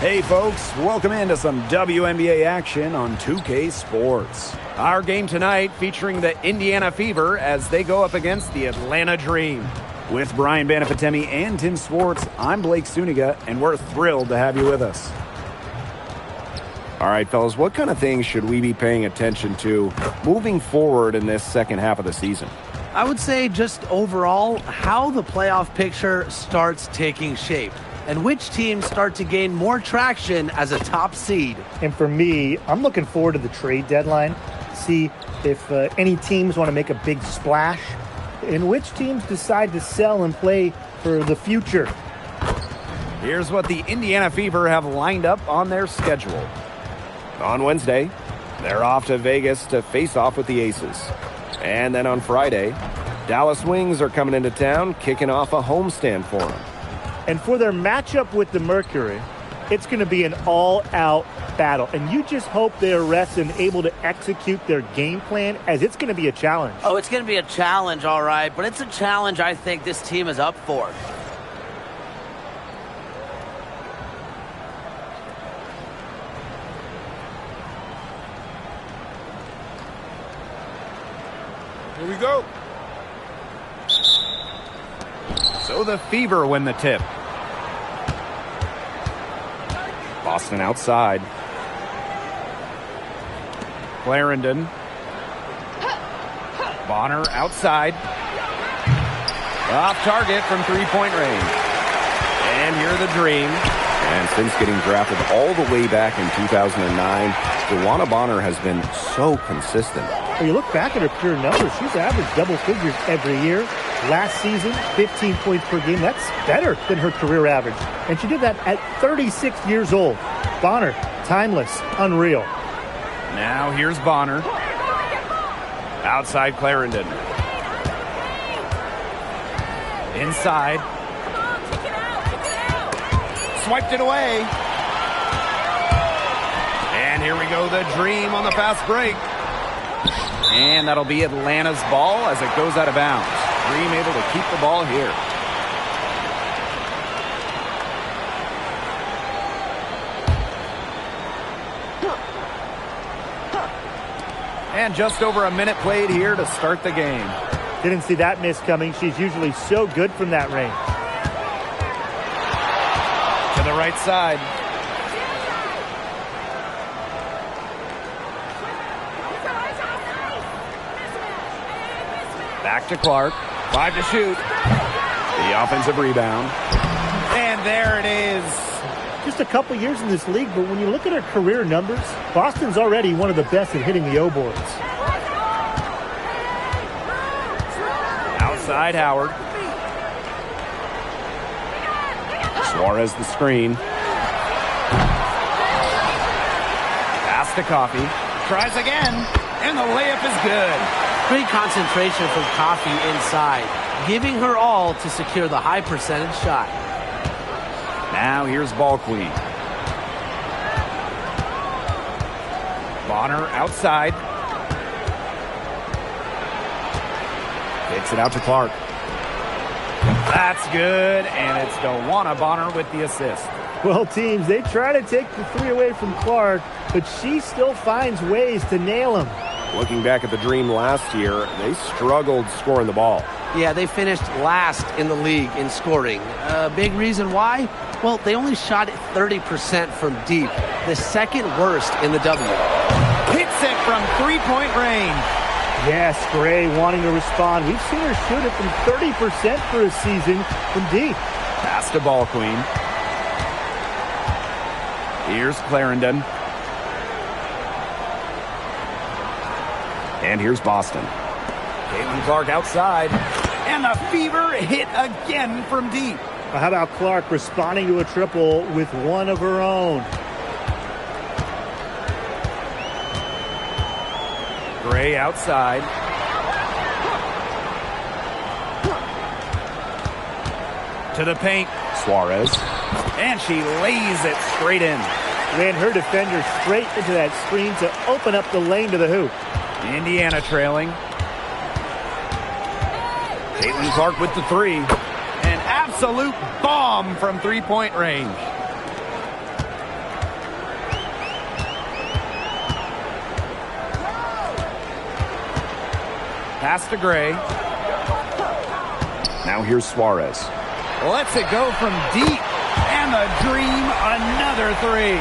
Hey folks, welcome into some WNBA action on 2K Sports. Our game tonight featuring the Indiana Fever as they go up against the Atlanta Dream. With Brian Banapatemi and Tim Swartz, I'm Blake Suniga, and we're thrilled to have you with us. All right, fellas, what kind of things should we be paying attention to moving forward in this second half of the season? I would say just overall how the playoff picture starts taking shape and which teams start to gain more traction as a top seed. And for me, I'm looking forward to the trade deadline, see if any teams want to make a big splash and which teams decide to sell and play for the future. Here's what the Indiana Fever have lined up on their schedule. On Wednesday, they're off to Vegas to face off with the Aces. And then on Friday, Dallas Wings are coming into town, kicking off a homestand for them. And for their matchup with the Mercury, it's going to be an all-out battle. And you just hope they are rested and able to execute their game plan, as it's going to be a challenge. Oh, it's going to be a challenge, all right. But it's a challenge I think this team is up for. Here we go. So the Fever win the tip. Boston outside. Clarendon. Bonner outside. Off target from three-point range. And here are the Dream. And since getting drafted all the way back in 2009, DeWanna Bonner has been so consistent. When you look back at her career numbers, she's averaged double figures every year. Last season, 15 points per game. That's better than her career average. And she did that at 36 years old. Bonner, timeless, unreal. Now here's Bonner. Outside Clarendon. Inside. Swiped it away. And here we go, the Dream on the fast break. And that'll be Atlanta's ball as it goes out of bounds. Dream able to keep the ball here. And just over a minute played here to start the game. Didn't see that miss coming. She's usually so good from that range. To the right side. Back to Clark. 5 to shoot. The offensive rebound. And there it is. Just a couple years in this league, but when you look at her career numbers, Boston's already one of the best at hitting the O-boards. Outside Howard. Suarez the screen. Pass to Coffey. Tries again. And the layup is good. Great concentration from Coffey inside, giving her all to secure the high percentage shot. Now here's Ball Queen. Bonner outside. Kicks it out to Clark. That's good, and it's DeWanna Bonner with the assist. Well, teams, they try to take the three away from Clark, but she still finds ways to nail him. Looking back at the Dream last year, they struggled scoring the ball. Yeah, they finished last in the league in scoring. Big reason why? Well, they only shot it 30% from deep, the second worst in the W. Hits it from three-point range. Yes, Gray wanting to respond. We've seen her shoot it from 30% for a season from deep. Pass to Ball Queen. Here's Clarendon. And here's Boston. Caitlin Clark outside. And the Fever hit again from deep. How about Clark responding to a triple with one of her own? Gray outside. To the paint. Suarez. And she lays it straight in. Ran her defender straight into that screen to open up the lane to the hoop. Indiana trailing. Caitlin Clark with the three. An absolute bomb from three-point range. Pass to Gray. Now here's Suarez. Lets it go from deep. And the Dream, another three.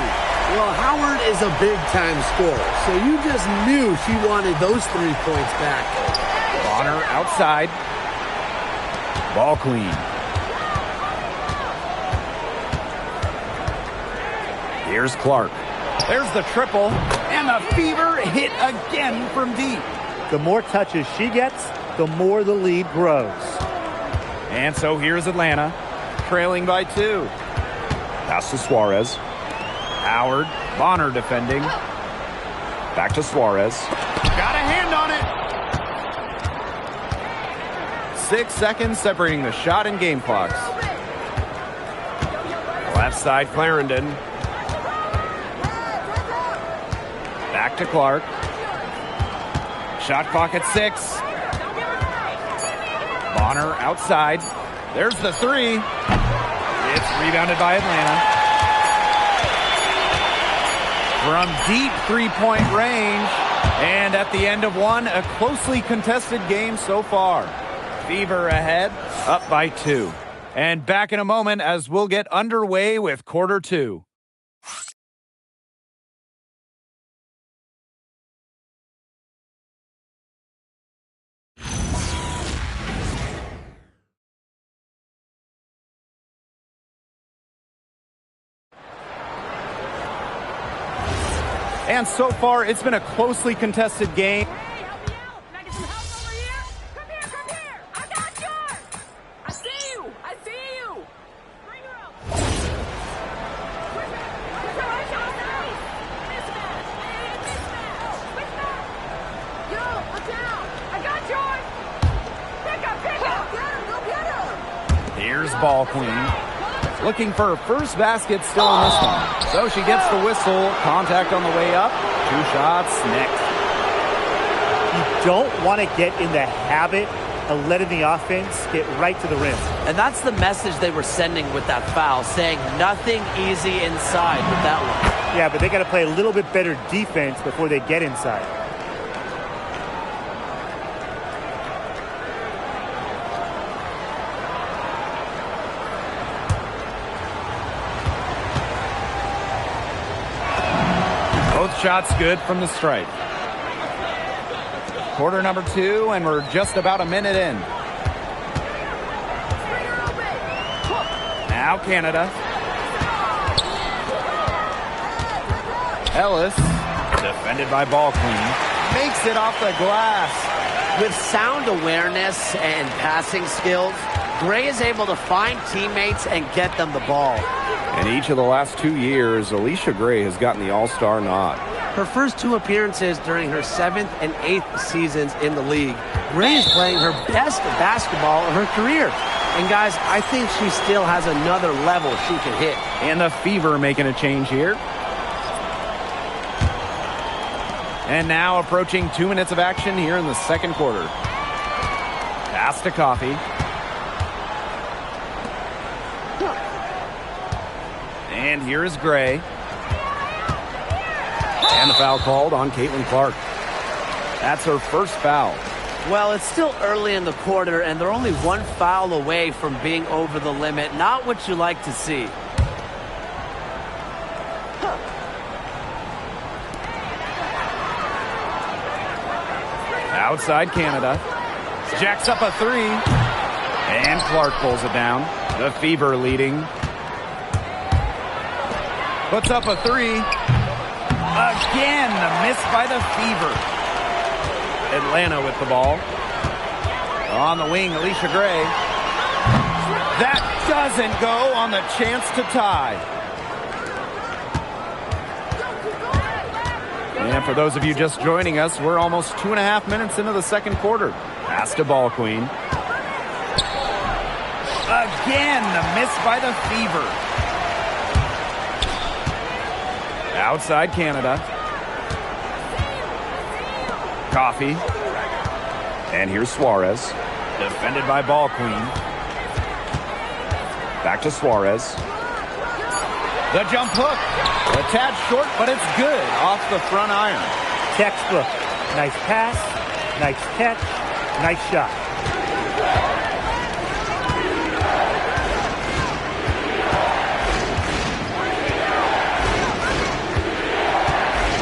Well, Howard is a big-time scorer, so you just knew she wanted those 3 points back. Bonner outside. Ball clean. Here's Clark. There's the triple. And the Fever hit again from deep. The more touches she gets, the more the lead grows. And so here's Atlanta, trailing by 2. Pass to Suarez. Howard, Bonner defending. Back to Suarez. Got a hand on it. 6 seconds separating the shot and game clocks. Left side, Clarendon. Back to Clark. Shot clock at 6. Bonner outside. There's the 3. It's rebounded by Atlanta. From deep three-point range. And at the end of one, a closely contested game so far. Fever ahead, up by 2. And back in a moment as we'll get underway with quarter 2. And so far, it's been a closely contested game. Hey, help me out. Can I get some help over here? Come here, come here. I got yours. I see you. I see you. Bring her up. Yo, look down. I got yours. Pick up, pick up. Get him, go get him. Here's Ball Queen. Looking for her first basket still in this one. So she gets the whistle. Contact on the way up. 2 shots next. You don't want to get in the habit of letting the offense get right to the rim. And that's the message they were sending with that foul, saying nothing easy inside with that one. Yeah, but they got to play a little bit better defense before they get inside. Both shots good from the stripe. Quarter number 2, and we're just about a minute in. Now Canada. Ellis, defended by Ball Queen, makes it off the glass. With sound awareness and passing skills, Gray is able to find teammates and get them the ball. In each of the last 2 years, Alicia Gray has gotten the All-Star nod. Her first 2 appearances during her 7th and 8th seasons in the league. Gray is playing her best basketball of her career. And guys, I think she still has another level she can hit. And the Fever making a change here. And now approaching 2 minutes of action here in the second quarter. Pass to Coffee. And here is Gray. And the foul called on Caitlin Clark. That's her first foul. Well, it's still early in the quarter, and they're only 1 foul away from being over the limit. Not what you like to see. Outside Canada. Jacks up a 3. And Clark pulls it down. The Fever leading. Puts up a 3. Again, the miss by the Fever. Atlanta with the ball. On the wing, Alicia Gray. That doesn't go on the chance to tie. And for those of you just joining us, we're almost 2.5 minutes into the second quarter. Pass to Ball Queen. Again, the miss by the Fever. Outside Canada. Coffee. And here's Suarez. Defended by Ball Queen. Back to Suarez. The jump hook. A tad short, but it's good off the front iron. Textbook. Nice pass, nice catch, Nice shot.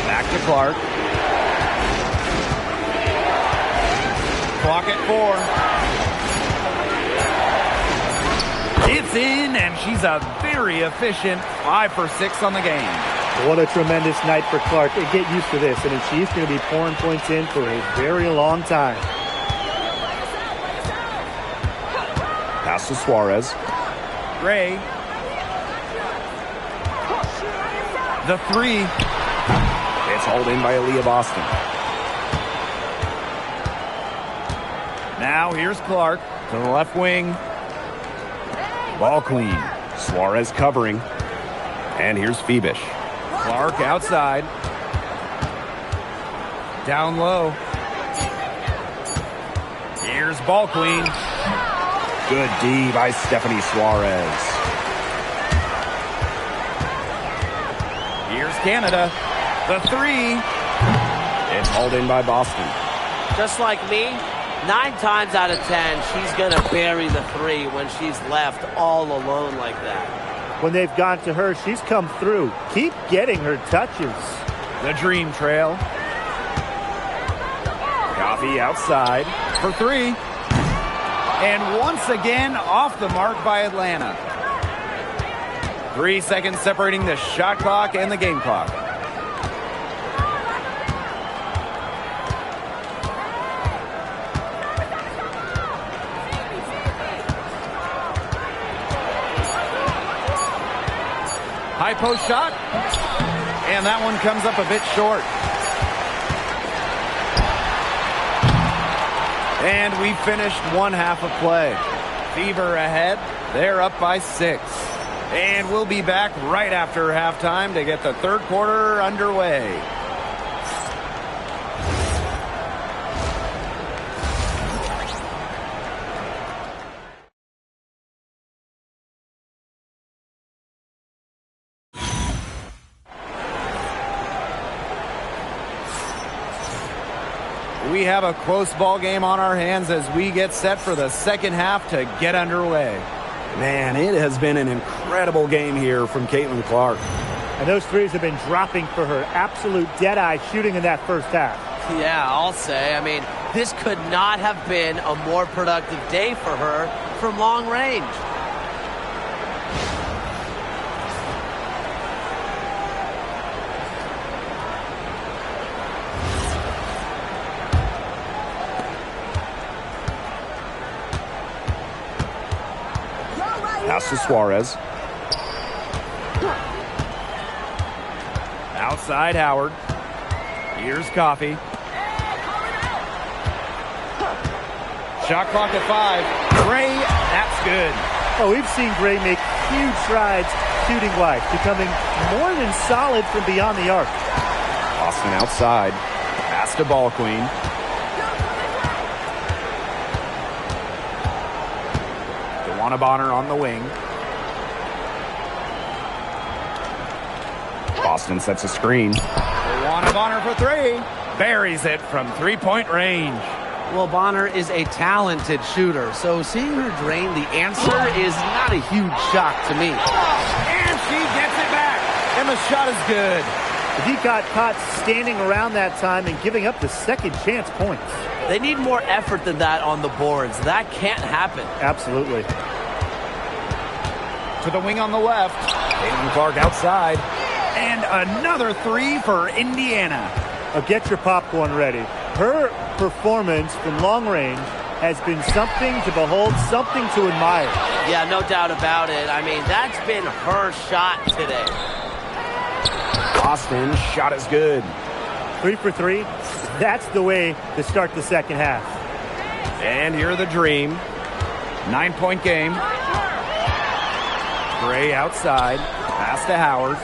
Back to Clark. Clock at 4. It's in, and she's a very efficient 5 for 6 on the game. What a tremendous night for Clark. And get used to this. I mean, she's going to be pouring points in for a very long time. Pass to Suarez. Gray. The 3. It's hauled in by Aaliyah Boston. Now here's Clark to the left wing. Ball clean. Suarez covering. And here's Phoebish. Clark outside. Down low. Here's ball queen. Good D by Stephanie Suarez. Here's Canada. The 3. It's hauled in by Boston. Just like me, 9 times out of 10, she's going to bury the 3 when she's left all alone like that. When they've gone to her, she's come through. Keep getting her touches. The dream trail. Coffee outside for 3. And once again, off the mark by Atlanta. 3 seconds separating the shot clock and the game clock. High post shot. And that one comes up a bit short. And we finished one half of play. Fever ahead. They're up by 6. And we'll be back right after halftime to get the third quarter underway. We have a close ball game on our hands as we get set for the second half to get underway. Man, it has been an incredible game here from Caitlin Clark. And those threes have been dropping for her. Absolute dead-eye shooting in that first half. Yeah, I'll say. I mean, this could not have been a more productive day for her from long range. Pass to Suarez. Outside Howard. Here's Coffee. Shot clock at 5. Gray, that's good. Oh, we've seen Gray make huge strides shooting-wise, becoming more than solid from beyond the arc. Boston outside. Pass to Ball Queen. DeWanna Bonner on the wing. Boston sets a screen. DeWanna Bonner for 3. Buries it from three-point range. Well, Bonner is a talented shooter, so seeing her drain the answer is not a huge shock to me. And she gets it back. And the shot is good. He got caught standing around that time and giving up the second chance points. They need more effort than that on the boards. That can't happen. Absolutely. To the wing on the left. Caitlin Clark outside. And another 3 for Indiana. Now get your popcorn ready. Her performance from long range has been something to behold, something to admire. Yeah, no doubt about it. I mean, that's been her shot today. Boston shot is good. 3 for 3. That's the way to start the second half. And here the dream. 9-point game. Gray outside. Pass to Howard.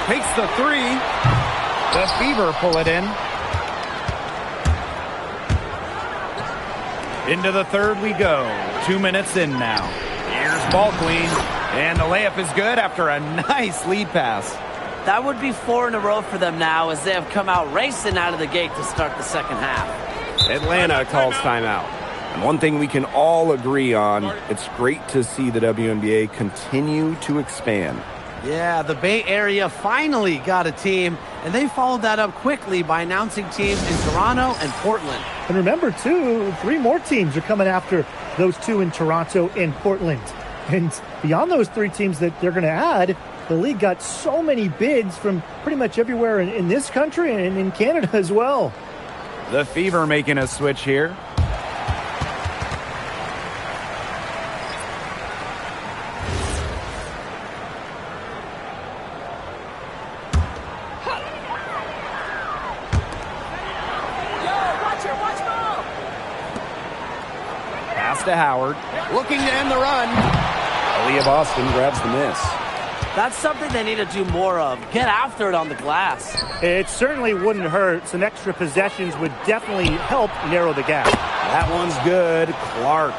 Takes the 3. The Fever pull it in. Into the third we go. 2 minutes in now. Here's Ball Queen. And the layup is good after a nice lead pass. That would be 4 in a row for them now as they have come out racing out of the gate to start the second half. Atlanta calls timeout. And one thing we can all agree on, it's great to see the WNBA continue to expand. Yeah, the Bay Area finally got a team, and they followed that up quickly by announcing teams in Toronto and Portland. And remember, too, 3 more teams are coming after those 2 in Toronto and Portland. And beyond those 3 teams that they're going to add, the league got so many bids from pretty much everywhere in this country and in Canada as well. The Fever making a switch here. To Howard, looking to end the run. Aaliyah Boston grabs the miss. That's something they need to do more of. Get after it on the glass. It certainly wouldn't hurt. Some extra possessions would definitely help narrow the gap. That one's good. Clark.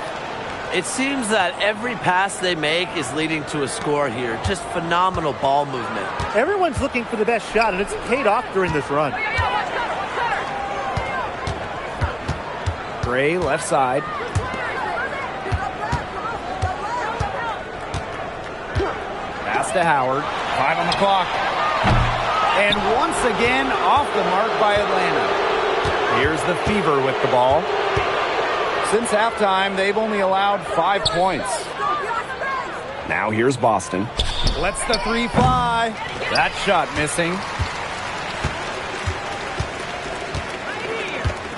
It seems that every pass they make is leading to a score here. Just phenomenal ball movement. Everyone's looking for the best shot, and it's paid off during this run. Gray, left side. Pass to Howard. 5 on the clock. And once again, off the mark by Atlanta. Here's the Fever with the ball. Since halftime, they've only allowed 5 points. Now here's Boston. Lets the 3 fly. That shot missing.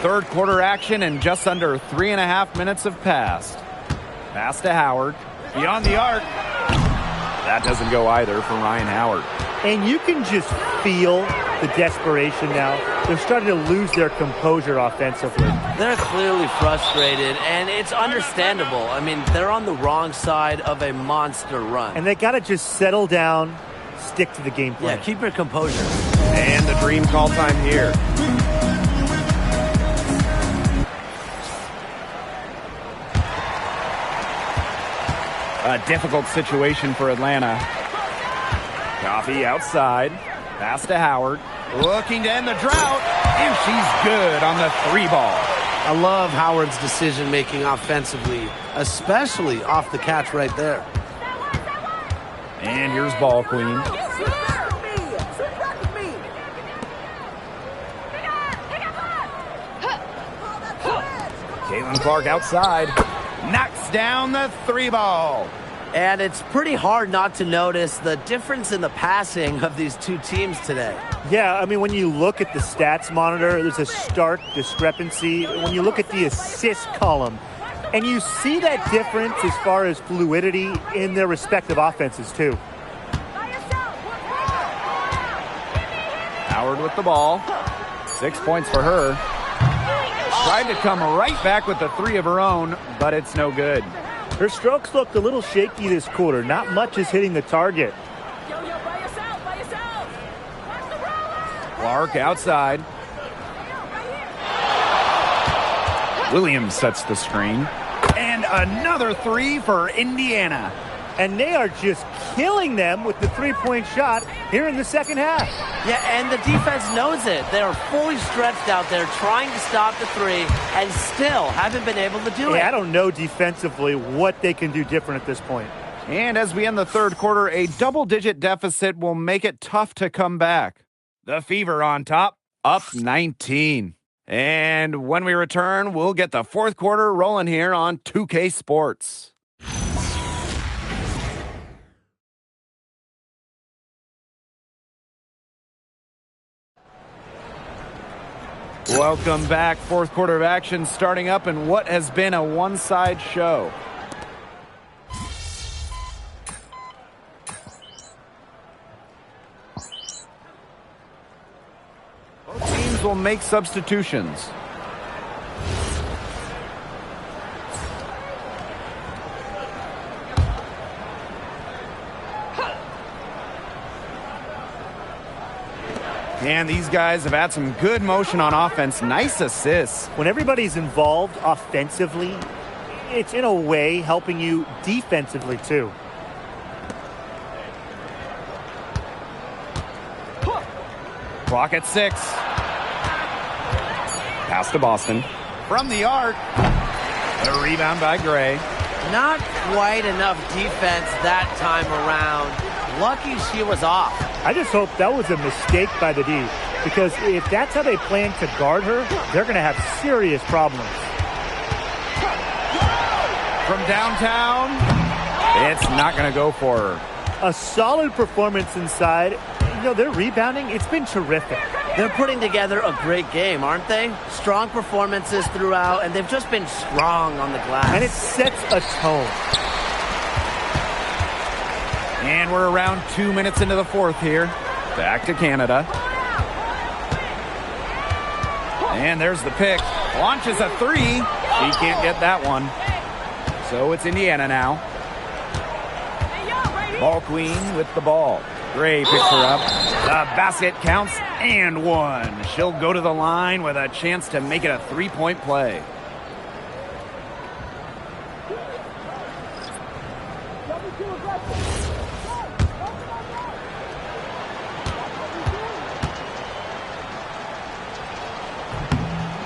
Third quarter action and just under 3.5 minutes have passed. Pass to Howard. Beyond the arc. That doesn't go either for Ryan Howard. And you can just feel the desperation now. They're starting to lose their composure offensively. They're clearly frustrated, and it's understandable. I mean, they're on the wrong side of a monster run. And they got to just settle down, stick to the game plan. Yeah, keep your composure. And the Dream call time here. A difficult situation for Atlanta. Coffee outside. Pass to Howard. Looking to end the drought. And she's good on the 3 ball. I love Howard's decision-making offensively, especially off the catch right there. And here's Ball Queen. Caitlin Clark outside. Knocks down the 3 ball. And it's pretty hard not to notice the difference in the passing of these 2 teams today. Yeah, I mean, when you look at the stats monitor, there's a stark discrepancy. When you look at the assist column, and you see that difference as far as fluidity in their respective offenses, too. Howard with the ball. 6 points for her. Tried to come right back with the 3 of her own, but it's no good. Her strokes looked a little shaky this quarter. Not much is hitting the target. Clark outside. Williams sets the screen. And another 3 for Indiana. And they are just killing them with the 3-point shot here in the second half. Yeah, and the defense knows it. They are fully stretched out there trying to stop the 3 and still haven't been able to do it. I don't know defensively what they can do different at this point. And as we end the third quarter, a double-digit deficit will make it tough to come back. The Fever on top, up 19. And when we return, we'll get the fourth quarter rolling here on 2K Sports. Welcome back. Fourth quarter of action starting up in what has been a one-side show. Both teams will make substitutions. And these guys have had some good motion on offense. Nice assists. When everybody's involved offensively, it's in a way helping you defensively too. Clock at 6. Pass to Boston. from the arc. A rebound by Gray. Not quite enough defense that time around. Lucky she was off. I just hope that was a mistake by the D, because if that's how they plan to guard her, they're going to have serious problems. From downtown, it's not going to go for her. A solid performance inside. You know, their rebounding, it's been terrific. They're putting together a great game, aren't they? Strong performances throughout, and they've just been strong on the glass. And it sets a tone. And we're around 2 minutes into the fourth here. Back to Canada. And there's the pick. Launches a three. He can't get that one. So it's Indiana now. Ball queen with the ball. Gray picks her up. The basket counts and one. She'll go to the line with a chance to make it a three-point play.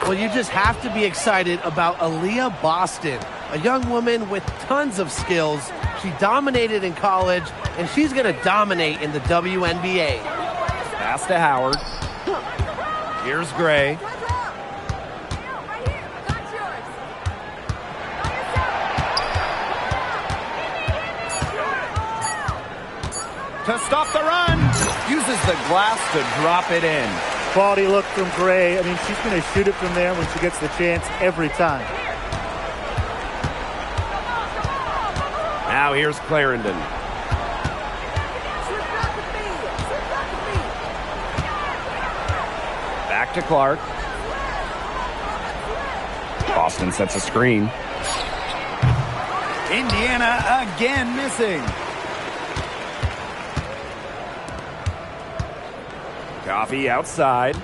Well, you just have to be excited about Aaliyah Boston, a young woman with tons of skills. She dominated in college, and she's going to dominate in the WNBA. Pass to Howard. Here's Gray. To stop the run. Uses the glass to drop it in. Quality look from Gray. I mean, she's going to shoot it from there when she gets the chance every time. Now here's Clarendon. Back to Clark. Boston sets a screen. Indiana again missing. Coffee outside.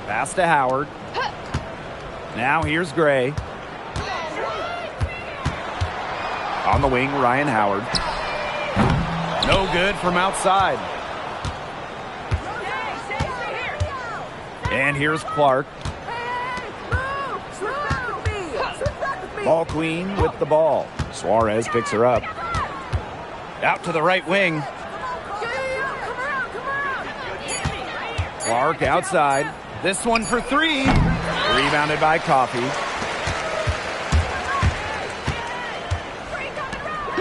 Pass to Howard. Now here's Gray. On the wing, Ryan Howard. No good from outside. And here's Clark. Ball queen with the ball. Suarez picks her up. Out to the right wing. Clark outside. This one for three. Rebounded by Coffey.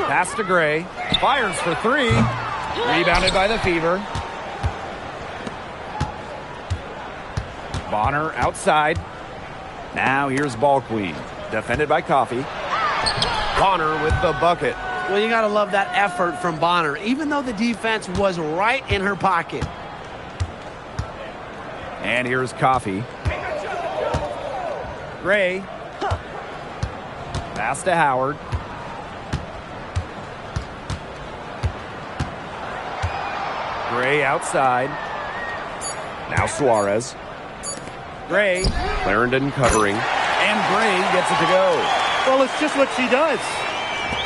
Pass to Gray. Fires for three. Rebounded by the Fever. Bonner outside. Now here's Ball Queen. Defended by Coffey. Bonner with the bucket. Well, you got to love that effort from Bonner, even though the defense was right in her pocket. And here's Coffey. Gray. Pass to Howard. Gray outside. Now Suarez. Gray. Clarendon covering. And Gray gets it to go. Well, it's just what she does.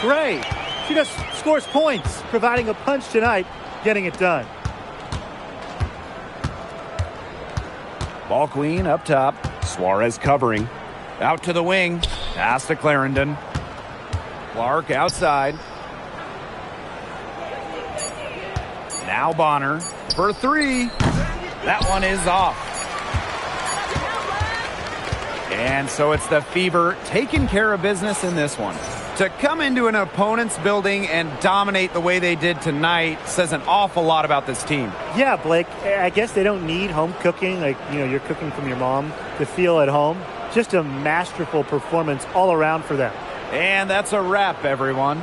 Gray. She just scores points, providing a punch tonight, getting it done. Ball queen up top. Suarez covering. Out to the wing. Pass to Clarendon. Clark outside. Now Bonner for three. That one is off. And so it's the Fever taking care of business in this one. To come into an opponent's building and dominate the way they did tonight says an awful lot about this team. Yeah, Blake, I guess they don't need home cooking, like, you know, you're cooking from your mom, to feel at home. Just a masterful performance all around for them. And that's a wrap, everyone.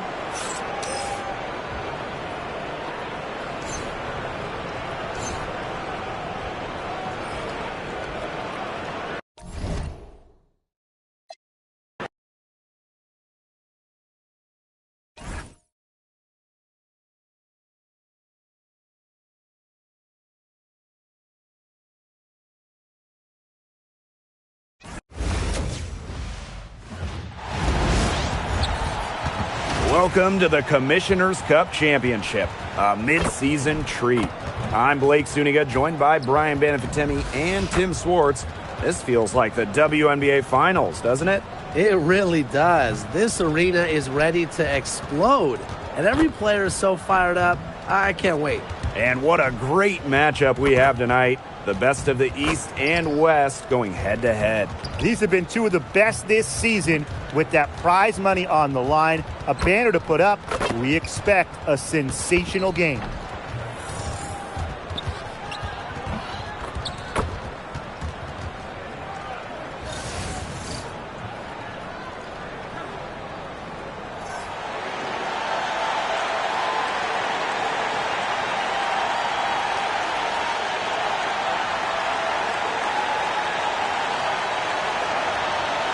Welcome to the Commissioner's Cup Championship, a mid-season treat. I'm Blake Zuniga, joined by Brian Banafitemi and Tim Swartz. This feels like the WNBA Finals, doesn't it? It really does. This arena is ready to explode. And every player is so fired up. I can't wait. And what a great matchup we have tonight. The best of the East and West going head-to-head. These have been two of the best this season with that prize money on the line. A banner to put up. We expect a sensational game.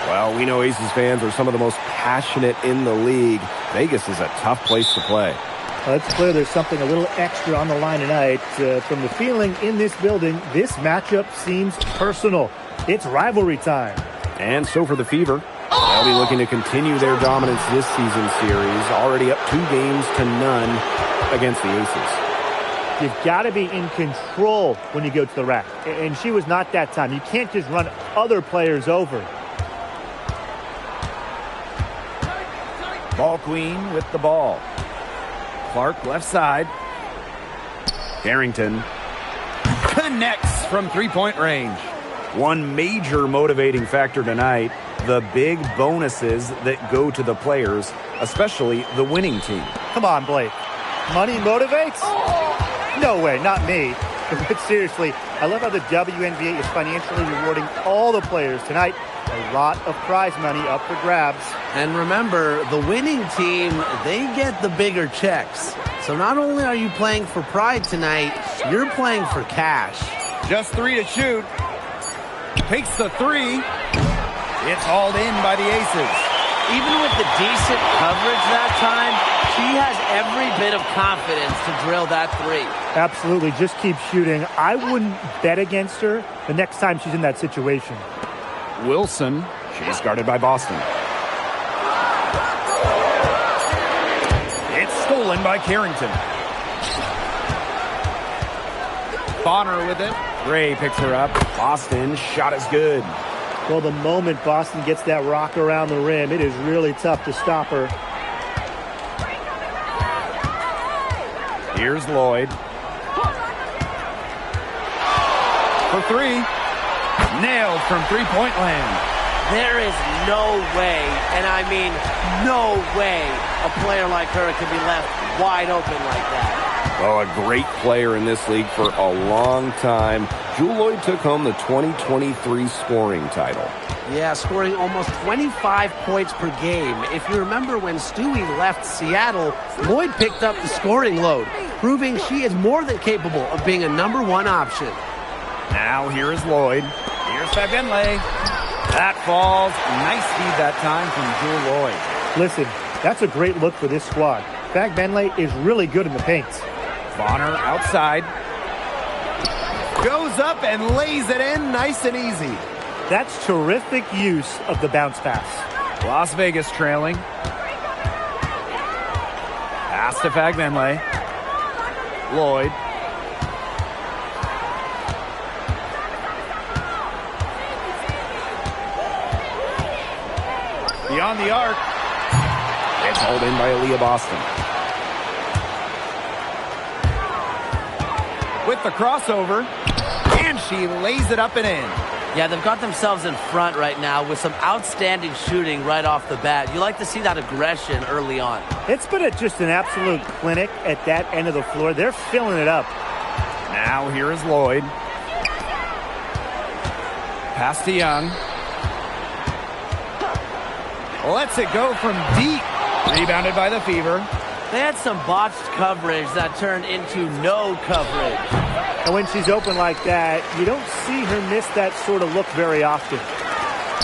Well, we know Aces fans are some of the most passionate in the league. Vegas is a tough place to play. Well, it's clear there's something a little extra on the line tonight. From the feeling in this building, this matchup seems personal. It's rivalry time. And so for the Fever, they'll be looking to continue their dominance this season series, already up 2-0 against the Aces. You've got to be in control when you go to the rack. And she was not that time. You can't just run other players over. Ball queen with the ball. Clark left side. Carrington connects from three-point range. One major motivating factor tonight, the big bonuses that go to the players, especially the winning team. Come on, Blake. Money motivates? No way, not me. But seriously, I love how the WNBA is financially rewarding all the players tonight. A lot of prize money up for grabs. And remember, the winning team, they get the bigger checks. So not only are you playing for pride tonight, you're playing for cash. Just 3 to shoot. Takes the 3. It's hauled in by the Aces. Even with the decent coverage that time, she has every bit of confidence to drill that 3. Absolutely, just keep shooting. I wouldn't bet against her the next time she's in that situation. Wilson, she's guarded by Boston. It's stolen by Carrington. Bonner with it. Gray picks her up. Boston, shot is good. Well, the moment Boston gets that rock around the rim, it is really tough to stop her. Here's Lloyd. For 3. Nailed from three-point land. There is no way, and I mean no way, a player like her can be left wide open like that. Oh, a great player in this league for a long time. Jewell Loyd took home the 2023 scoring title. Yeah, scoring almost 25 points per game. If you remember when Stewie left Seattle, Lloyd picked up the scoring load, proving she is more than capable of being a #1 option. Now here is Lloyd. Here's Fagbenle. That falls. Nice feed that time from Jewell Loyd. Listen, that's a great look for this squad. Fagbenle is really good in the paint. Bonner outside. Goes up and lays it in nice and easy. That's terrific use of the bounce pass. Las Vegas trailing. Pass to Fagbenle. Lloyd. Beyond the arc. It's hauled in by Aaliyah Boston. With the crossover. And she lays it up and in. Yeah, they've got themselves in front right now with some outstanding shooting right off the bat. You like to see that aggression early on. It's been just an absolute clinic at that end of the floor. They're filling it up. Now here is Lloyd. Pass to Young. Lets it go from deep. Rebounded by the Fever. They had some botched coverage that turned into no coverage. And when she's open like that, you don't see her miss that sort of look very often.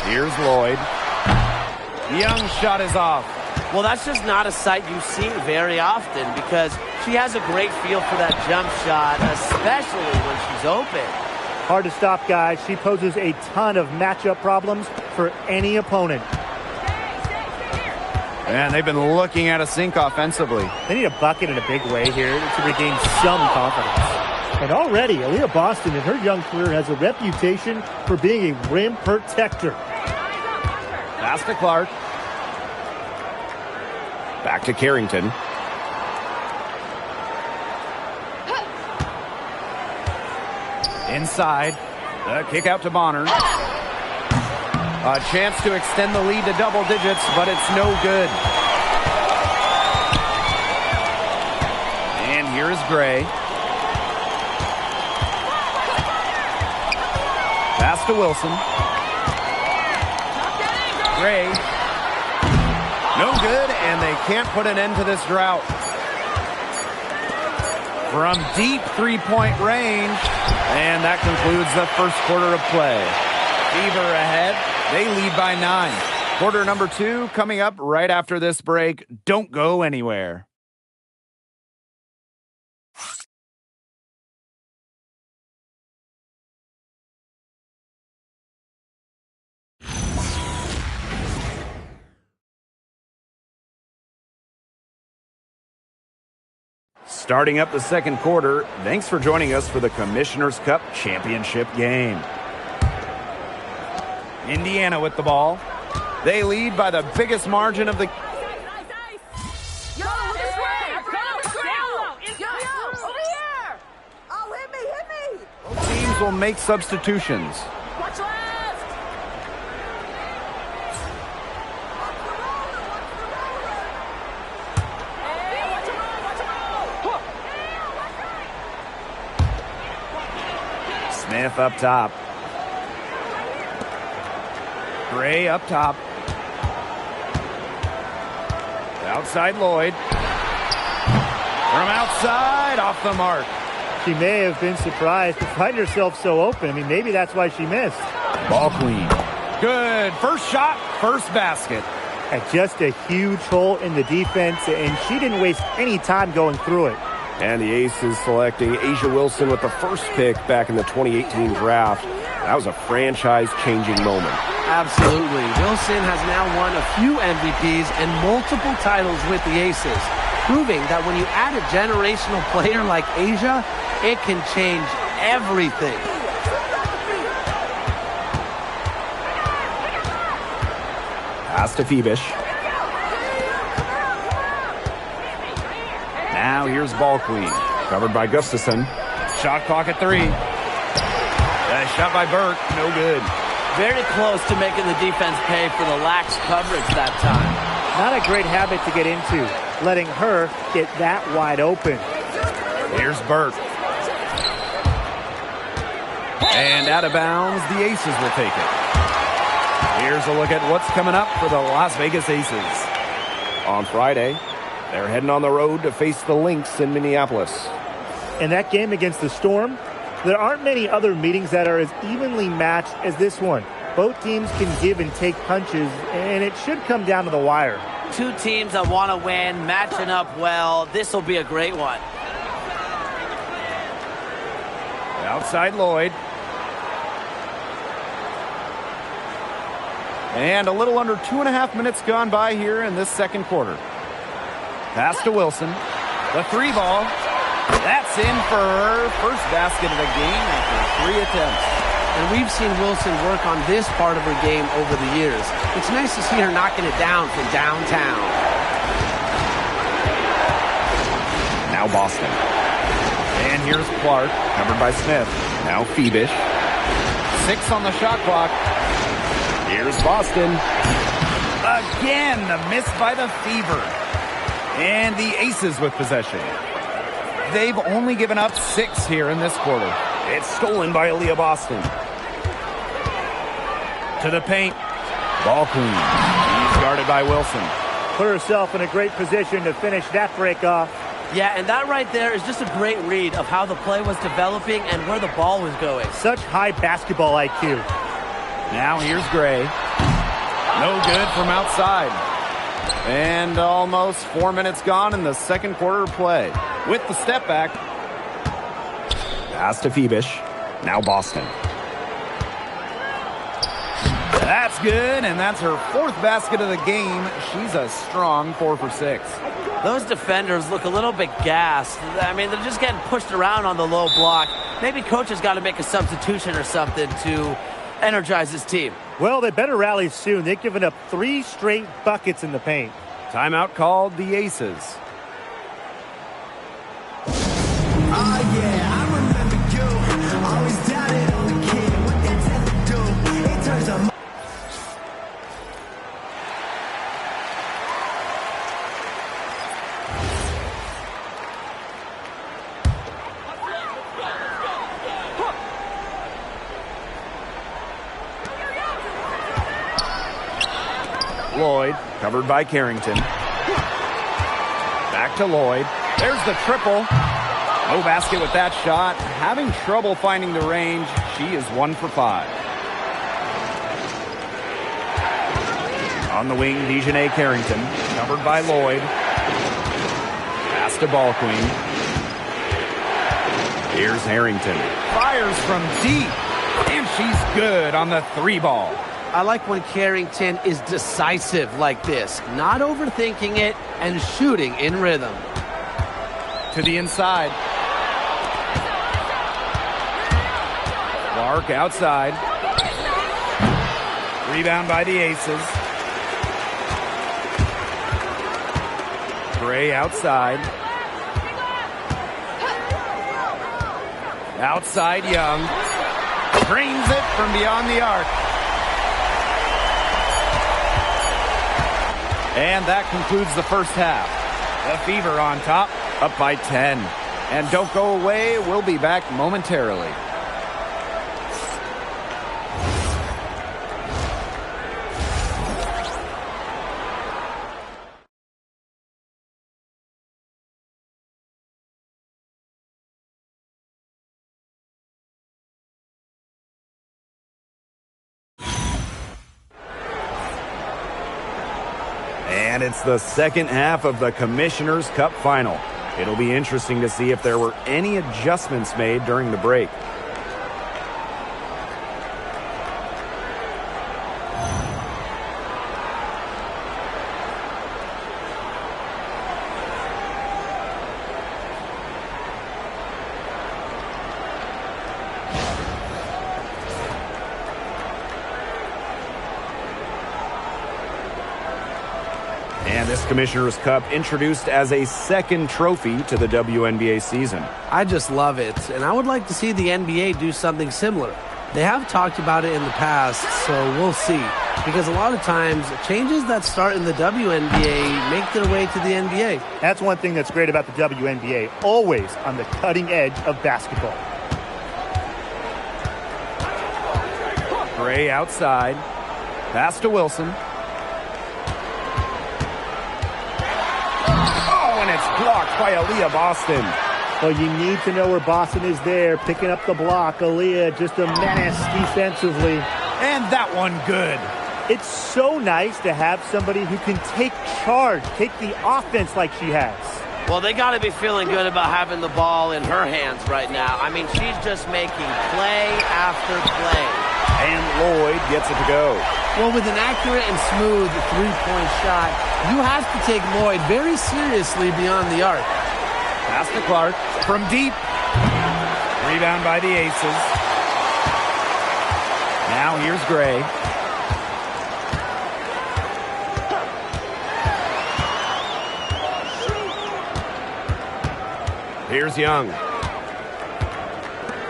Here's Lloyd. Young's shot is off. Well, that's just not a sight you see very often because she has a great feel for that jump shot, especially when she's open. Hard to stop, guys. She poses a ton of matchup problems for any opponent. And they've been looking at a sink offensively. They need a bucket in a big way here to regain some confidence. And already, Aaliyah Boston in her young career has a reputation for being a rim protector. Pass to Clark. Back to Carrington. Inside. The kick out to Bonner. A chance to extend the lead to double digits, but it's no good. And here is Gray. Pass to Wilson. Gray. No good, and they can't put an end to this drought. From deep three-point range, and that concludes the first quarter of play. Fever ahead. They lead by 9. Quarter number 2 coming up right after this break. Don't go anywhere. Starting up the second quarter, thanks for joining us for the Commissioner's Cup Championship game. Indiana with the ball. They lead by the biggest margin of the... Nice. Yo, look at Gray. Yo, over here. Oh, hit me. Both teams will make substitutions. Watch left. Hey, watch him roll. Smith up top. Gray up top. Outside Lloyd. From outside, off the mark. She may have been surprised to find herself so open. I mean, maybe that's why she missed. Ball clean. Good. First shot, first basket. And just a huge hole in the defense, and she didn't waste any time going through it. And the Aces selecting Asia Wilson with the first pick back in the 2018 draft. That was a franchise-changing moment. Absolutely. Wilson has now won a few MVPs and multiple titles with the Aces, proving that when you add a generational player like Asia, it can change everything. Pass to Febish. Now here's ball queen. Covered by Gustafson. Shot clock at 3. Shot by Burke. No good. Very close to making the defense pay for the lax coverage that time. Not a great habit to get into, letting her get that wide open. Here's Burke. And out of bounds, the Aces will take it. Here's a look at what's coming up for the Las Vegas Aces. On Friday, they're heading on the road to face the Lynx in Minneapolis. In that game against the Storm, there aren't many other meetings that are as evenly matched as this one. Both teams can give and take punches, and it should come down to the wire. Two teams that want to win, matching up well. This will be a great one. Outside Lloyd. And a little under 2.5 minutes gone by here in this second quarter. Pass to Wilson. The 3 ball. That's in for her first basket of the game after 3 attempts. And we've seen Wilson work on this part of her game over the years. It's nice to see her knocking it down from downtown. Now Boston. And here's Clark, covered by Smith. Now Febish. 6 on the shot clock. Here's Boston. Again, the miss by the Fever. And the Aces with possession. They've only given up 6 here in this quarter. It's stolen by Aaliyah Boston. To the paint. Ball clean. He's guarded by Wilson. Put herself in a great position to finish that break off. Yeah, and that right there is just a great read of how the play was developing and where the ball was going. Such high basketball IQ. Now here's Gray. No good from outside. And almost 4 minutes gone in the second quarter of play. With the step back. Pass to Febish. Now Boston. That's good, and that's her 4th basket of the game. She's a strong 4 for 6. Those defenders look a little bit gassed. I mean, they're just getting pushed around on the low block. Maybe coach has got to make a substitution or something to energize his team. Well, they better rally soon. They've given up 3 straight buckets in the paint. Timeout called the Aces. Oh yeah, I remember you. Always doubted on the kid. What they tend to do, it turns on. Lloyd, covered by Carrington. Back to Lloyd. There's the triple. No basket with that shot. Having trouble finding the range. She is 1 for 5. On the wing, Dejanay Carrington, covered by Lloyd. Pass to Ball Queen. Here's Harrington. Fires from deep. And she's good on the 3-ball. I like when Carrington is decisive like this, not overthinking it and shooting in rhythm. To the inside. Clark outside. Rebound by the Aces. Gray outside. Outside Young. Drains it from beyond the arc. And that concludes the first half. The Fever on top, up by 10. And don't go away, we'll be back momentarily. And it's the second half of the Commissioner's Cup Final. It'll be interesting to see if there were any adjustments made during the break. And this Commissioner's Cup introduced as a second trophy to the WNBA season. I just love it, and I would like to see the NBA do something similar. They have talked about it in the past, so we'll see. Because a lot of times, changes that start in the WNBA make their way to the NBA. That's one thing that's great about the WNBA, always on the cutting edge of basketball. Gray outside. Pass to Wilson. It's blocked by Aaliyah Boston. Well, you need to know where Boston is there, picking up the block. Aaliyah, just a menace defensively. And that one good. It's so nice to have somebody who can take charge, take the offense like she has. Well, they got to be feeling good about having the ball in her hands right now. I mean, she's just making play after play. And Lloyd gets it to go. Well, with an accurate and smooth three-point shot, you have to take Lloyd very seriously beyond the arc. Pass to Clark from deep. Rebound by the Aces. Now here's Gray. Here's Young.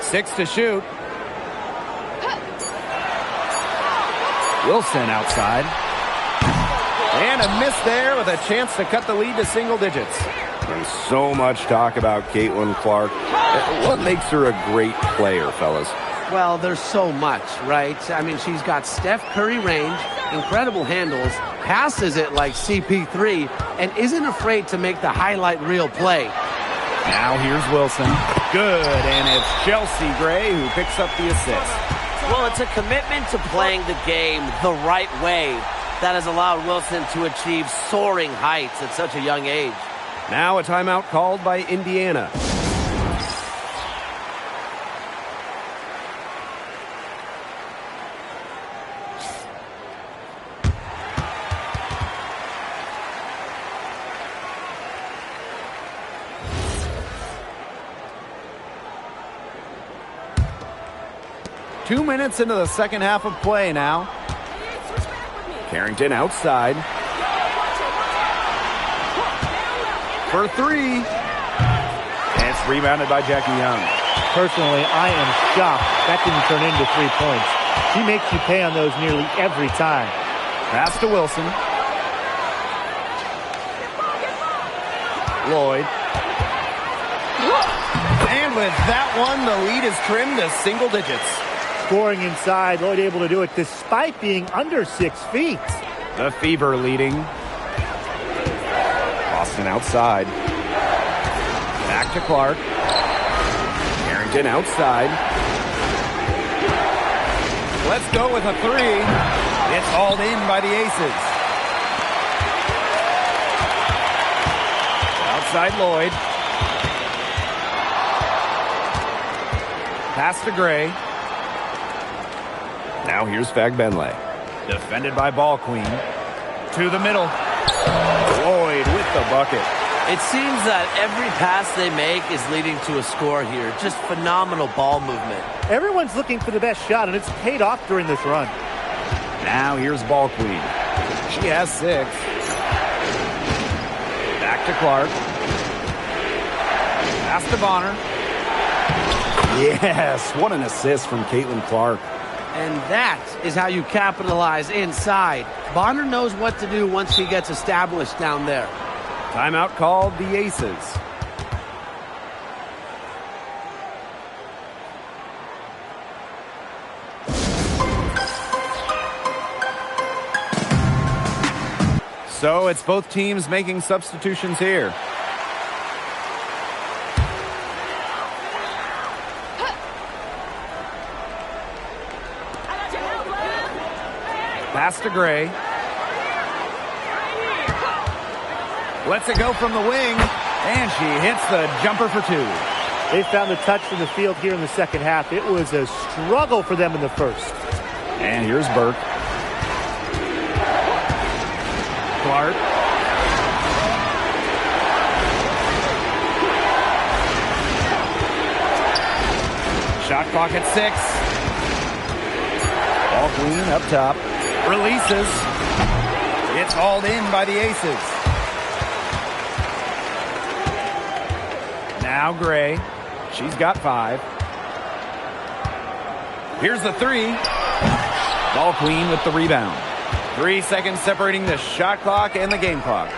6 to shoot. Wilson outside. And a miss there with a chance to cut the lead to single digits. And so much talk about Caitlin Clark. What makes her a great player, fellas? Well, there's so much, right? I mean, she's got Steph Curry range, incredible handles, passes it like CP3, and isn't afraid to make the highlight reel play. Now here's Wilson. Good, and it's Chelsea Gray who picks up the assist. Well, it's a commitment to playing the game the right way that has allowed Wilson to achieve soaring heights at such a young age. Now a timeout called by Indiana. 2 minutes into the second half of play now. Carrington outside. For three. And it's rebounded by Jackie Young. Personally, I am shocked that didn't turn into 3 points. She makes you pay on those nearly every time. Pass to Wilson. Lloyd. And with that one, the lead is trimmed to single digits. Scoring inside, Lloyd able to do it despite being under 6 feet. The Fever leading. Boston outside. Back to Clark. Carrington outside. Let's go with a three. It's hauled in by the Aces. Outside Lloyd. Pass to Gray. Now here's Fagbenle. Defended by Ball Queen. To the middle. Lloyd with the bucket. It seems that every pass they make is leading to a score here. Just phenomenal ball movement. Everyone's looking for the best shot, and it's paid off during this run. Now here's Ball Queen. She has 6. Back to Clark. Pass to Bonner. Yes, what an assist from Caitlin Clark. And that is how you capitalize inside. Bonner knows what to do once he gets established down there. Timeout called the Aces. So it's both teams making substitutions here. Pass to Gray. Lets it go from the wing, and she hits the jumper for 2. They found the touch in the field here in the second half. It was a struggle for them in the first. And here's Burke. Clark. Shot clock at 6. Ball Queen up top. Releases. It's hauled in by the Aces. Now Gray. She's got 5. Here's the 3. Ball Queen with the rebound. 3 seconds separating the shot clock and the game clock.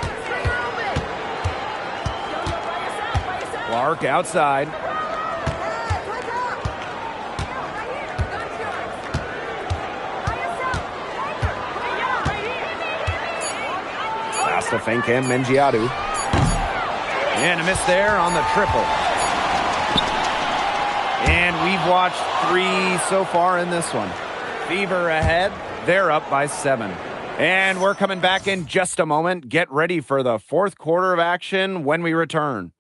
Clark outside. Pass to Fancam Mengiadu. And a miss there on the triple. And we've watched 3 so far in this one. Fever ahead. They're up by 7. And we're coming back in just a moment. Get ready for the fourth quarter of action when we return.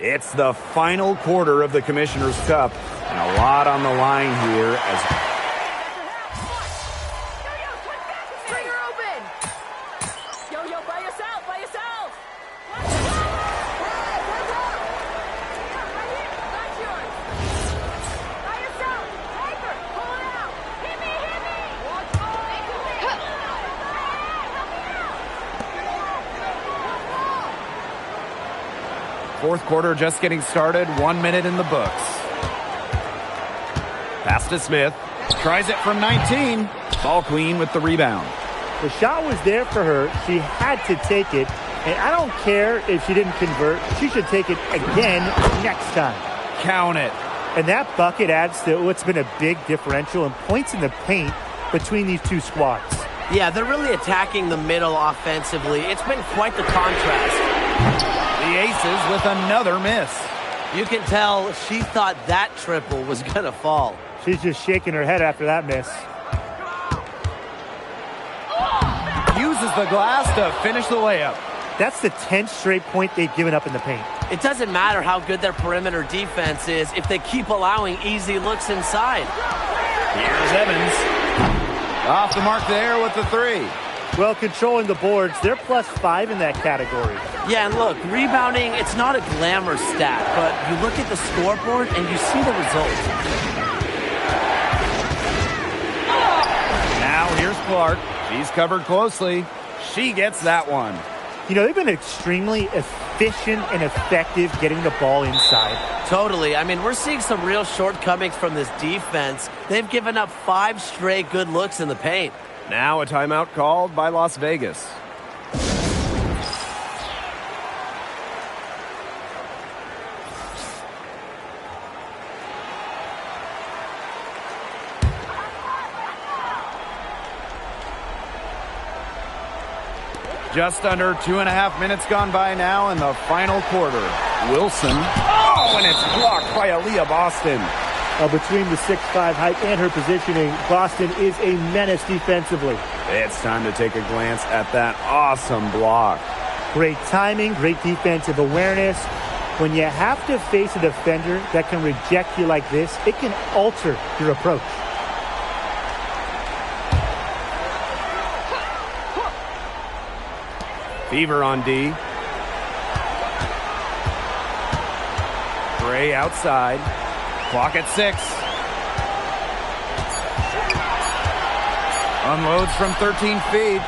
It's the final quarter of the Commissioner's Cup, and a lot on the line here as String her open. Yo, by yourself, by yourself. That's yours. By yourself. Take her. Pull it out. Hit me. fourth quarter just getting started. 1 minute in the books. Pass to Smith. Tries it from 19. Ball Queen with the rebound. The shot was there for her. She had to take it. And I don't care if she didn't convert. She should take it again next time. Count it. And that bucket adds to what's been a big differential in points in the paint between these two squads. Yeah, they're really attacking the middle offensively. It's been quite the contrast. The Aces with another miss. You can tell she thought that triple was going to fall. She's just shaking her head after that miss. Uses the glass to finish the layup. That's the 10th straight point they've given up in the paint. It doesn't matter how good their perimeter defense is if they keep allowing easy looks inside. Here's Evans. Off the mark there with the three. Well, controlling the boards, they're +5 in that category. Yeah, and look, rebounding, it's not a glamour stat, but you look at the scoreboard and you see the results. Now here's Clark. She's covered closely. She gets that one. You know, they've been extremely efficient and effective getting the ball inside. Totally. I mean, we're seeing some real shortcomings from this defense. They've given up 5 straight good looks in the paint. Now a timeout called by Las Vegas. Just under 2.5 minutes gone by now in the final quarter. Wilson. Oh, and it's blocked by Aaliyah Boston. Between the 6'5" height and her positioning, Boston is a menace defensively. It's time to take a glance at that awesome block. Great timing, great defensive awareness. When you have to face a defender that can reject you like this, it can alter your approach. Fever on D. Gray outside. Clock at 6. Unloads from 13 feet.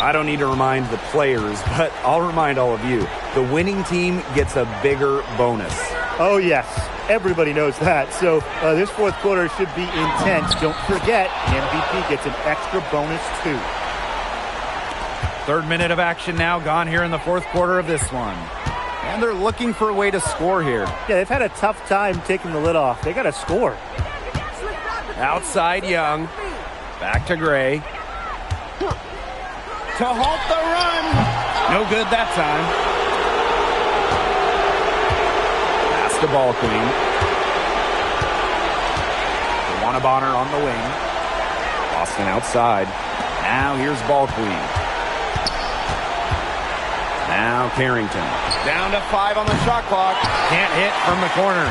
I don't need to remind the players, but I'll remind all of you. The winning team gets a bigger bonus. Oh, yes. Everybody knows that. So this fourth quarter should be intense. Don't forget, the MVP gets an extra bonus, too. Third minute of action now gone here in the fourth quarter of this one. And they're looking for a way to score here. Yeah, they've had a tough time taking the lid off. They got to score. Outside Young. Back to Gray. To halt the run. No good that time. Pass to Ball Queen. DeWanna Bonner on the wing. Boston outside. Now here's Ball Queen. Now Carrington. Down to 5 on the shot clock. Can't hit from the corner.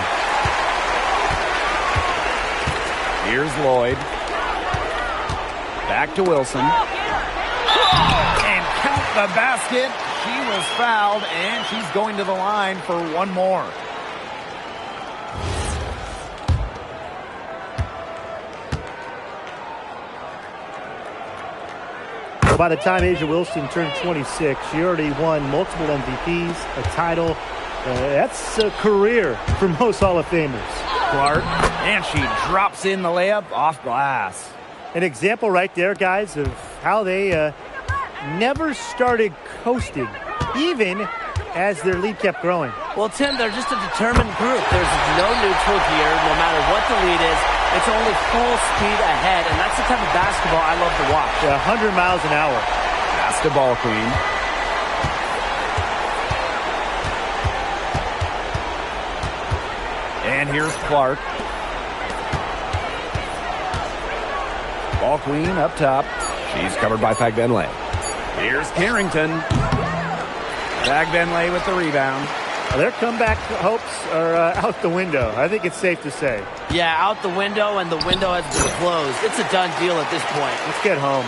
Here's Lloyd. Back to Wilson. And count the basket. She was fouled, and she's going to the line for one more. Well, by the time A'ja Wilson turned 26, she already won multiple MVPs, a title. That's a career for most Hall of Famers. Clark, and she drops in the layup off glass. An example right there, guys, of how they never started coasting, even as their lead kept growing. Well, Tim, they're just a determined group. There's no neutral here. No matter what the lead is, it's only full speed ahead, and that's the type of basketball I love to watch. 100 miles an hour. Pass to Ball Queen. And here's Clark. Ball Queen up top. She's covered by Fagbenle. Here's Carrington. Fagbenle with the rebound. Their comeback hopes are out the window. I think it's safe to say. Yeah, out the window, and the window has been closed. It's a done deal at this point. Let's get home.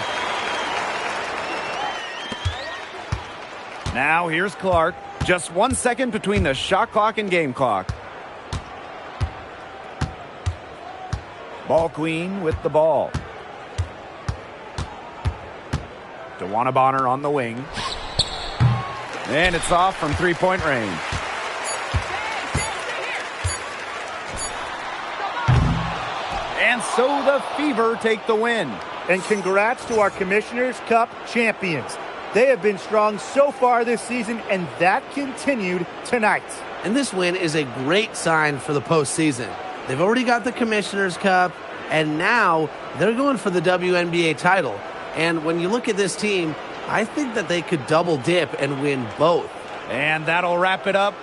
Now here's Clark. Just 1 second between the shot clock and game clock. Ball Queen with the ball. DeWanna Bonner on the wing. And it's off from three-point range. And so the Fever take the win. And congrats to our Commissioner's Cup champions. They have been strong so far this season, and that continued tonight. And this win is a great sign for the postseason. They've already got the Commissioner's Cup, and now they're going for the WNBA title. And when you look at this team, I think that they could double dip and win both. And that'll wrap it up.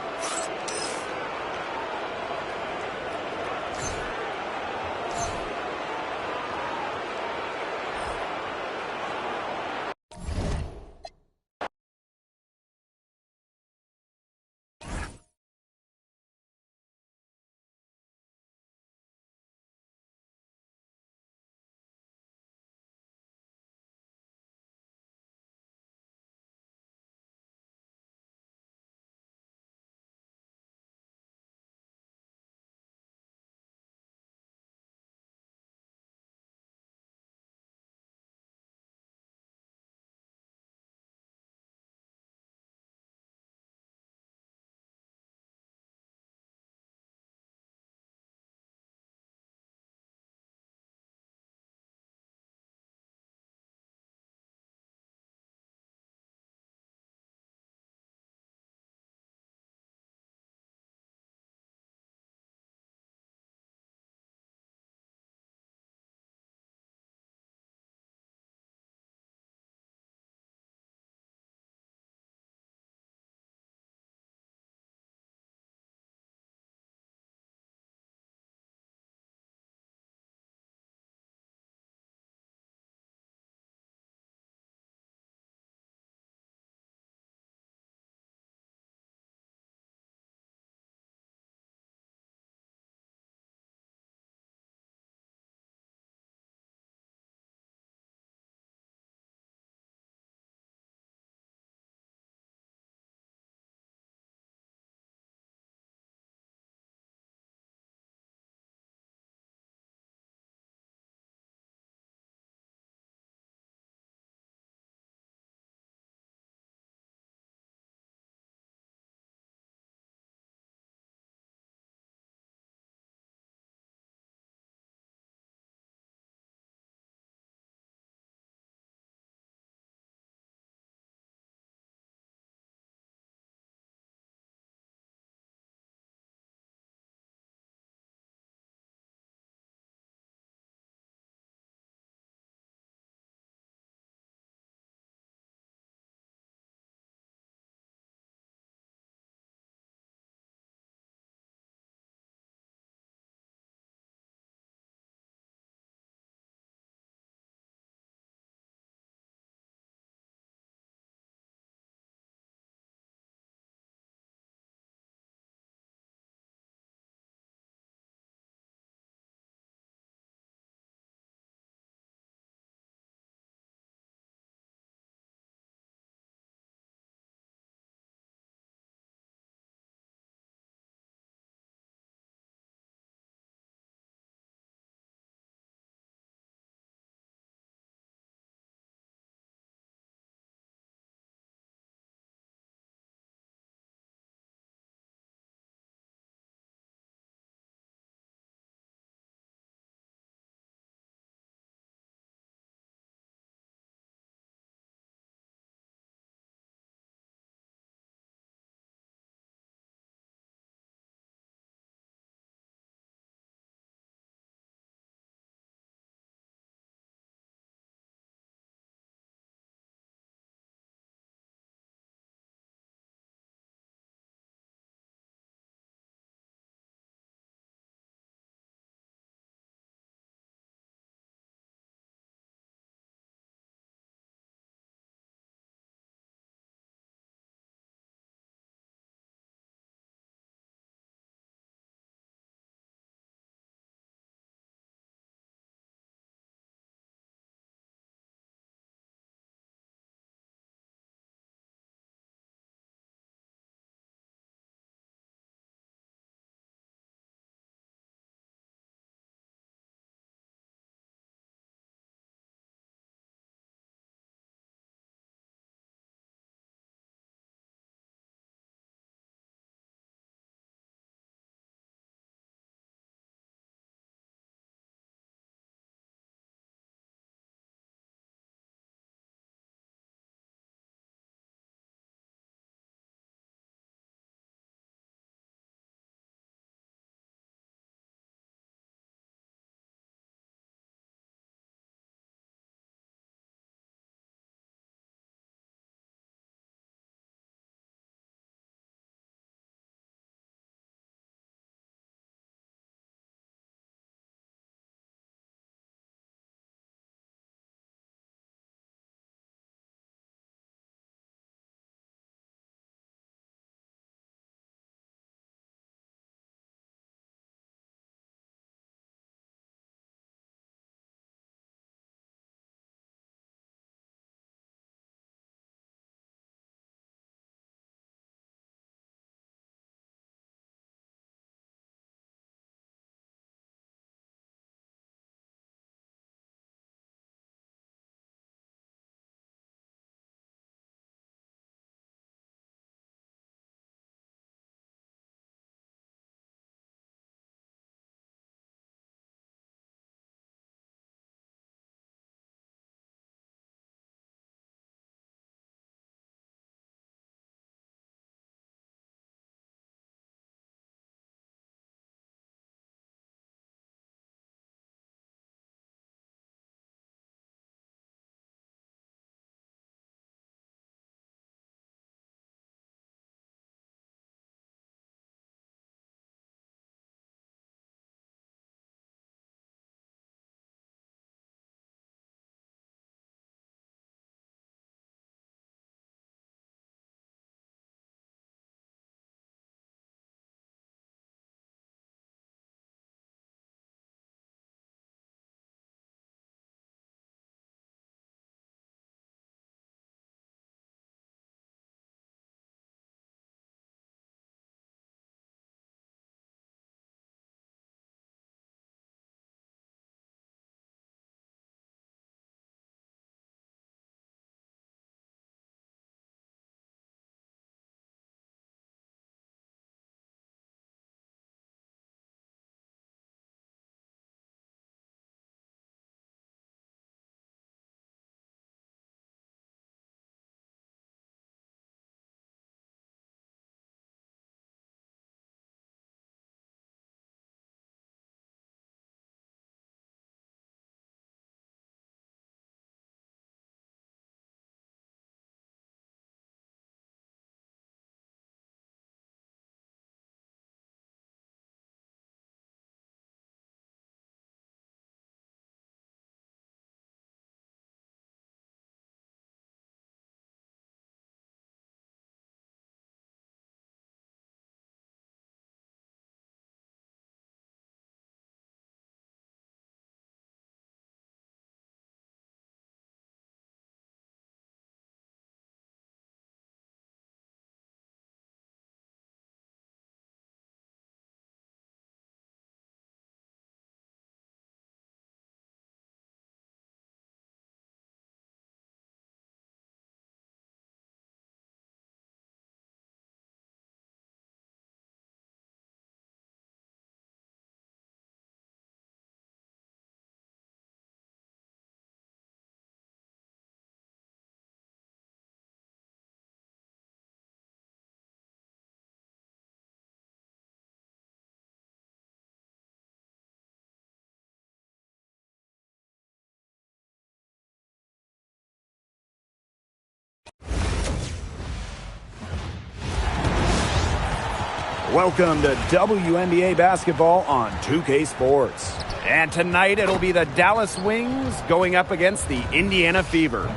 Welcome to WNBA basketball on 2K Sports. And tonight it'll be the Dallas Wings going up against the Indiana Fever.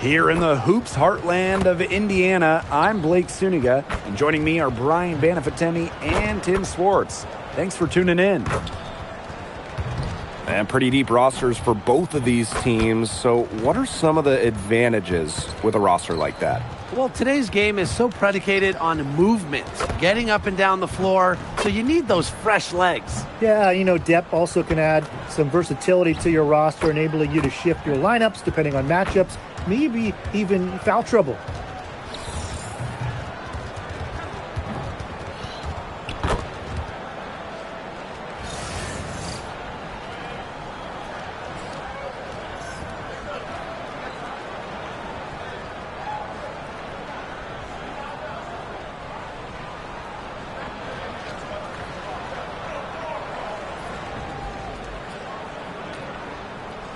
Here in the hoops heartland of Indiana, I'm Blake Suniga, and joining me are Brian Banafitemi and Tim Swartz. Thanks for tuning in. And pretty deep rosters for both of these teams. So what are some of the advantages with a roster like that? Well, today's game is so predicated on movement, getting up and down the floor, so you need those fresh legs. Yeah, depth also can add some versatility to your roster, enabling you to shift your lineups depending on matchups, maybe even foul trouble.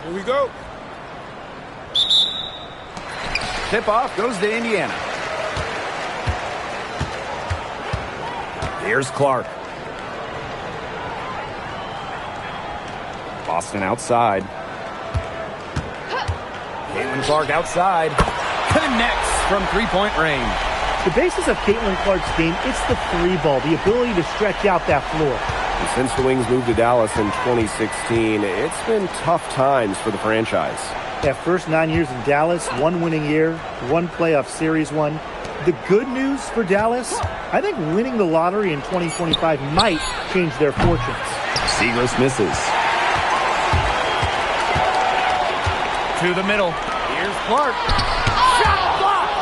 Here we go. Tip-off goes to Indiana. Here's Clark. Boston outside. Caitlin Clark outside. Connects from three-point range. The basis of Caitlin Clark's game, it's the three ball, the ability to stretch out that floor. And since the Wings moved to Dallas in 2016, it's been tough times for the franchise. That first 9 years in Dallas, one winning year, one playoff series won. The good news for Dallas, I think winning the lottery in 2025 might change their fortunes. Siegrist misses. To the middle. Here's Clark. Shot blocked!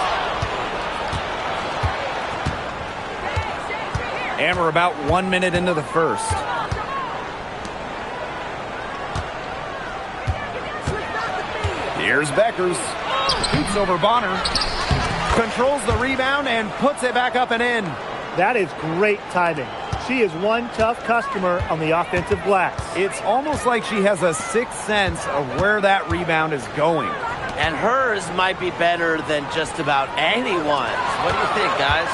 And we're about 1 minute into the first. Here's Beckers. Shoots over Bonner. Controls the rebound and puts it back up and in. That is great timing. She is one tough customer on the offensive glass. It's almost like she has a sixth sense of where that rebound is going. And hers might be better than just about anyone's. What do you think, guys?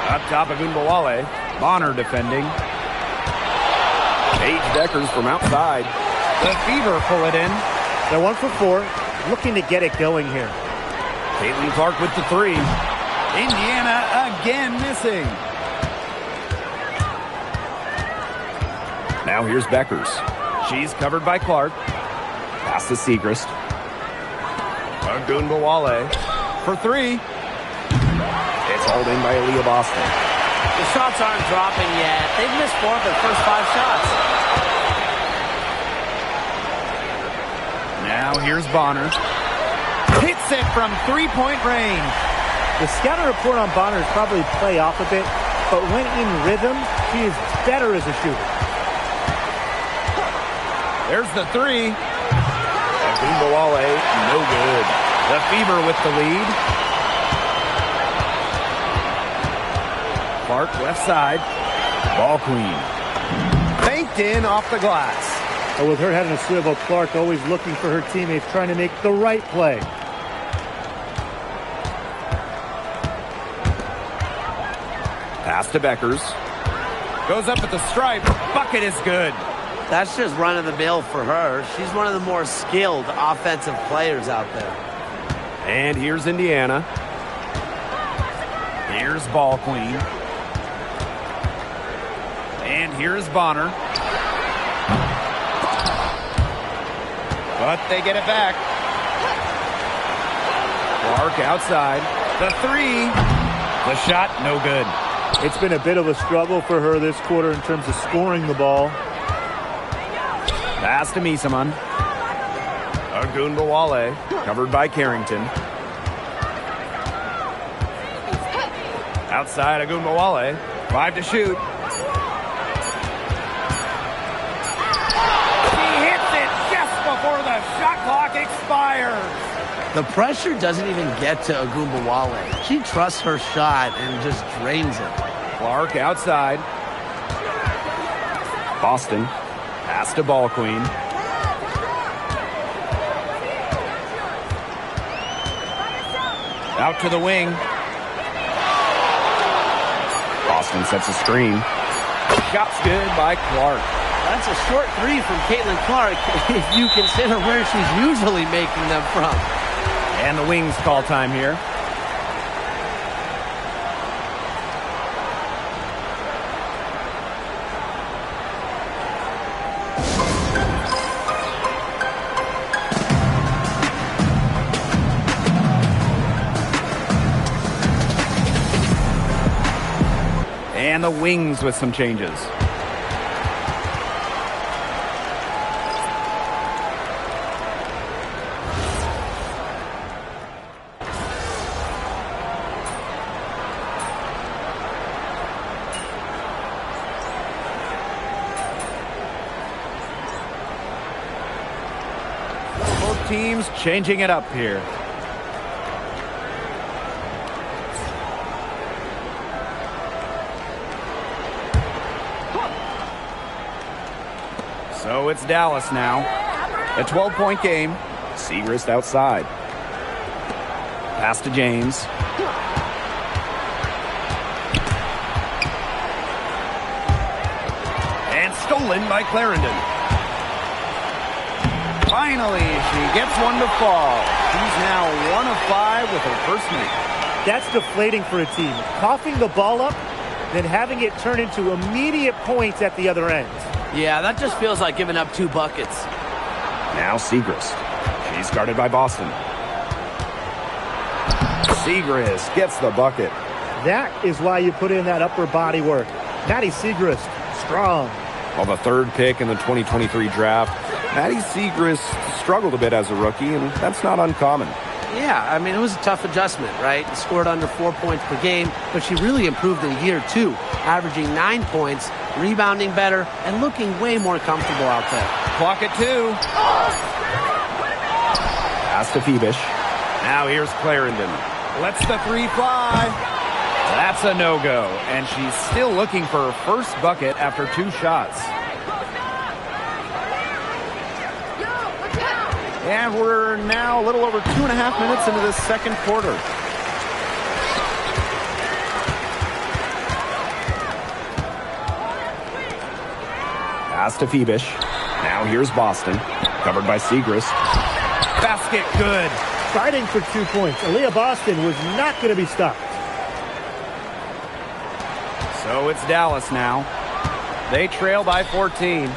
Up top of Gunbowale. Bonner defending. Paige Deckers from outside. The Fever pull it in. They're 1 for 4, looking to get it going here. Caitlin Clark with the three. Indiana again missing. Now here's Beckers. She's covered by Clark. Pass to Siegrist. Gunbowale for three. It's hauled in by Aaliyah Boston. The shots aren't dropping yet. They've missed 4 of their first 5 shots. Now here's Bonner. Hits it from three-point range. The scouting report on Bonner is probably play off a bit, but when in rhythm, she is better as a shooter. There's the three. Gunbowale, no good. The Fever with the lead. Clark left side. Ball queen. Banked in off the glass. But with her having a swivel, Clark always looking for her teammates, trying to make the right play. Pass to Beckers. Goes up at the stripe. Bucket is good. That's just run of the mill for her. She's one of the more skilled offensive players out there. And here's Indiana. Here's Ball Queen. And here's Bonner. But they get it back. Clark outside. The three. The shot, no good. It's been a bit of a struggle for her this quarter in terms of scoring the ball. Pass to Misaman. Gunbowale, covered by Carrington. Outside Gunbowale. 5 to shoot. He hits it just before the shot clock expires. The pressure doesn't even get to Gunbowale. She trusts her shot and just drains it. Clark outside. Boston. Pass to Ball Queen. Out to the wing. Boston sets a screen. Shot's good by Clark. That's a short three from Caitlin Clark if you consider where she's usually making them from. And the Wings call time here. And the Wings with some changes. Both teams changing it up here. So it's Dallas now. A 12-point game. Siegrist outside. Pass to James. And stolen by Clarendon. Finally, she gets one to fall. She's now 1 of 5 with her first make. That's deflating for a team. Coughing the ball up, then having it turn into immediate points at the other end. Yeah, that just feels like giving up 2 buckets. Now Siegrist. She's guarded by Boston. Siegrist gets the bucket. That is why you put in that upper body work. Maddie Siegrist, strong. Well, the 3rd pick in the 2023 draft, Maddie Siegrist struggled a bit as a rookie, and that's not uncommon. Yeah, I mean, it was a tough adjustment, right? Scored under 4 points per game, but she really improved in year 2, averaging 9 points, rebounding better, and looking way more comfortable out there. Clock at 2. Pass to Phoebish. Now here's Clarendon. Lets the 3 fly. That's a no-go, and she's still looking for her first bucket after 2 shots. And we're now a little over 2.5 minutes into this second quarter. Pass to Phoebish. Now here's Boston. Covered by Siegrist. Basket good. Fighting for 2 points. Aaliyah Boston was not going to be stopped. So it's Dallas now. They trail by 14.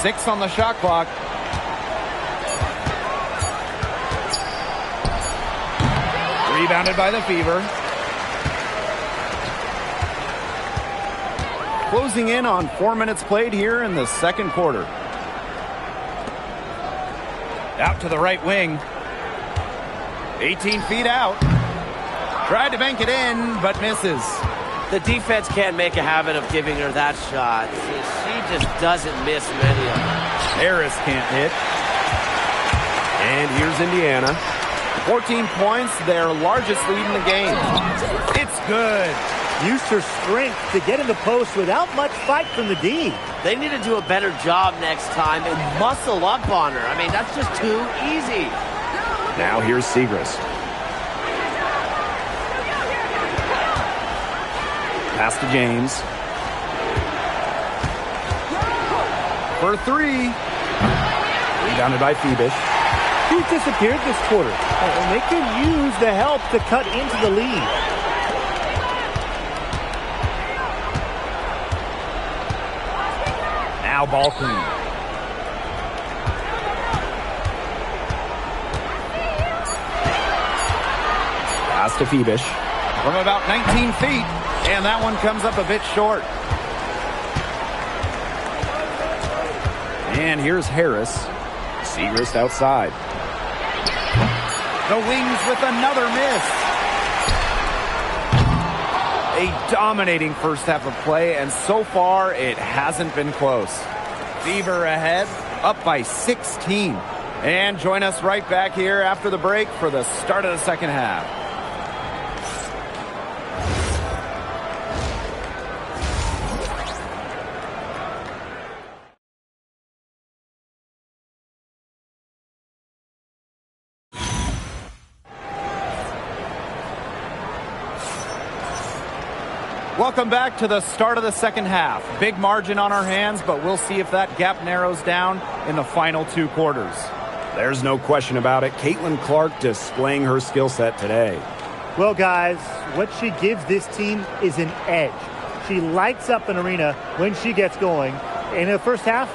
Six on the shot clock. Rebounded by the Fever. Closing in on 4 minutes played here in the second quarter. Out to the right wing. 18 feet out. Tried to bank it in, but misses. The defense can't make a habit of giving her that shot. She just doesn't miss many of them. Harris can't hit. And here's Indiana. 14 points, their largest lead in the game. It's good. Used her strength to get in the post without much fight from the D. They need to do a better job next time and muscle up on her. I mean, that's just too easy. Now here's Siegrist. Pass to James. For 3. Rebounded by Phoebish. He's disappeared this quarter, and they could use the help to cut into the lead. Now ball clean. Pass to Phoebish. From about 19 feet, and that one comes up a bit short. And here's Harris. Siegrist outside. The Wings with another miss. A dominating first half of play, and so far it hasn't been close. Fever ahead, up by 16. And join us right back here after the break for the start of the second half. Welcome back to the start of the second half. Big margin on our hands, but we'll see if that gap narrows down in the final 2 quarters. There's no question about it. Caitlin Clark displaying her skill set today. Well, guys, what she gives this team is an edge. She lights up an arena when she gets going. In the first half,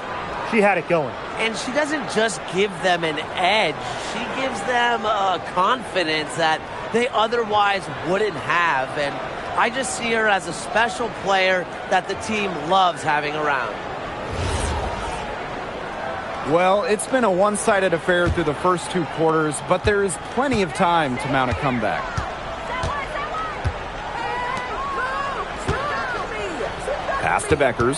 she had it going. And she doesn't just give them an edge. She gives them a confidence that they otherwise wouldn't have. And I just see her as a special player that the team loves having around. Well, it's been a one-sided affair through the first 2 quarters, but there is plenty of time to mount a comeback. Pass to Beckers.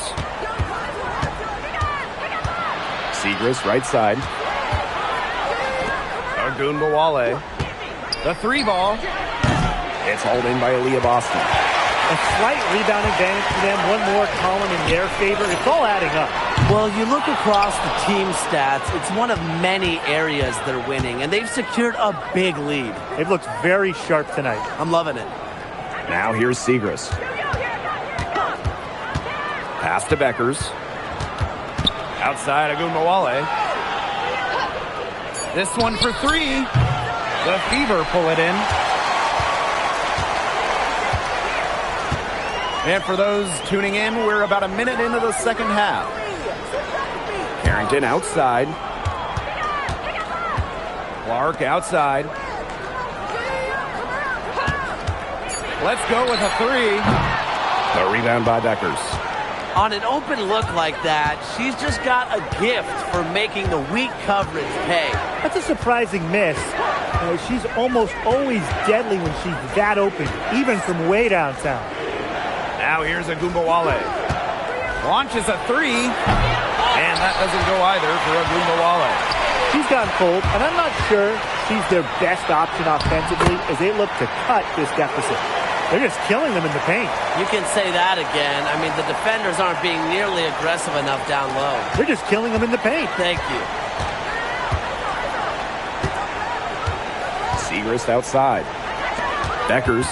Segrist right side. Ogunbowale. The 3 ball. It's hauled in by Aaliyah Boston. A slight rebound advantage for them. One more column in their favor. It's all adding up. Well, you look across the team stats, it's one of many areas they're winning, and they've secured a big lead. They've looked very sharp tonight. I'm loving it. Now here's Segrist. Pass to Beckers. Outside Ogunbowale. This one for 3. The Fever pull it in. And for those tuning in, we're about a minute into the second half. Carrington outside. Clark outside. Let's go with a 3. The rebound by Beckers. On an open look like that, she's just got a gift for making the weak coverage pay. That's a surprising miss. She's almost always deadly when she's that open, even from way downtown. Now here's Ogunbowale. Launches a 3. And that doesn't go either for Ogunbowale. She's gone cold, and I'm not sure she's their best option offensively as they look to cut this deficit. They're just killing them in the paint. You can say that again. I mean, the defenders aren't being nearly aggressive enough down low. They're just killing them in the paint. Thank you. Segrist outside. Beckers.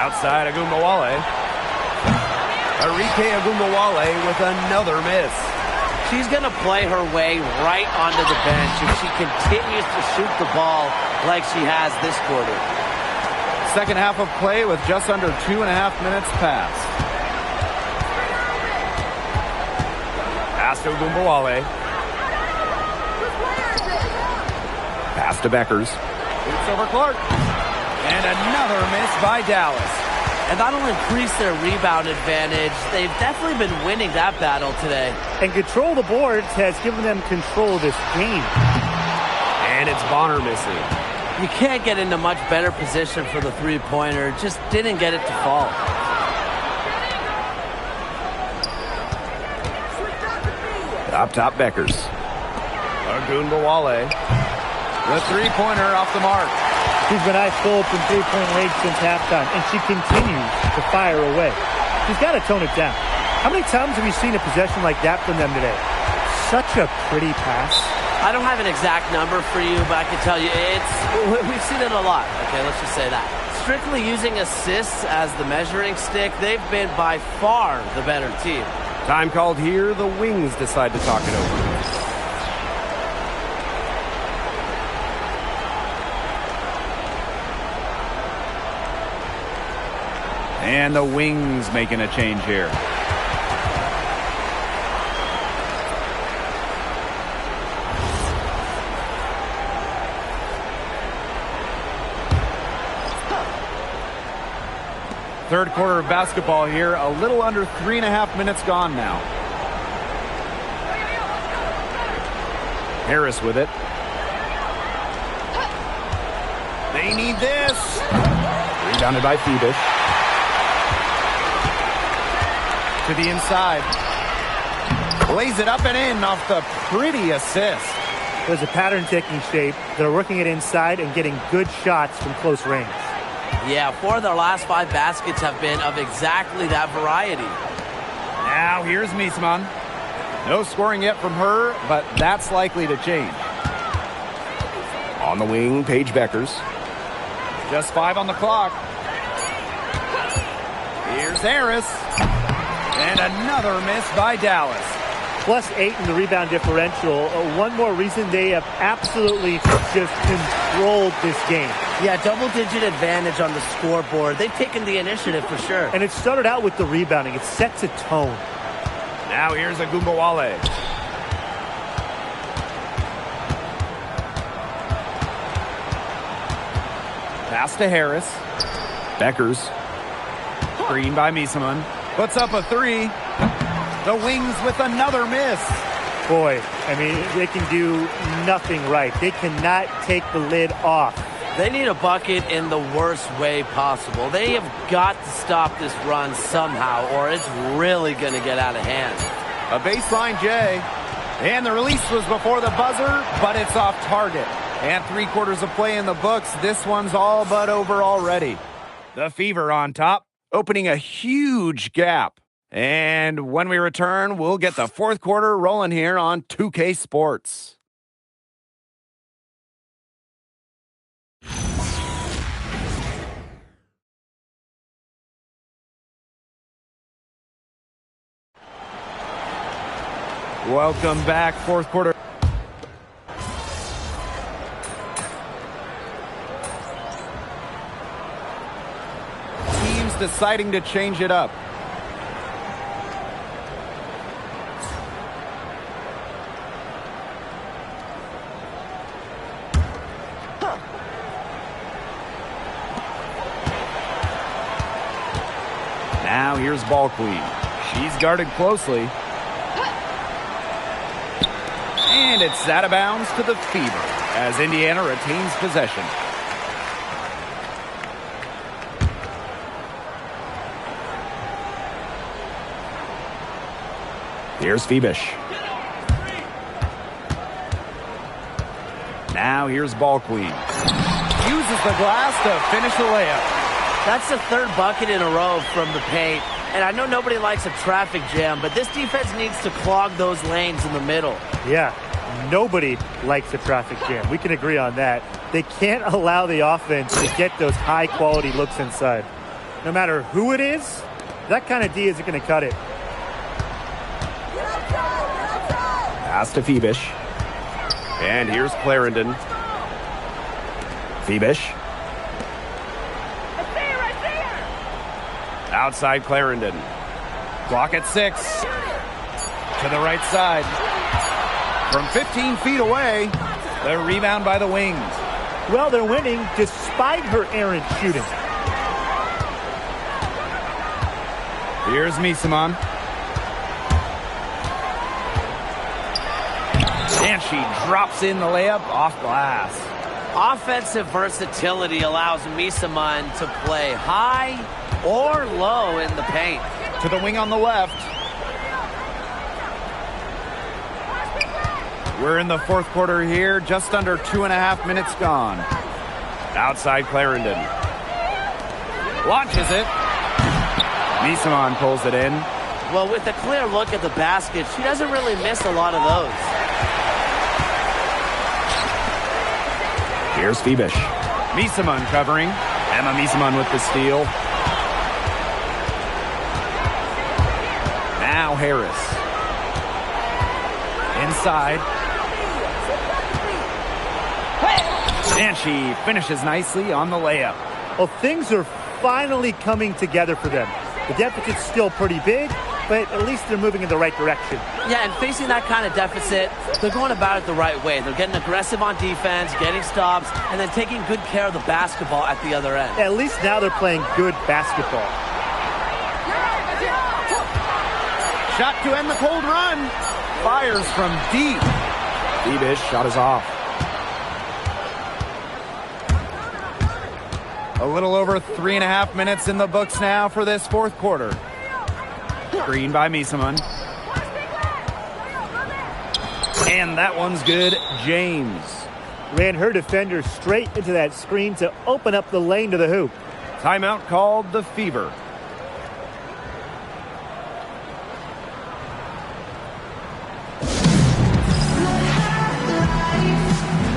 Outside Ogunbowale. Arike Ogunbowale with another miss. She's going to play her way right onto the bench if she continues to shoot the ball like she has this quarter. Second half of play with just under 2.5 minutes passed. Pass to Ogunbowale. Pass to Beckers. Boots over Clark. And another miss by Dallas. And that'll increase their rebound advantage. They've definitely been winning that battle today. And control the boards has given them control of this game. And it's Bonner missing. You can't get into much better position for the three-pointer. Just didn't get it to fall. Up top, Beckers. Ogunbowale. The three-pointer off the mark. She's been ice cold from three-point range since halftime, and she continues to fire away. She's got to tone it down. How many times have you seen a possession like that from them today? Such a pretty pass. I don't have an exact number for you, but I can tell you we've seen it a lot. Okay, let's just say that. Strictly using assists as the measuring stick, they've been by far the better team. Time called here. The Wings decide to talk it over. And the Wings making a change here. Third quarter of basketball here. A little under 3.5 minutes gone now. Harris with it. They need this. Rebounded by Phoebus. To the inside. Lays it up and in off the pretty assist. There's a pattern taking shape. They're working it inside and getting good shots from close range. Yeah, 4 of their last 5 baskets have been of exactly that variety. Now here's Miesman. No scoring yet from her, but that's likely to change. On the wing, Paige Beckers. Just 5 on the clock. Here's Harris. And another miss by Dallas. +8 in the rebound differential. One more reason they have absolutely just controlled this game. Yeah, double-digit advantage on the scoreboard. They've taken the initiative for sure. And it started out with the rebounding. It sets a tone. Now here's Agumbawale. Pass to Harris. Beckers. Screen by Misaman. Puts up a 3. The Wings with another miss. Boy, I mean, they can do nothing right. They cannot take the lid off. They need a bucket in the worst way possible. They have got to stop this run somehow, or it's really going to get out of hand. A baseline J. And the release was before the buzzer, but it's off target. And 3/4 of play in the books. This one's all but over already. The Fever on top, opening a huge gap. And when we return, we'll get the 4th quarter rolling here on 2K Sports. Welcome back, 4th quarter. Teams deciding to change it up. Now here's Ball Queen. She's guarded closely. And it's out of bounds to the Fever as Indiana retains possession. Here's Febish. Now here's Ball Queen. Uses the glass to finish the layup. That's the 3rd bucket in a row from the paint. And I know nobody likes a traffic jam, but this defense needs to clog those lanes in the middle. Yeah, nobody likes a traffic jam. We can agree on that. They can't allow the offense to get those high-quality looks inside. No matter who it is, that kind of D isn't going to cut it. Pass to Febish. And here's Clarendon. Febish. Outside Clarendon. Clock at 6. To the right side. From 15 feet away, the rebound by the Wings. Well, they're winning despite her errant shooting. Here's Misaman. And she drops in the layup off glass. Offensive versatility allows Misaman to play high or low in the paint. To the wing on the left. We're in the 4th quarter here, just under 2.5 minutes gone. Outside Clarendon. Launches it. Misaman pulls it in. Well, with a clear look at the basket, she doesn't really miss a lot of those. Here's Febish. Misaman covering. Emma Misaman with the steal. Now Harris. Inside. And she finishes nicely on the layup. Well, things are finally coming together for them. The deficit's still pretty big, but at least they're moving in the right direction. Yeah, and facing that kind of deficit, they're going about it the right way. They're getting aggressive on defense, getting stops, and then taking good care of the basketball at the other end. At least now they're playing good basketball. Shot to end the cold run. Fires from deep. Febish shot is off. A little over 3.5 minutes in the books now for this 4th quarter. Screen by Misaman. And that one's good. James. Ran her defender straight into that screen to open up the lane to the hoop. Timeout called the Fever.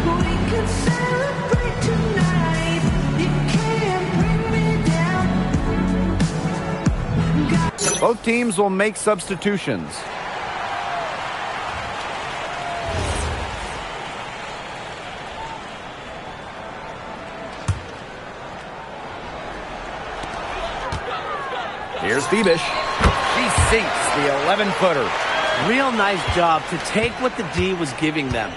We could celebrate. Both teams will make substitutions. Here's Phoebish. She sinks the 11-footer. Real nice job to take what the D was giving them.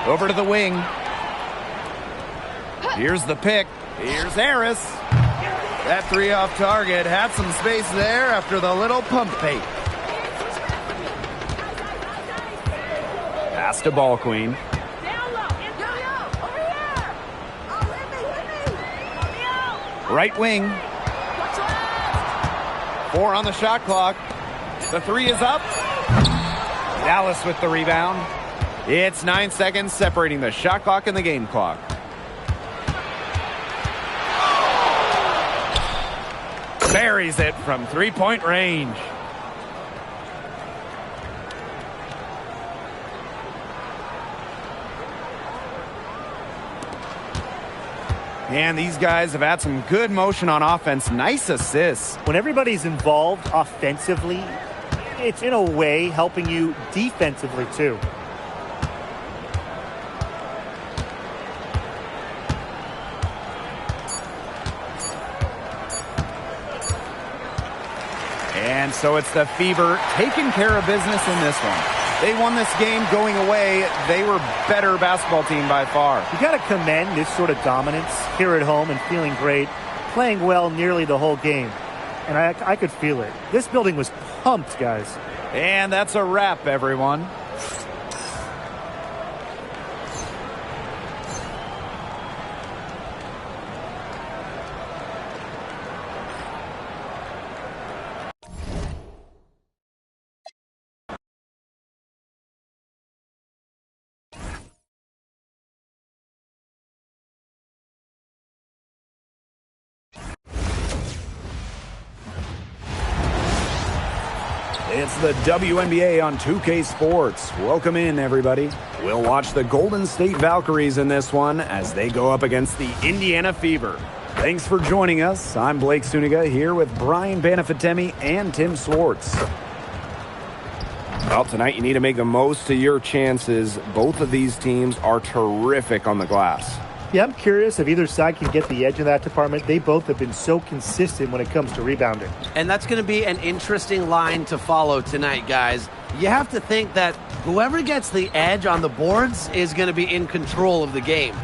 Over to the wing. Here's the pick. Here's Harris. That three off target had some space there after the little pump fake. Pass to Ball Queen. Down low. Yo, over here. Oh, hit me. Right wing. What's left? 4 on the shot clock. The 3 is up. Dallas with the rebound. It's 9 seconds separating the shot clock and the game clock. Buries it from three-point range. And these guys have had some good motion on offense. Nice assists. When everybody's involved offensively, it's in a way helping you defensively too. And so it's the Fever taking care of business in this one. They won this game going away. They were better basketball team by far. You got to commend this sort of dominance here at home and feeling great, playing well nearly the whole game. And I could feel it. This building was pumped, guys. And that's a wrap, everyone. It's the WNBA on 2K Sports. Welcome in, everybody. We'll watch the Golden State Valkyries in this one as they go up against the Indiana Fever. Thanks for joining us. I'm Blake Suniga here with Brian Banafitemi and Tim Swartz. Well, tonight you need to make the most of your chances. Both of these teams are terrific on the glass. Yeah, I'm curious if either side can get the edge in that department. They both have been so consistent when it comes to rebounding. And that's going to be an interesting line to follow tonight, guys. You have to think that whoever gets the edge on the boards is going to be in control of the game.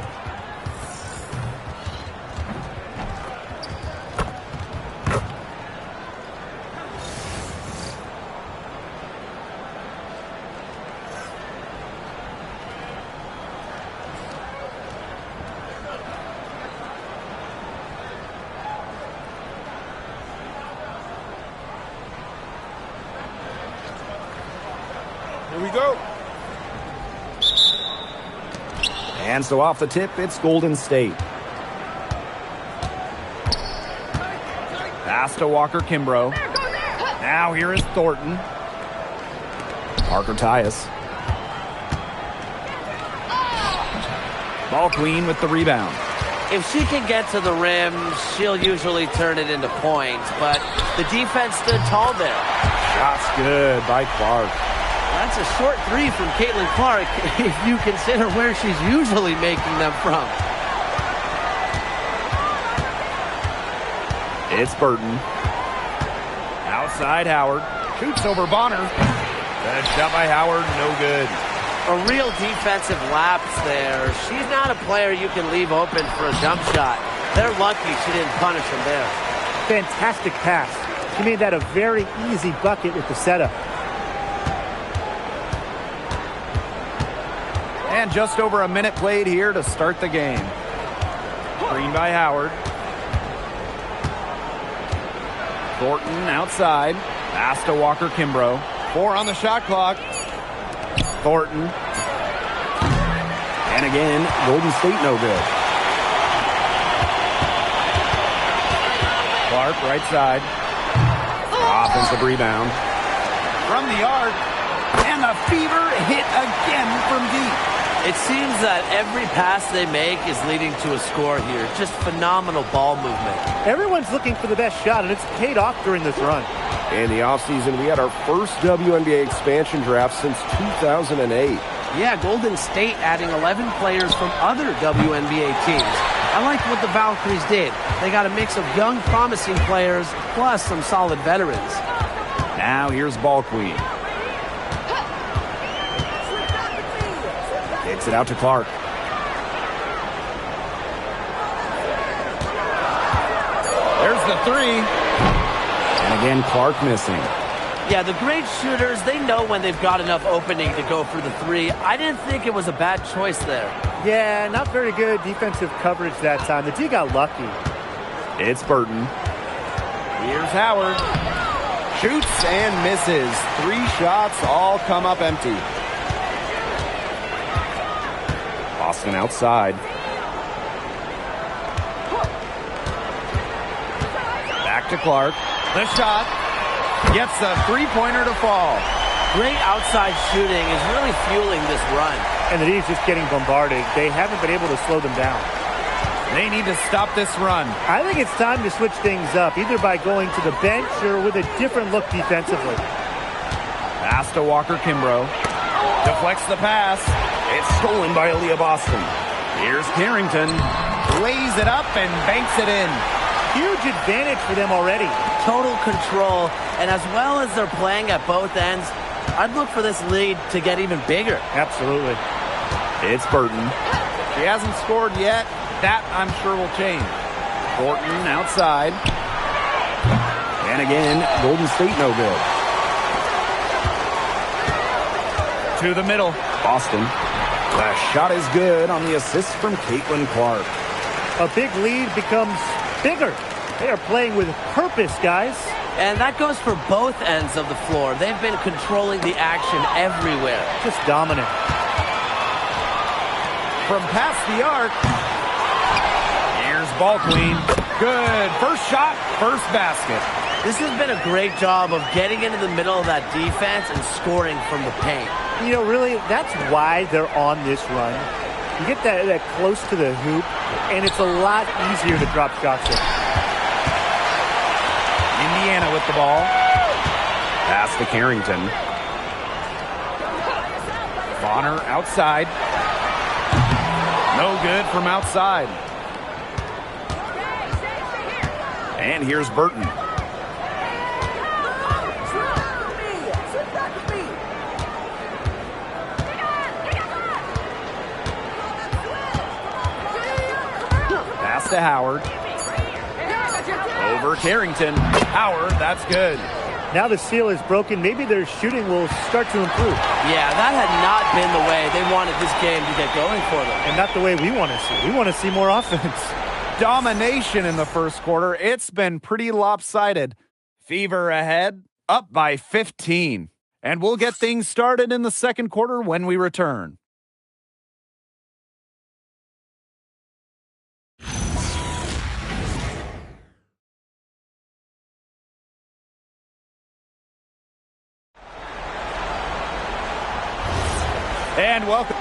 Here we go. And so off the tip, it's Golden State. Pass to Walker Kimbrough. Now here is Thornton. Parker Tyus. Ball Queen with the rebound. If she can get to the rim, she'll usually turn it into points, but the defense stood tall there. Shots good by Clark. That's a short three from Caitlin Clark if you consider where she's usually making them from. It's Burton. Outside Howard. Shoots over Bonner. That shot by Howard, no good. A real defensive lapse there. She's not a player you can leave open for a jump shot. They're lucky she didn't punish him there. Fantastic pass. She made that a very easy bucket with the setup. And just over a minute played here to start the game. Screen by Howard. Thornton outside. Pass to Walker Kimbrough. 4 on the shot clock. Thornton. And again, Golden State no good. Clark right side. Offensive rebound. From the arc. And the Fever hit again from deep. It seems that every pass they make is leading to a score here. Just phenomenal ball movement. Everyone's looking for the best shot, and it's paid off during this run. In the offseason, we had our first WNBA expansion draft since 2008. Yeah, Golden State adding 11 players from other WNBA teams. I like what the Valkyries did. They got a mix of young, promising players, plus some solid veterans. Now here's Ball Queen. Kicks it out to Clark. There's the three. And again, Clark missing. Yeah, the great shooters, they know when they've got enough opening to go for the three. I didn't think it was a bad choice there. Yeah, not very good defensive coverage that time. The D got lucky. It's Burton. Here's Howard. Shoots and misses. 3 shots all come up empty. Boston outside. Back to Clark. The shot. Gets a three-pointer to fall. Great outside shooting is really fueling this run. And the D's just getting bombarded. They haven't been able to slow them down. They need to stop this run. I think it's time to switch things up, either by going to the bench or with a different look defensively. Pass to Walker Kimbrough. Deflects the pass. It's stolen by Aaliyah Boston. Here's Carrington. Lays it up and banks it in. Huge advantage for them already. Total control, and as well as they're playing at both ends, I'd look for this lead to get even bigger. Absolutely. It's Burton. She hasn't scored yet. That, I'm sure, will change. Thornton outside. And again, Golden State no good. To the middle. Boston. The shot is good on the assist from Caitlin Clark. A big lead becomes bigger. They are playing with purpose, guys. And that goes for both ends of the floor. They've been controlling the action everywhere. Just dominant. From past the arc. Here's Ball Queen. Good. First shot, first basket. This has been a great job of getting into the middle of that defense and scoring from the paint. You know, really, that's why they're on this run. You get that close to the hoop, and it's a lot easier to drop shots in. Indiana with the ball. Pass to Carrington. Bonner outside. No good from outside. And here's Burton. Pass to Howard. Over Carrington. Howard, that's good. Now the seal is broken. Maybe their shooting will start to improve. Yeah, that had not been the way they wanted this game to get going for them. And not the way we want to see. We want to see more offense. Domination in the first quarter. It's been pretty lopsided. Fever ahead, up by 15. And we'll get things started in the second quarter when we return. And welcome.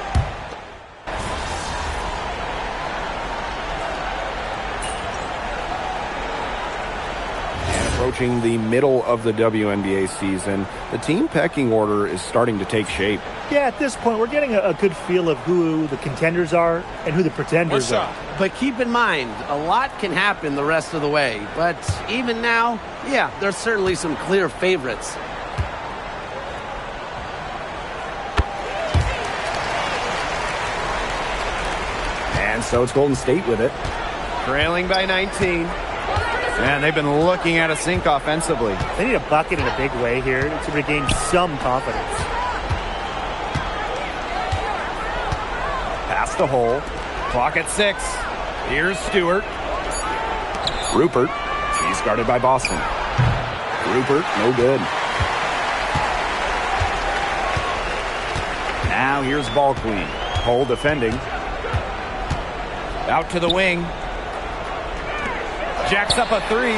And approaching the middle of the WNBA season, the team pecking order is starting to take shape. Yeah, at this point, we're getting a good feel of who the contenders are and who the pretenders are. But keep in mind, a lot can happen the rest of the way. But even now, yeah, there's certainly some clear favorites. And so it's Golden State with it. Trailing by 19. And they've been looking at a sink offensively. They need a bucket in a big way here to regain some confidence. Pass the hole. Clock at 6. Here's Stewart. Rupert. He's guarded by Boston. Rupert, no good. Now here's Ball Queen. Hole defending. Out to the wing. Jacks up a 3.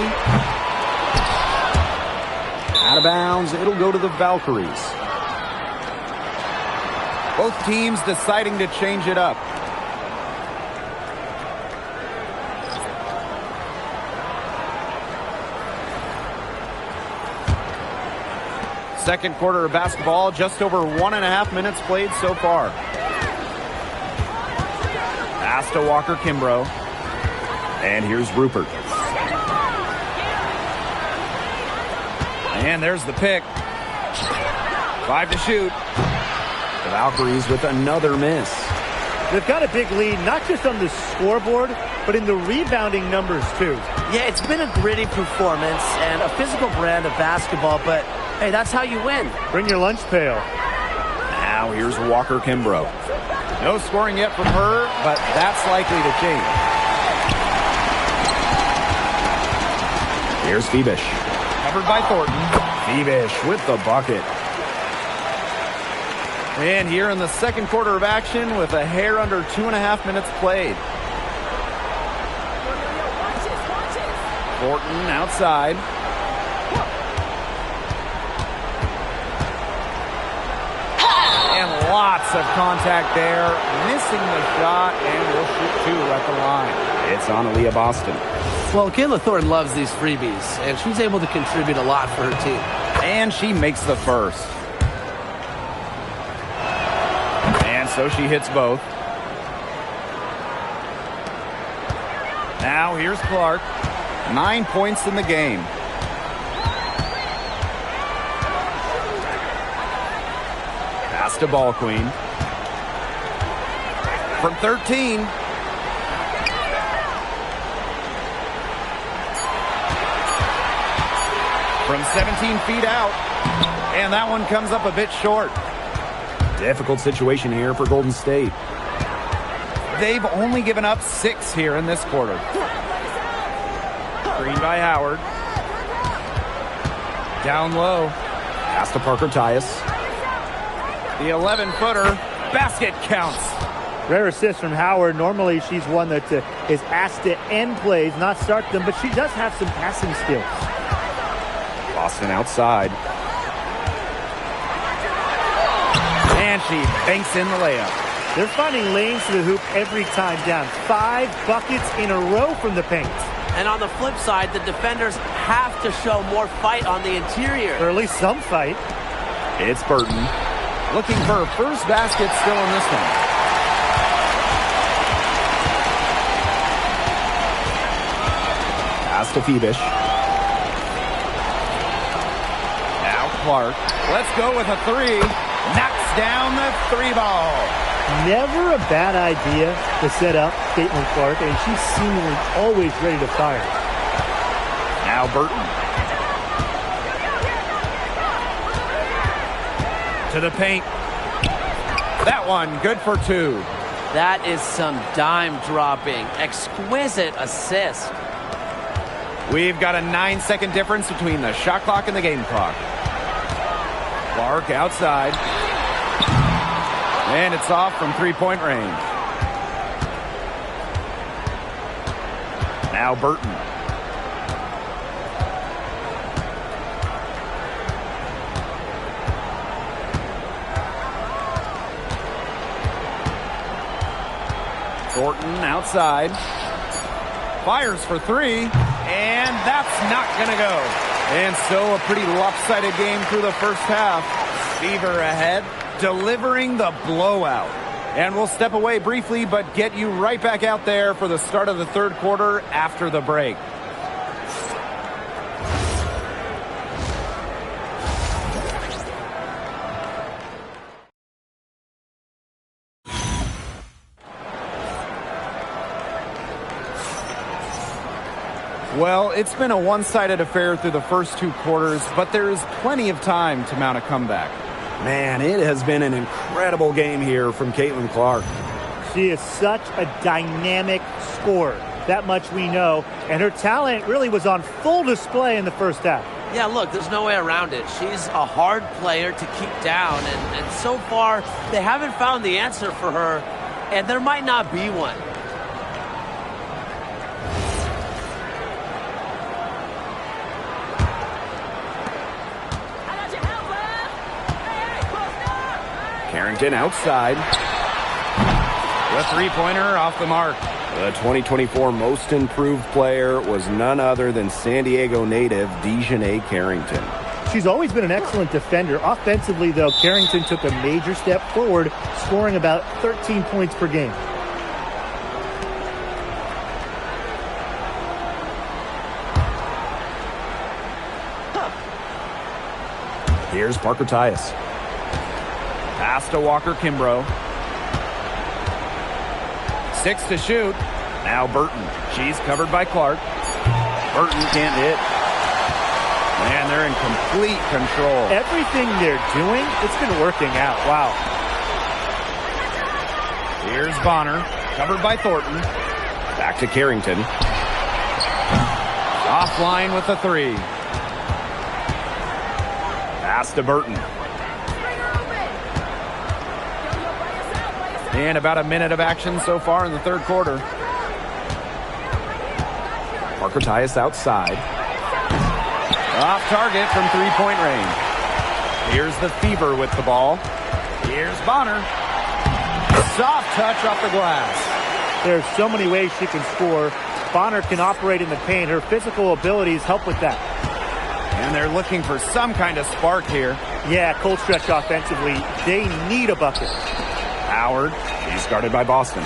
Out of bounds. It'll go to the Valkyries. Both teams deciding to change it up. Second quarter of basketball, just over 1.5 minutes played so far. Pass to Walker Kimbrough. And here's Rupert. And there's the pick. 5 to shoot. The Valkyries with another miss. They've got a big lead, not just on the scoreboard, but in the rebounding numbers, too. Yeah, it's been a gritty performance and a physical brand of basketball, but hey, that's how you win. Bring your lunch pail. Now here's Walker Kimbrough. No scoring yet from her, but that's likely to change. Here's Phoebish. Covered by Thornton. Phoebish with the bucket. And here in the second quarter of action with a hair under 2.5 minutes played. Thornton outside. And lots of contact there. Missing the shot, and will shoot 2 at the line. It's on Aaliyah Boston. Well, Kayla Thornton loves these freebies, and she's able to contribute a lot for her team. And she makes the first. And so she hits both. Now here's Clark. 9 points in the game. Pass to Ball Queen. From 13. From 17 feet out. And that one comes up a bit short. Difficult situation here for Golden State. They've only given up 6 here in this quarter. Screen by Howard. Down low. Pass to Parker Tyus. The 11-footer. Basket counts. Rare assist from Howard. Normally she's one that is asked to end plays, not start them, but she does have some passing skills. Boston outside. And she banks in the layup. They're finding lanes to the hoop every time down. 5 buckets in a row from the paint. And on the flip side, the defenders have to show more fight on the interior. Or at least some fight. It's Burton. Looking for her first basket still in this one. Pass to Phoebish. Now Clark. Let's go with a 3. Knocks down the 3 ball. Never a bad idea to set up Caitlin Clark, and she's seemingly always ready to fire. Now Burton. To the paint. That one good for 2. That is some dime dropping. Exquisite assist. We've got a 9-second difference between the shot clock and the game clock. Clark outside. And it's off from 3-point range. Now Burton. Thornton outside. Fires for 3. And that's not going to go. And so a pretty lopsided game through the first half. Fever ahead, delivering the blowout. And we'll step away briefly, but get you right back out there for the start of the third quarter after the break. Well, it's been a one-sided affair through the first 2 quarters, but there is plenty of time to mount a comeback. Man, it has been an incredible game here from Caitlin Clark. She is such a dynamic scorer. That much we know. And her talent really was on full display in the first half. Yeah, look, there's no way around it. She's a hard player to keep down, and so far, they haven't found the answer for her, and there might not be one. Carrington outside. The three-pointer off the mark. The 2024 Most Improved Player was none other than San Diego native Dejanay Carrington. She's always been an excellent defender. Offensively, though, Carrington took a major step forward, scoring about 13 points per game. Here's Parker Tyus. Pass to Walker Kimbrough. 6 to shoot. Now Burton. She's covered by Clark. Burton can't hit. Man, they're in complete control. Everything they're doing, it's been working out. Wow. Here's Bonner. Covered by Thornton. Back to Carrington. Offline with the three. Pass to Burton. And about a minute of action so far in the third quarter. Parker Tyus outside. Off target from three-point range. Here's the Fever with the ball. Here's Bonner. Soft touch off the glass. There's so many ways she can score. Bonner can operate in the paint. Her physical abilities help with that. And they're looking for some kind of spark here. Yeah, cold stretch offensively. They need a bucket. Howard, she's guarded by Boston.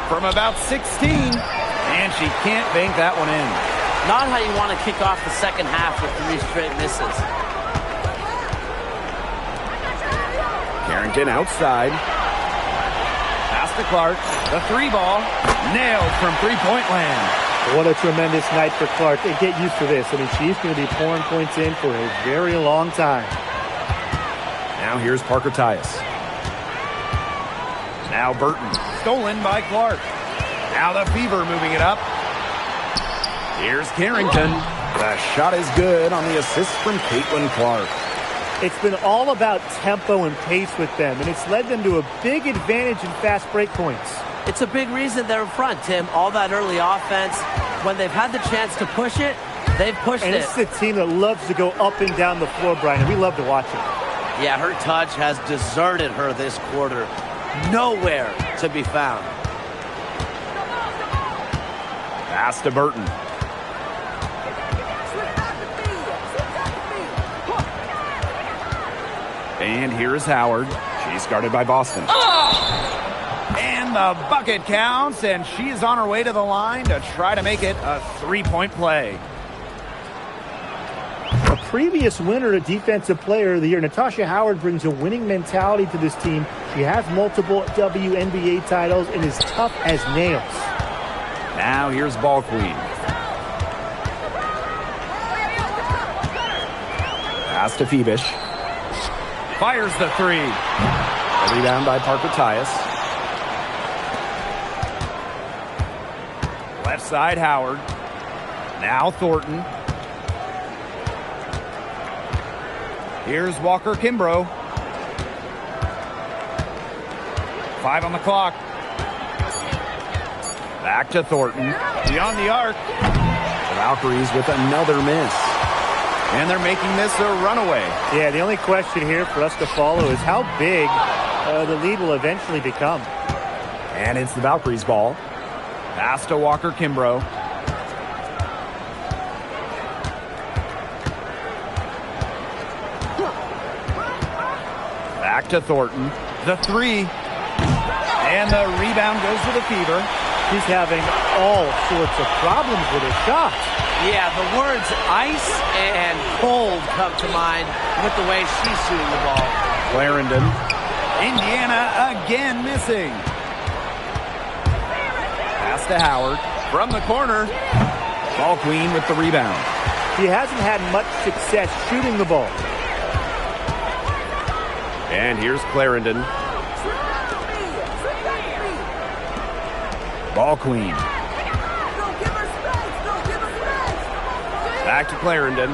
From about 16, and she can't bank that one in. Not how you want to kick off the second half with 3 straight misses. Carrington outside. Pass to Clark. The three ball. Nailed from three-point land. What a tremendous night for Clark. And get used to this. I mean, she's going to be pouring points in for a very long time. Now here's Parker Tyus. Now Burton. Stolen by Clark. Now the Fever moving it up. Here's Carrington. The shot is good on the assist from Caitlin Clark. It's been all about tempo and pace with them, and it's led them to a big advantage in fast break points. It's a big reason they're in front, Tim. All that early offense. When they've had the chance to push it, they've pushed and it. And this is a team that loves to go up and down the floor, Brian, and we love to watch it. Yeah, her touch has deserted her this quarter. Nowhere to be found. Pass to Burton. And here's Howard. She's guarded by Boston. And the bucket counts, and she's on her way to the line to try to make it a three-point play. A previous winner, a Defensive Player of the Year, Natasha Howard brings a winning mentality to this team. She has multiple WNBA titles and is tough as nails. Now here's Ball Queen. Pass to Febish. Fires the three. A rebound by Parker Tyus. Left side, Howard. Now Thornton. Here's Walker Kimbrough. 5 on the clock. Back to Thornton. Beyond the arc. The Valkyries with another miss. And they're making this a runaway. Yeah, the only question here for us to follow is how big the lead will eventually become. And it's the Valkyries' ball. Pass to Walker Kimbrough. Back to Thornton. The three. And the rebound goes to the Fever. She's having all sorts of problems with her shot. Yeah, the words ice and cold come to mind with the way she's shooting the ball. Clarendon. Indiana again missing. Pass to Howard. From the corner. Ball Queen with the rebound. She hasn't had much success shooting the ball. And here's Clarendon. Ball Queen. Back to Clarendon.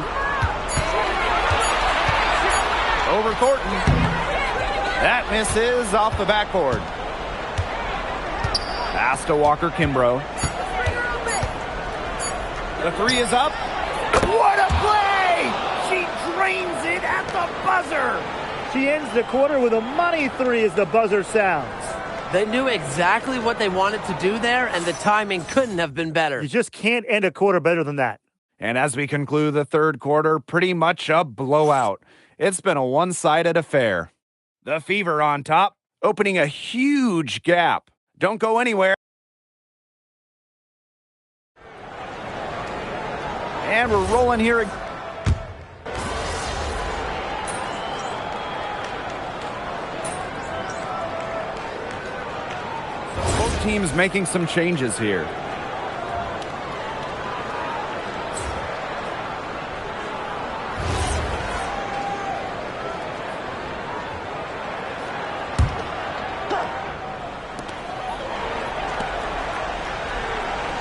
Over Thornton. That misses off the backboard. Pass to Walker Kimbrough. The three is up. What a play! She drains it at the buzzer. She ends the quarter with a money three as the buzzer sounds. They knew exactly what they wanted to do there, and the timing couldn't have been better. You just can't end a quarter better than that. And as we conclude the third quarter, pretty much a blowout. It's been a one-sided affair. The Fever on top, opening a huge gap. Don't go anywhere. And we're rolling here. Both teams making some changes here.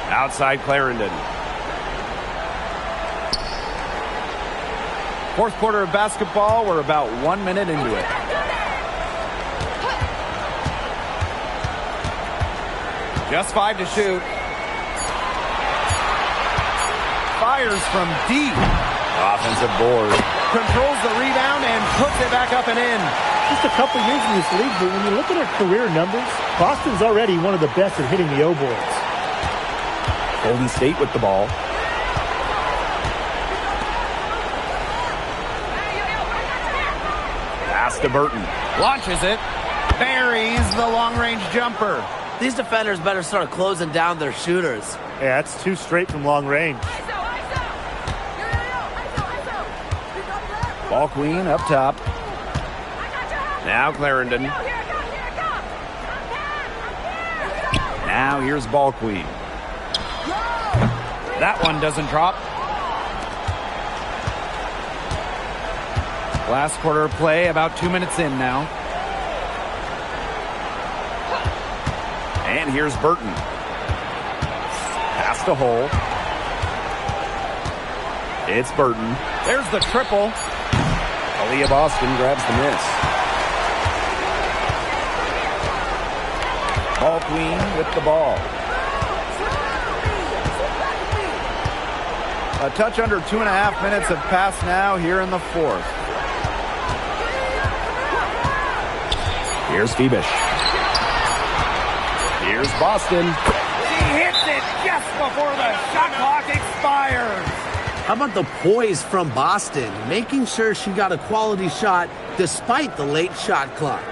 Outside Clarendon. Fourth quarter of basketball, we're about 1 minute into it. Just 5 to shoot. Fires from deep. Offensive board. Controls the rebound and puts it back up and in. Just a couple years in this league, but when you look at her career numbers, Boston's already one of the best at hitting the O-boards. Golden State with the ball. Pass to Burton. Launches it. Buries the long-range jumper. These defenders better start closing down their shooters. Yeah, that's 2 straight from long range. Ball Queen up top. Now Clarendon. Now here's Ball Queen. That one doesn't drop. Last quarter of play, about 2 minutes in now. And here's Burton. Pass to Hole. It's Burton. There's the triple. Aaliyah Boston grabs the miss. Ball Queen with the ball. A touch under 2.5 minutes have passed now here in the fourth. Here's Febish. Here's Boston. She hits it just before the shot clock expires. How about the poise from Boston, making sure she got a quality shot despite the late shot clock.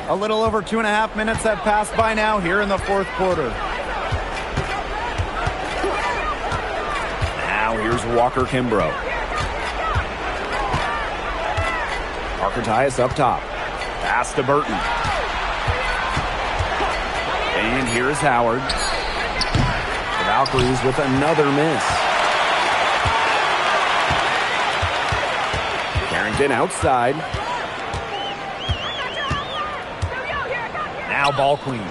A little over 2.5 minutes have passed by now here in the fourth quarter. Now here's Walker Kimbrough. Parker Tyus up top. Pass to Burton. And here's Howard. The Valkyries with another miss. Carrington outside. Now Ball Queen.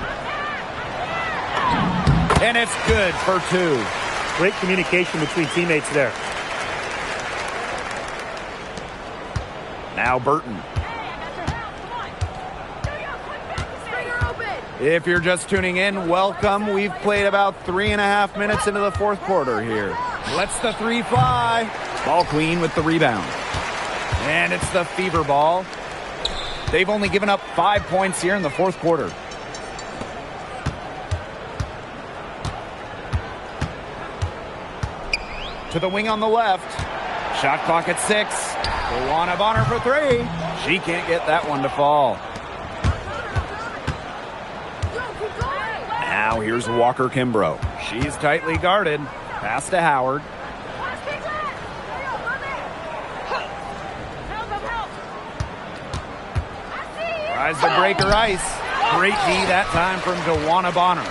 And it's good for 2. Great communication between teammates there. Now Burton. If you're just tuning in, welcome. We've played about 3.5 minutes into the fourth quarter here. Lets the 3 fly. Ball Queen with the rebound. And it's the Fever ball. They've only given up 5 points here in the fourth quarter. To the wing on the left. Shot clock at 6. DeWanna Bonner for 3. She can't get that one to fall. Now here's Walker Kimbrough. She's tightly guarded. Pass to Howard. Tries to break her ice. Great D that time from DeWanna Bonner.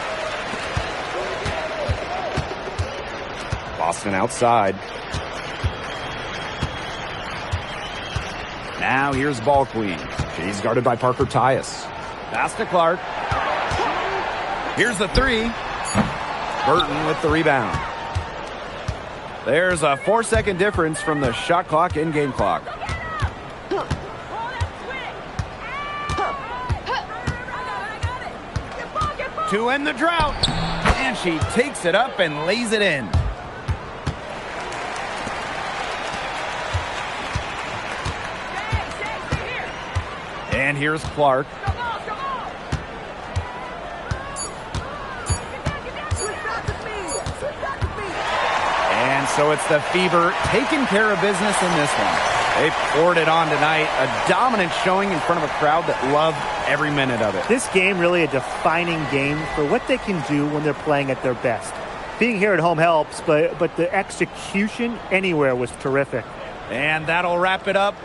Boston outside. Now here's Ball Queen. She's guarded by Parker Tyus. Pass to Clark. Here's the 3. Burton with the rebound. There's a 4-second difference from the shot clock and game clock. To end the drought. And she takes it up and lays it in. And here's Clark. And so it's the Fever taking care of business in this one. They poured it on tonight. A dominant showing in front of a crowd that loved every minute of it. This game really a defining game for what they can do when they're playing at their best. Being here at home helps, but the execution anywhere was terrific. And that'll wrap it up.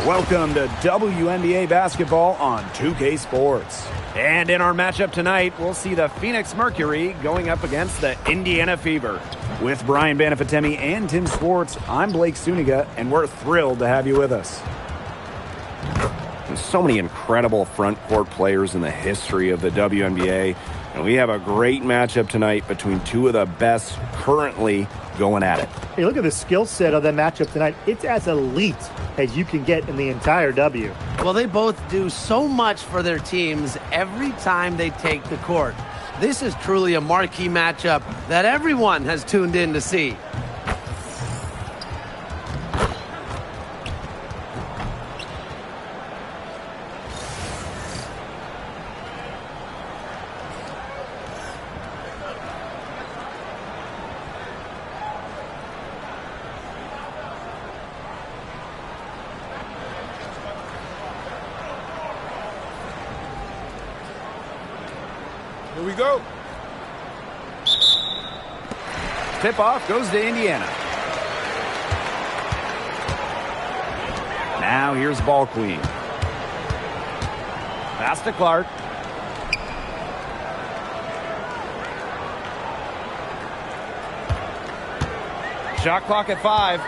Welcome to WNBA basketball on 2K Sports. And in our matchup tonight, we'll see the Phoenix Mercury going up against the Indiana Fever. With Brian Banafitemi and Tim Swartz, I'm Blake Suniga, and we're thrilled to have you with us. There's so many incredible front court players in the history of the WNBA, and we have a great matchup tonight between two of the best currently going at it. Hey, look at the skill set of that matchup tonight. It's as elite as you can get in the entire W. Well, they both do so much for their teams every time they take the court. This is truly a marquee matchup that everyone has tuned in to see. Here we go. Tip-off goes to Indiana. Now here's Ball Queen. Pass to Clark. Shot clock at 5.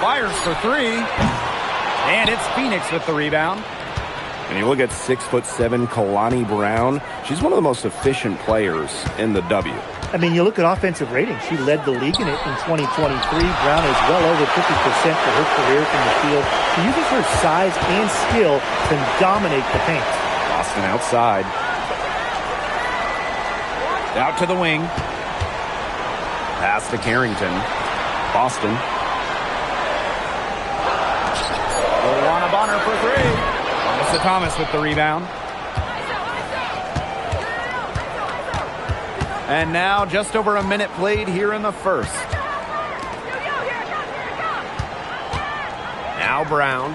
Fires for 3. And it's Phoenix with the rebound. And you look at 6'7" Kalani Brown. She's one of the most efficient players in the W. I mean, you look at offensive rating. She led the league in it in 2023. Brown is well over 50% for her career from the field. She uses her size and skill to dominate the paint. Boston outside. Out to the wing. Pass to Carrington. Boston. Luana Bonner for 3. To Thomas with the rebound. And now just over a minute played here in the first. Now Brown.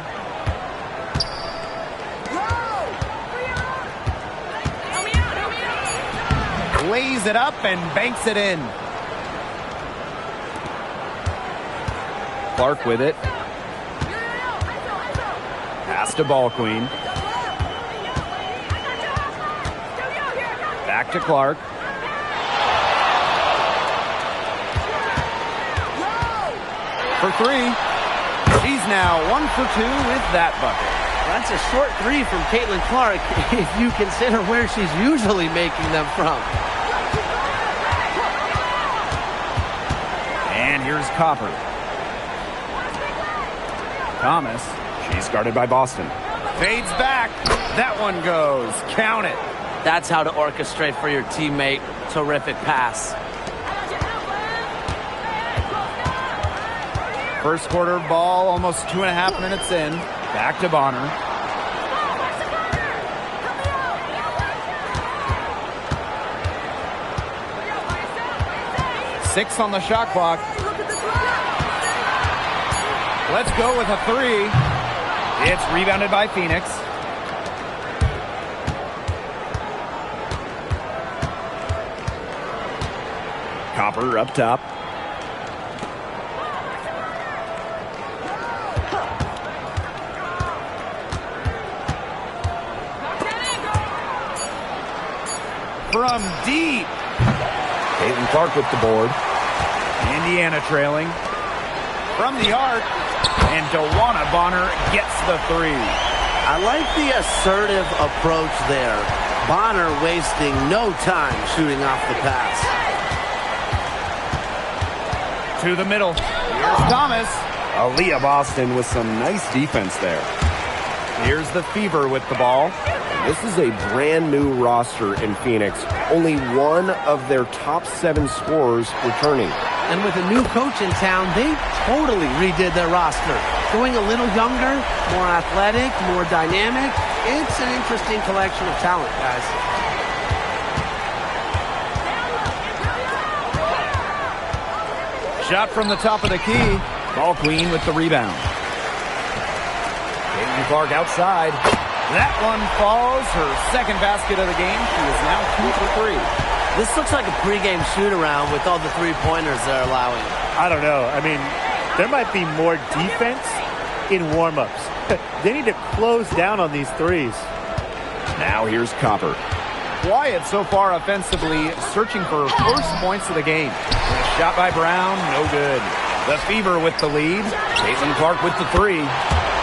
Lays it up and banks it in. Clark with it. Pass to Ball Queen. Back to Clark. For 3. She's now 1 for 2 with that bucket. That's a short 3 from Caitlin Clark if you consider where she's usually making them from. And here's Copper. Thomas. She's guarded by Boston. Fades back. That one goes. Count it. That's how to orchestrate for your teammate. Terrific pass. First quarter ball, almost 2.5 minutes in. Back to Bonner. Six on the shot clock. Let's go with a 3. It's rebounded by Phoenix. Copper up top. From deep. Caitlin Clark with the board. Indiana trailing. From the arc. And DeWanna Bonner gets the 3. I like the assertive approach there. Bonner wasting no time shooting off the pass. To the middle. Here's Thomas. Aaliyah Boston with some nice defense there. Here's the Fever with the ball. This is a brand new roster in Phoenix. Only one of their top 7 scorers returning. And with a new coach in town, they totally redid their roster. Going a little younger, more athletic, more dynamic. It's an interesting collection of talent, guys. Shot from the top of the key. Ball Queen with the rebound. Caitlin Clark outside. That one falls. Her second basket of the game. She is now 2 for 3. This looks like a pregame shoot-around with all the three-pointers they're allowing. I don't know. I mean, There might be more defense in warm-ups. They need to close down on these threes. Now here's Copper. Quiet so far offensively, searching for first points of the game. Shot by Brown, no good. The Fever with the lead. Caitlin Clark with the three.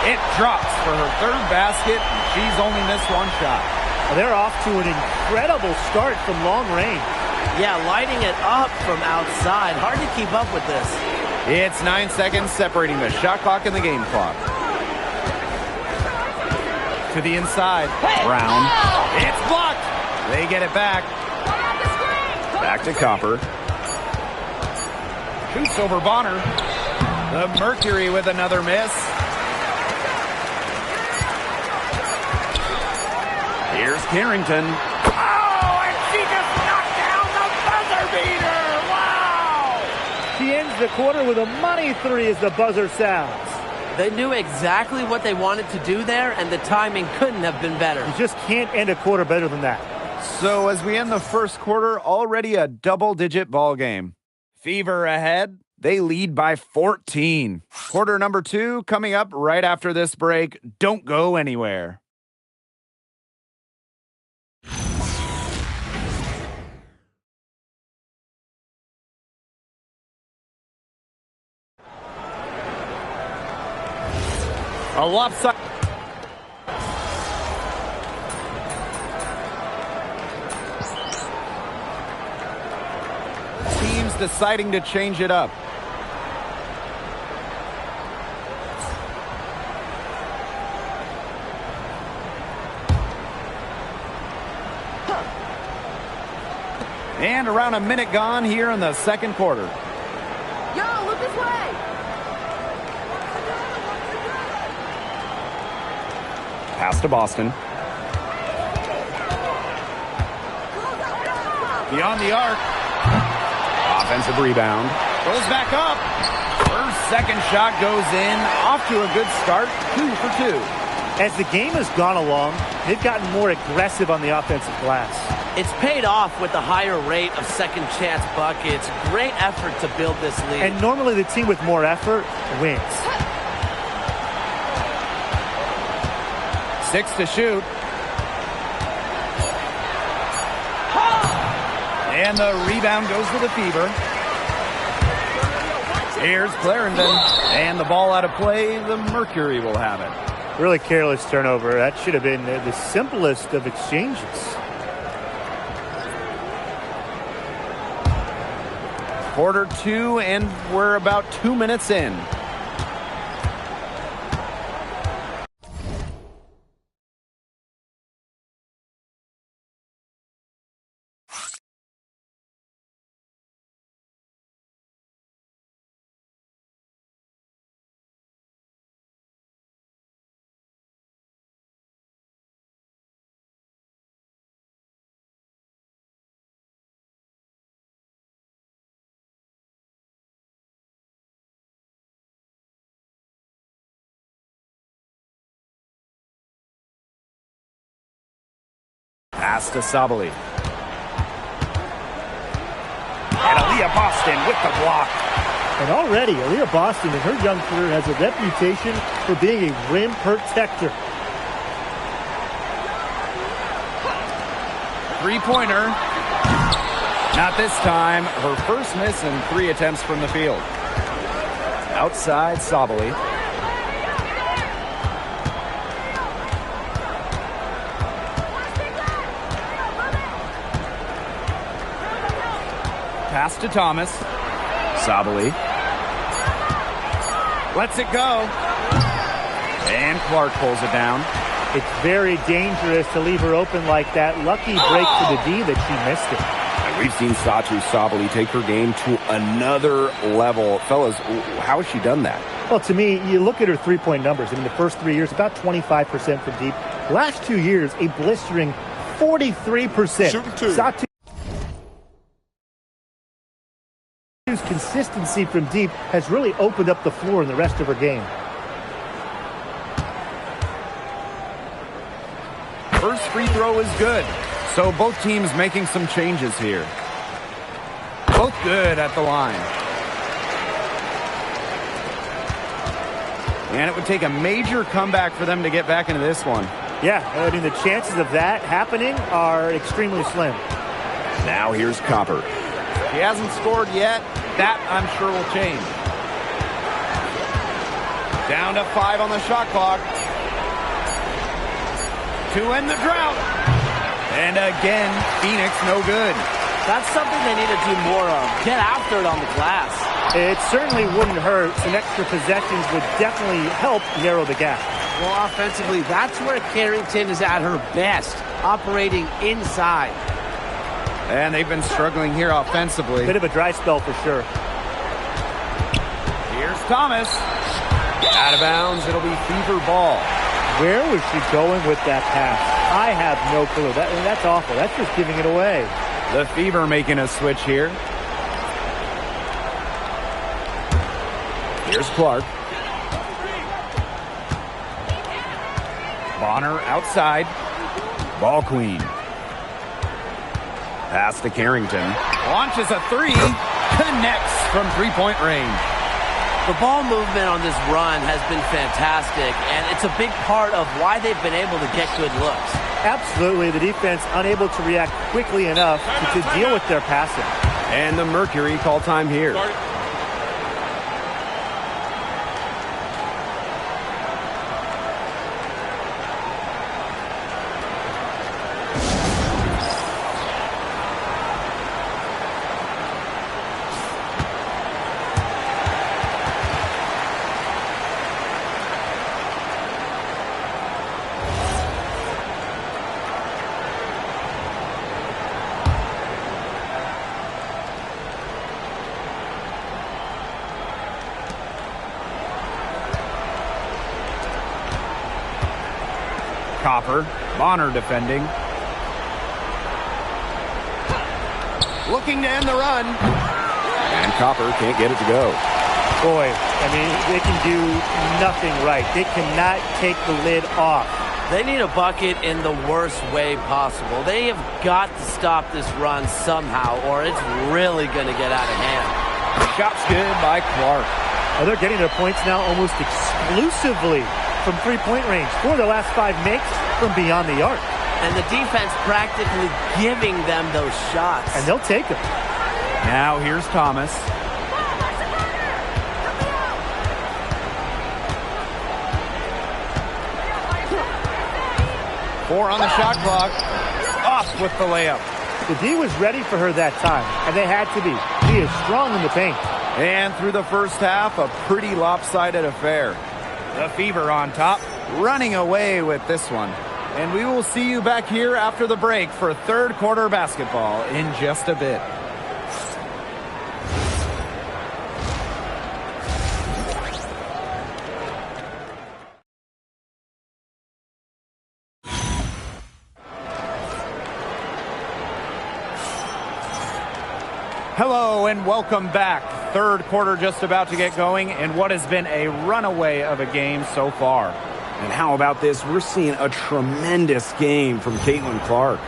It drops for her third basket, and she's only missed one shot. They're off to an incredible start from long range. Yeah, lighting it up from outside. Hard to keep up with this. It's 9 seconds separating the shot clock and the game clock. To the inside. Brown. It's blocked. They get it back. Back to Copper. Shoots over Bonner. The Mercury with another miss. Here's Carrington. Oh, and she just knocked down the buzzer beater. Wow! She ends the quarter with a money three as the buzzer sounds. They knew exactly what they wanted to do there, and the timing couldn't have been better. You just can't end a quarter better than that. So as we end the first quarter, already a double-digit ball game. Fever ahead. They lead by 14. Quarter number 2 coming up right after this break. Don't go anywhere. A lopsided. Teams deciding to change it up. And around a minute gone here in the second quarter. Yo, look this way. Pass to Boston. Beyond the arc. Offensive rebound. Goes back up. Her second shot goes in. Off to a good start. 2 for 2. As the game has gone along, they've gotten more aggressive on the offensive glass. It's paid off with the higher rate of second chance buckets. Great effort to build this lead. And normally the team with more effort wins. 6 to shoot. And the rebound goes to the Fever. Here's Clarendon. And the ball out of play. The Mercury will have it. Really careless turnover. That should have been the simplest of exchanges. Quarter 2, and we're about 2 minutes in. Pass to Sabali. And Aaliyah Boston with the block. And already, Aaliyah Boston in her young career has a reputation for being a rim protector. Three-pointer. Not this time. Her first miss in 3 attempts from the field. Outside Sabali. Pass to Thomas. Sabali. Lets it go. And Clark pulls it down. It's very dangerous to leave her open like that. Lucky break for the D that she missed it. And we've seen Satou Sabali take her game to another level. Fellas, how has she done that? Well, to me, you look at her three-point numbers. I mean, the first 3 years, about 25% from deep. Last 2 years, a blistering 43%. Shooting 2. Satou's consistency from deep has really opened up the floor in the rest of her game. First free throw is good. So both teams making some changes here. Both good at the line. And it would take a major comeback for them to get back into this one. Yeah, I mean, the chances of that happening are extremely slim. Now here's Copper. He hasn't scored yet. That, I'm sure, will change. Down to 5 on the shot clock. To end the drought. And again, Phoenix no good. That's something they need to do more of. Get after it on the glass. It certainly wouldn't hurt. Some extra possessions would definitely help narrow the gap. Well, offensively, that's where Carrington is at her best, operating inside. And they've been struggling here offensively. Bit of a dry spell for sure. Here's Thomas. Out of bounds. It'll be Fever ball. Where was she going with that pass? I have no clue. That's awful. That's just giving it away. The Fever making a switch here. Here's Clark. Bonner outside. Ball queen. Pass to Carrington. Launches a 3. Connects from three-point range. The ball movement on this run has been fantastic, and it's a big part of why they've been able to get good looks. Absolutely. The defense unable to react quickly enough to deal with their passing. And the Mercury call time here. Copper. Bonner defending. Looking to end the run. And Copper can't get it to go. Boy, I mean, they can do nothing right. They cannot take the lid off. They need a bucket in the worst way possible. They have got to stop this run somehow, or it's really going to get out of hand. Shot's good by Clark. Oh, they're getting their points now almost exclusively from three-point range. 4 of their last 5 makes from beyond the arc. And the defense practically giving them those shots. And they'll take them. Now here's Thomas. Four on the shot clock. Off with the layup. The D was ready for her that time, and they had to be. She is strong in the paint. And through the first half, a pretty lopsided affair. The Fever on top, running away with this one. And we will see you back here after the break for third quarter basketball in just a bit. Hello and welcome back. Third quarter just about to get going in what has been a runaway of a game so far. And how about this? We're seeing a tremendous game from Caitlin Clark.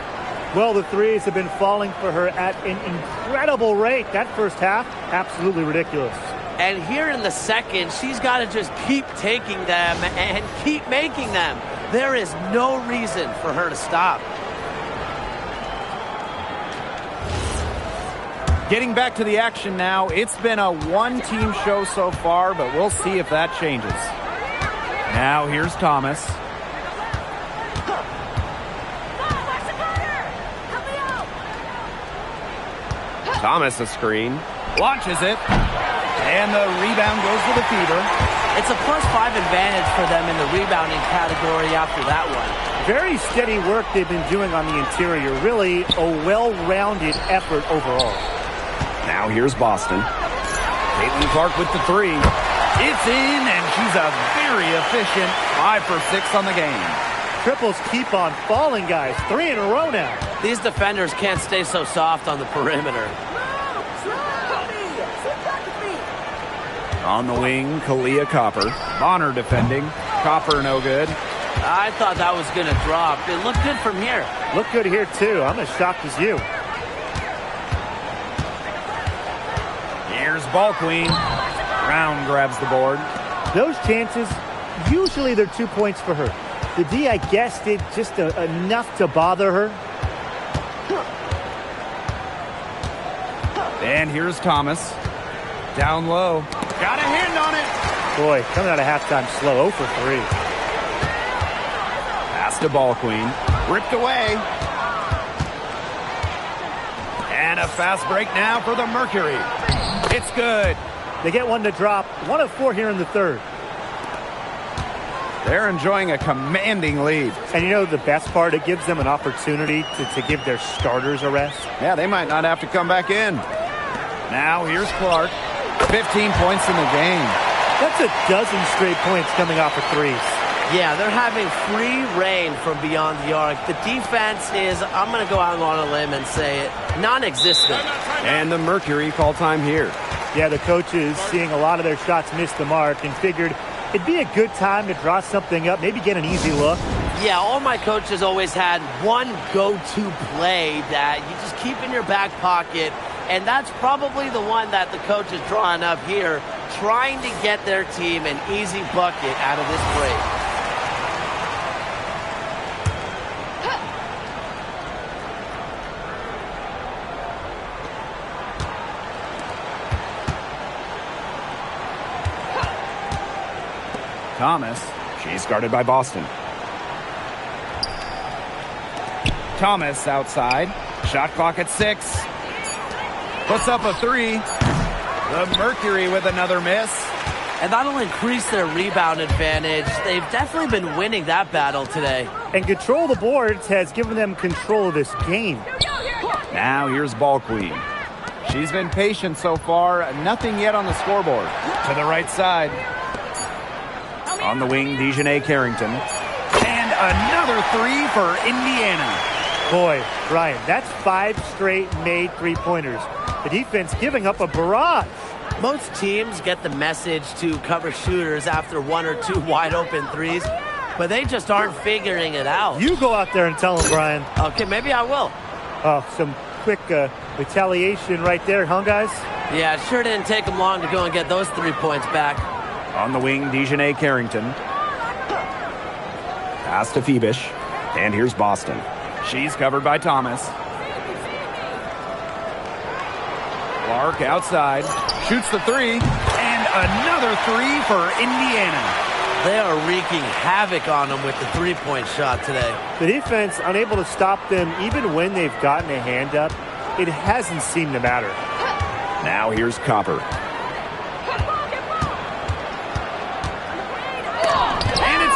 Well, the threes have been falling for her at an incredible rate. That first half, absolutely ridiculous. And here in the second, she's got to just keep taking them and keep making them. There is no reason for her to stop. Getting back to the action now. It's been a one-team show so far, but we'll see if that changes. Now here's Thomas. Thomas a screen. Launches it. And the rebound goes to the Fever. It's a +5 advantage for them in the rebounding category after that one. Very steady work they've been doing on the interior. Really a well-rounded effort overall. Now here's Boston. Caitlin Clark with the 3. It's in, and she's a very efficient 5 for 6 on the game. Triples keep on falling, guys. 3 in a row now. These defenders can't stay so soft on the perimeter. On the wing, Kalia Copper. Bonner defending. Copper no good. I thought that was going to drop. It looked good from here. Look good here, too. I'm as shocked as you. Here's Ball Queen. Brown grabs the board. Those chances Usually they're 2 points for her. The D, I guess, did just enough to bother her. And here's Thomas. Down low. Got a hand on it. Boy, coming out of halftime slow, 0 for 3. Pass to Ball Queen. Ripped away. And a fast break now for the Mercury. It's good. They get one to drop. 1 of 4 here in the third. They're enjoying a commanding lead. And you know the best part? It gives them an opportunity to give their starters a rest. Yeah, they might not have to come back in. Now here's Clark. 15 points in the game. That's a dozen straight points coming off of threes. Yeah, they're having free reign from beyond the arc. The defense is, I'm going to go out on a limb and say it, non-existent. And the Mercury call time here. Yeah, the coaches seeing a lot of their shots miss the mark and figured it'd be a good time to draw something up, maybe get an easy look. Yeah, all my coaches always had one go-to play that you just keep in your back pocket, and that's probably the one that the coach is drawing up here, trying to get their team an easy bucket out of this break. Thomas. She's guarded by Boston. Thomas outside. Shot clock at 6. Puts up a 3. The Mercury with another miss. And that'll increase their rebound advantage. They've definitely been winning that battle today. And control the boards has given them control of this game. Now here's Ball Queen. She's been patient so far. Nothing yet on the scoreboard. To the right side. On the wing, Dejanay Carrington. And another 3 for Indiana. Boy, Brian, that's 5 straight made three-pointers. The defense giving up a barrage. Most teams get the message to cover shooters after 1 or 2 wide-open threes, but they just aren't figuring it out. You go out there and tell them, Brian. Okay, maybe I will. Oh, some quick retaliation right there, huh, guys? Yeah, it sure didn't take them long to go and get those 3 points back. On the wing, Dejanay Carrington. Pass to Phoebish. And here's Boston. She's covered by Thomas. Clark outside. Shoots the 3. And another 3 for Indiana. They are wreaking havoc on them with the three-point shot today. The defense unable to stop them even when they've gotten a hand up. It hasn't seemed to matter. Now here's Copper.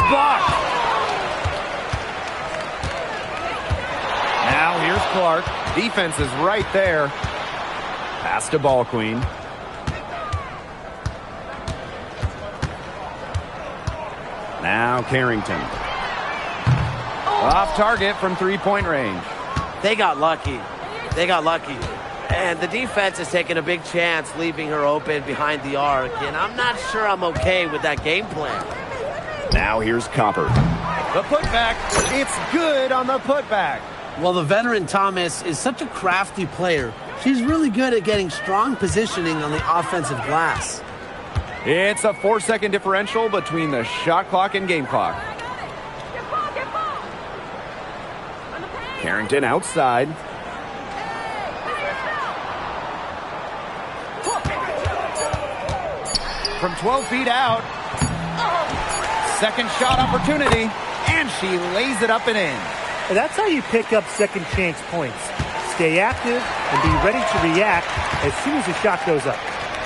Blocked. Now here's Clark. Defense is right there. Pass to Ball Queen. Now Carrington. Off target from three-point range. They got lucky. They got lucky. And the defense is taking a big chance, leaving her open behind the arc. And I'm not sure I'm okay with that game plan. Now here's Copper. The putback. It's good on the putback. Well, the veteran Thomas is such a crafty player. She's really good at getting strong positioning on the offensive glass. It's a 4-second differential between the shot clock and game clock. Carrington outside. From 12 feet out. Second shot opportunity, and she lays it up and in. And that's how you pick up second chance points. Stay active and be ready to react as soon as the shot goes up.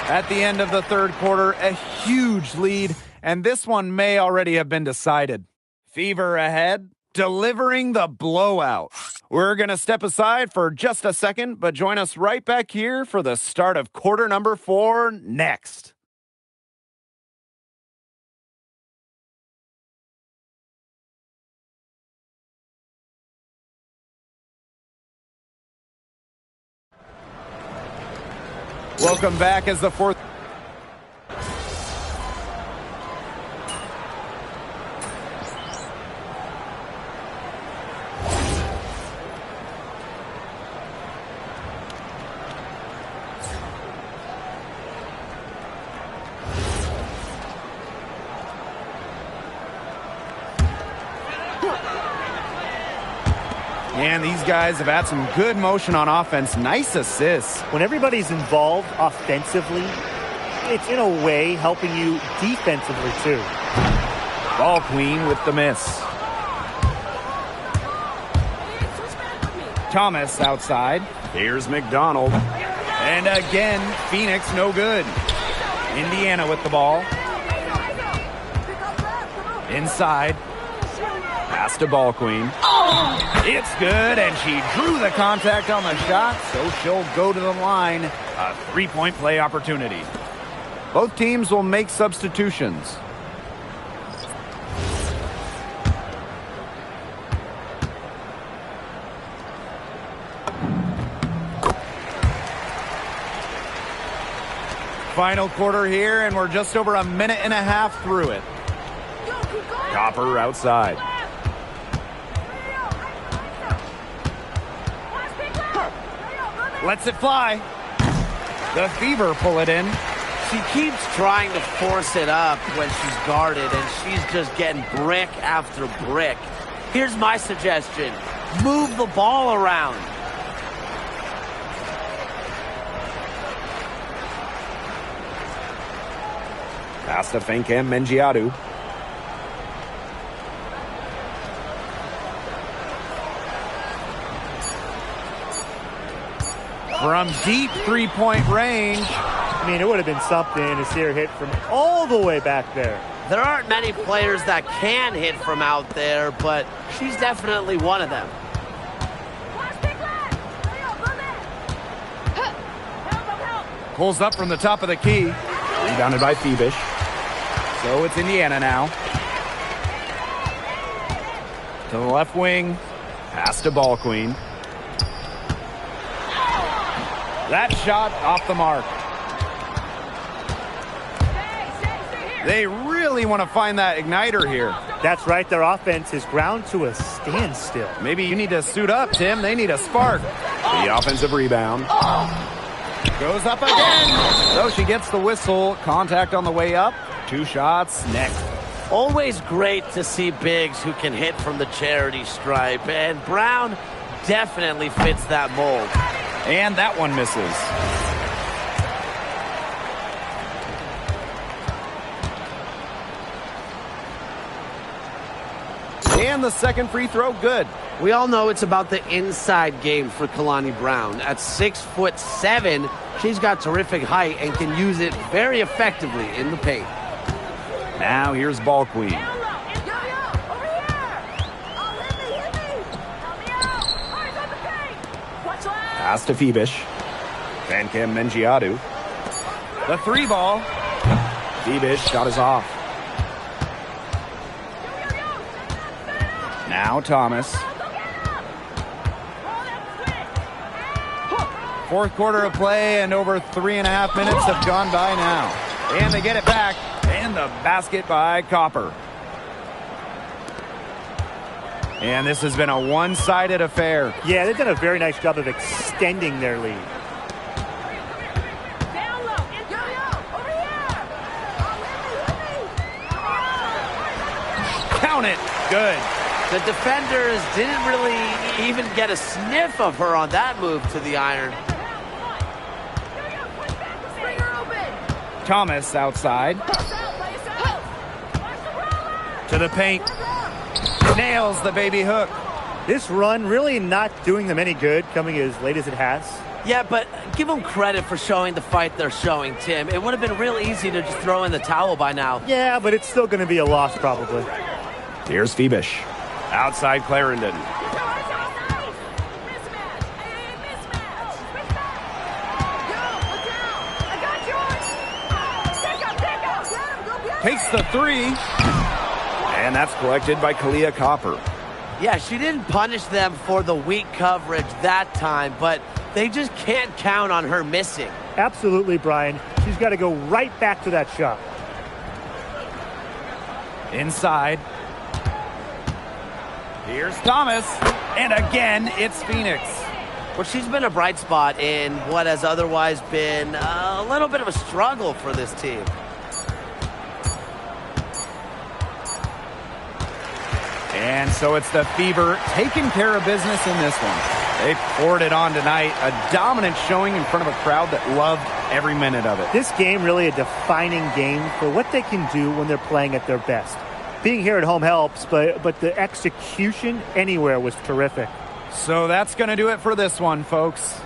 At the end of the third quarter, a huge lead, and this one may already have been decided. Fever ahead, delivering the blowout. We're going to step aside for just a second, but join us right back here for the start of quarter number 4 next. Welcome back as the fourth. And these guys have had some good motion on offense. Nice assists. When everybody's involved offensively, it's in a way helping you defensively too. Ball queen with the miss. Thomas outside. Here's McDonald. And again, Phoenix no good. Indiana with the ball. Inside. Pass to Ball Queen. It's good, and she drew the contact on the shot, so she'll go to the line. A three-point play opportunity. Both teams will make substitutions. Final quarter here, and we're just over a minute and a half through it. Copper outside. Lets it fly. The Fever pull it in. She keeps trying to force it up when she's guarded, and she's just getting brick after brick. Here's my suggestion. Move the ball around. Pass to Fancam Mengiadu. From deep three-point range. I mean, it would have been something to see her hit from all the way back there. There aren't many players that can hit from out there, but she's definitely one of them. Pulls up from the top of the key. Rebounded by Phoebish. So it's Indiana now. To the left wing. Pass to Ball Queen. That shot off the mark. They really want to find that igniter here. That's right. Their offense is ground to a standstill. Maybe you need to suit up, Tim. They need a spark. The offensive rebound. Goes up again. So she gets the whistle. Contact on the way up. 2 shots next. Always great to see bigs who can hit from the charity stripe, and Brown definitely fits that mold. And that one misses. And the second free throw, good. We all know it's about the inside game for Kalani Brown. At 6'7", she's got terrific height and can use it very effectively in the paint. Now here's Ball Queen. Pass to Phoebish. Fancam Mengiadu. The 3 ball. Phoebish shot is off. Now Thomas. Fourth quarter of play, and over 3.5 minutes have gone by now. And they get it back. And the basket by Copper. And this has been a one-sided affair. Yeah, they've done a very nice job of extending their lead. Count it. Good. The defenders didn't really even get a sniff of her on that move to the iron. Thomas outside. To the paint. Nails the baby hook. This run really not doing them any good, coming as late as it has. Yeah, but give them credit for showing the fight they're showing, Tim. It would have been real easy to just throw in the towel by now. Yeah, but it's still going to be a loss probably. Here's Phoebish. Outside Clarendon. Takes the 3. And that's collected by Kalia Copper. Yeah, she didn't punish them for the weak coverage that time, but they just can't count on her missing. Absolutely, Brian. She's got to go right back to that shot. Inside. Here's Thomas. And again, it's Phoenix. Well, she's been a bright spot in what has otherwise been a little bit of a struggle for this team. And so it's the Fever taking care of business in this one. They poured it on tonight. A dominant showing in front of a crowd that loved every minute of it. This game really a defining game for what they can do when they're playing at their best. Being here at home helps, but the execution anywhere was terrific. So that's going to do it for this one, folks.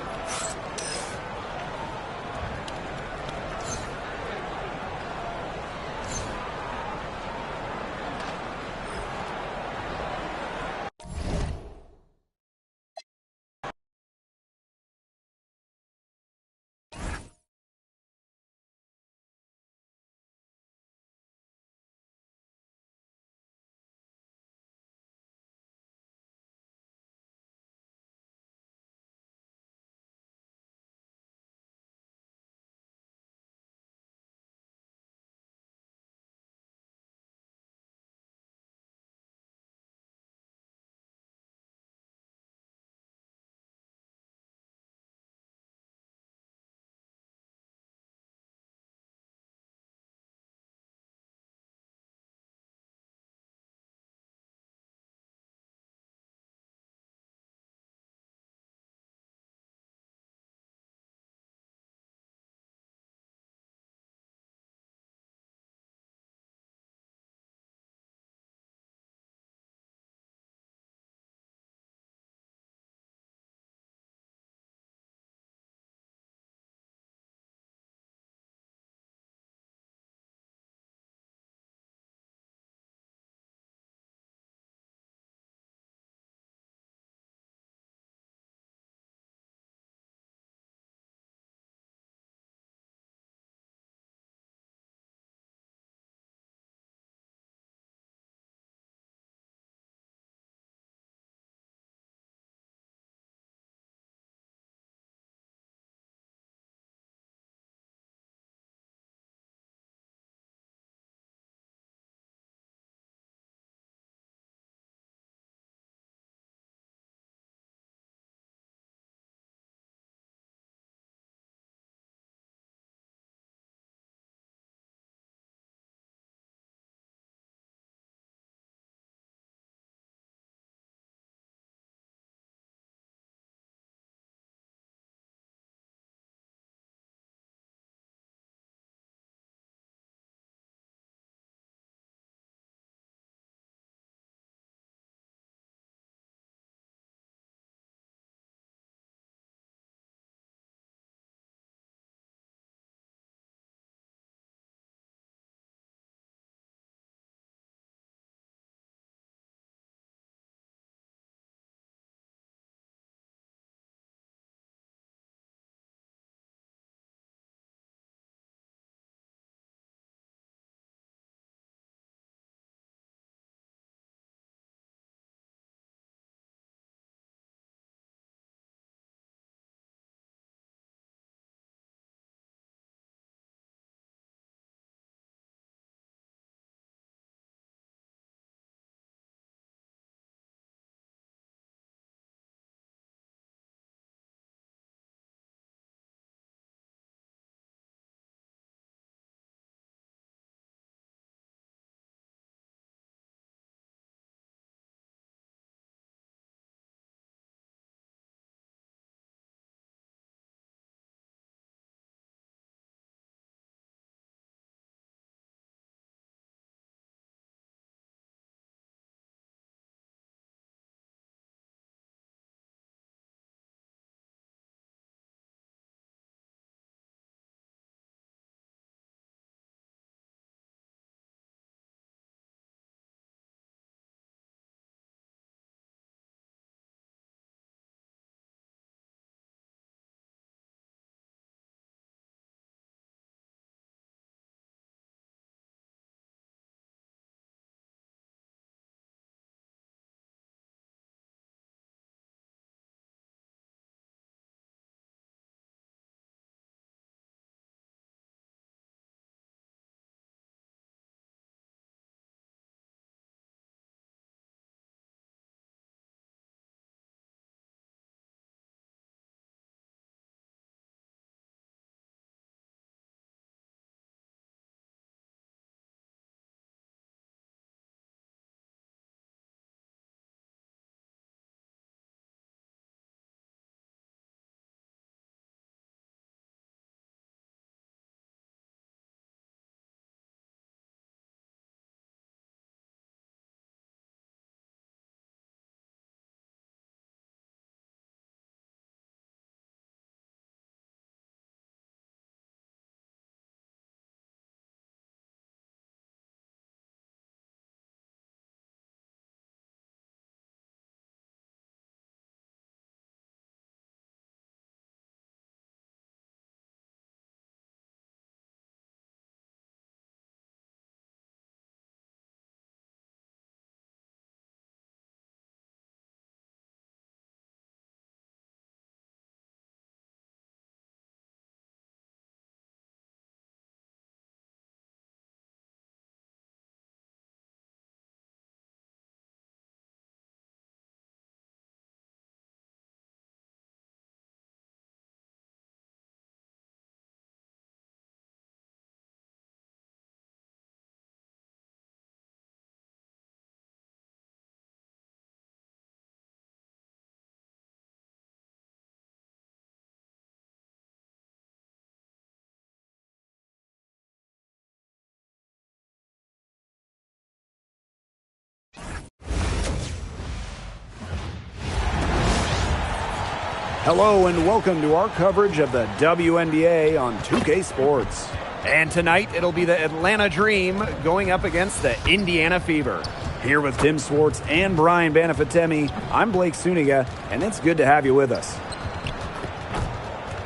Hello and welcome to our coverage of the WNBA on 2K Sports. And tonight it'll be the Atlanta Dream going up against the Indiana Fever. Here with Tim Swartz and Brian Banafitemi, I'm Blake Suniga, and it's good to have you with us.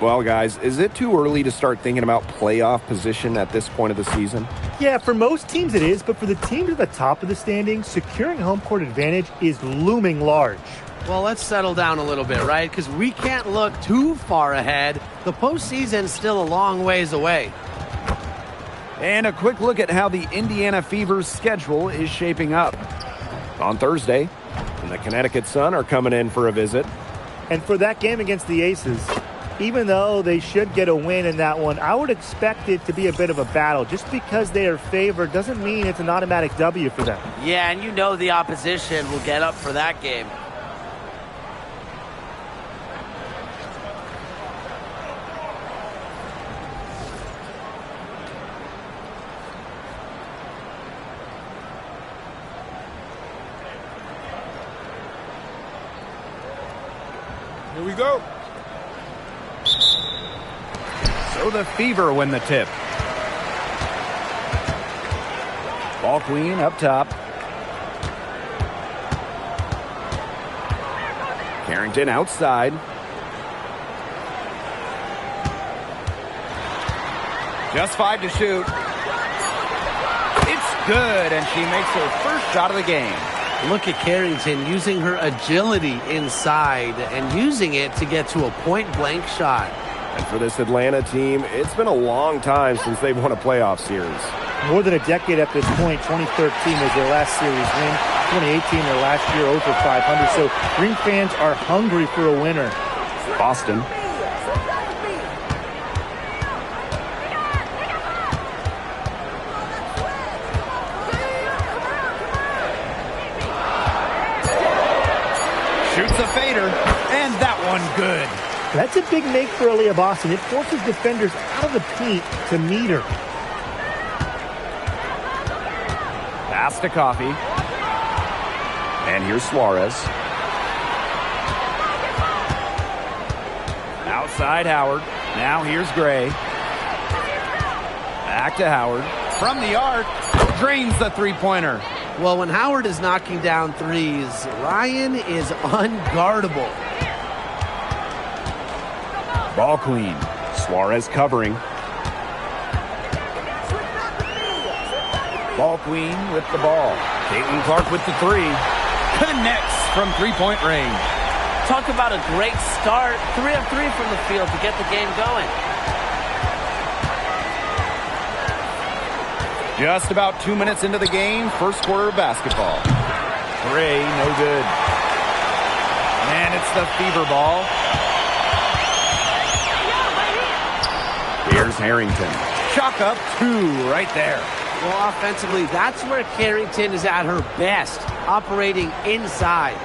Well, guys, is it too early to start thinking about playoff position at this point of the season? Yeah, for most teams it is, but for the teams at the top of the standings, securing home court advantage is looming large. Well, let's settle down a little bit, right? Because we can't look too far ahead. The postseason's still a long ways away. And a quick look at how the Indiana Fever's schedule is shaping up. On Thursday, and the Connecticut Sun are coming in for a visit. And for that game against the Aces, even though they should get a win in that one, I would expect it to be a bit of a battle. Just because they are favored doesn't mean it's an automatic W for them. Yeah, and you know the opposition will get up for that game. Here we go. So the Fever win the tip. Ball queen up top. Carrington outside. Just 5 to shoot. It's good, and she makes her first shot of the game. Look at Carrington using her agility inside and using it to get to a point-blank shot. And for this Atlanta team, it's been a long time since they've won a playoff series. More than a decade at this point. 2013 was their last series win. 2018, their last year over 500. So Green fans are hungry for a winner. Boston. Shoots a fader, and that one good. That's a big make for Aaliyah Boston. It forces defenders out of the paint to meet her. Pass to Coffee. And here's Suarez. Outside Howard. Now here's Gray. Back to Howard. From the arc. Drains the three-pointer. Well, when Howard is knocking down threes, Ryan is unguardable. Ball queen. Suarez covering. Ball queen with the ball. Caitlin Clark with the three. Connects from three-point range. Talk about a great start. 3 of 3 from the field to get the game going. Just about 2 minutes into the game, first quarter of basketball. Gray, no good. And it's the Fever ball. Here's Harrington. Chalk up 2 right there. Well, offensively, that's where Carrington is at her best, operating inside.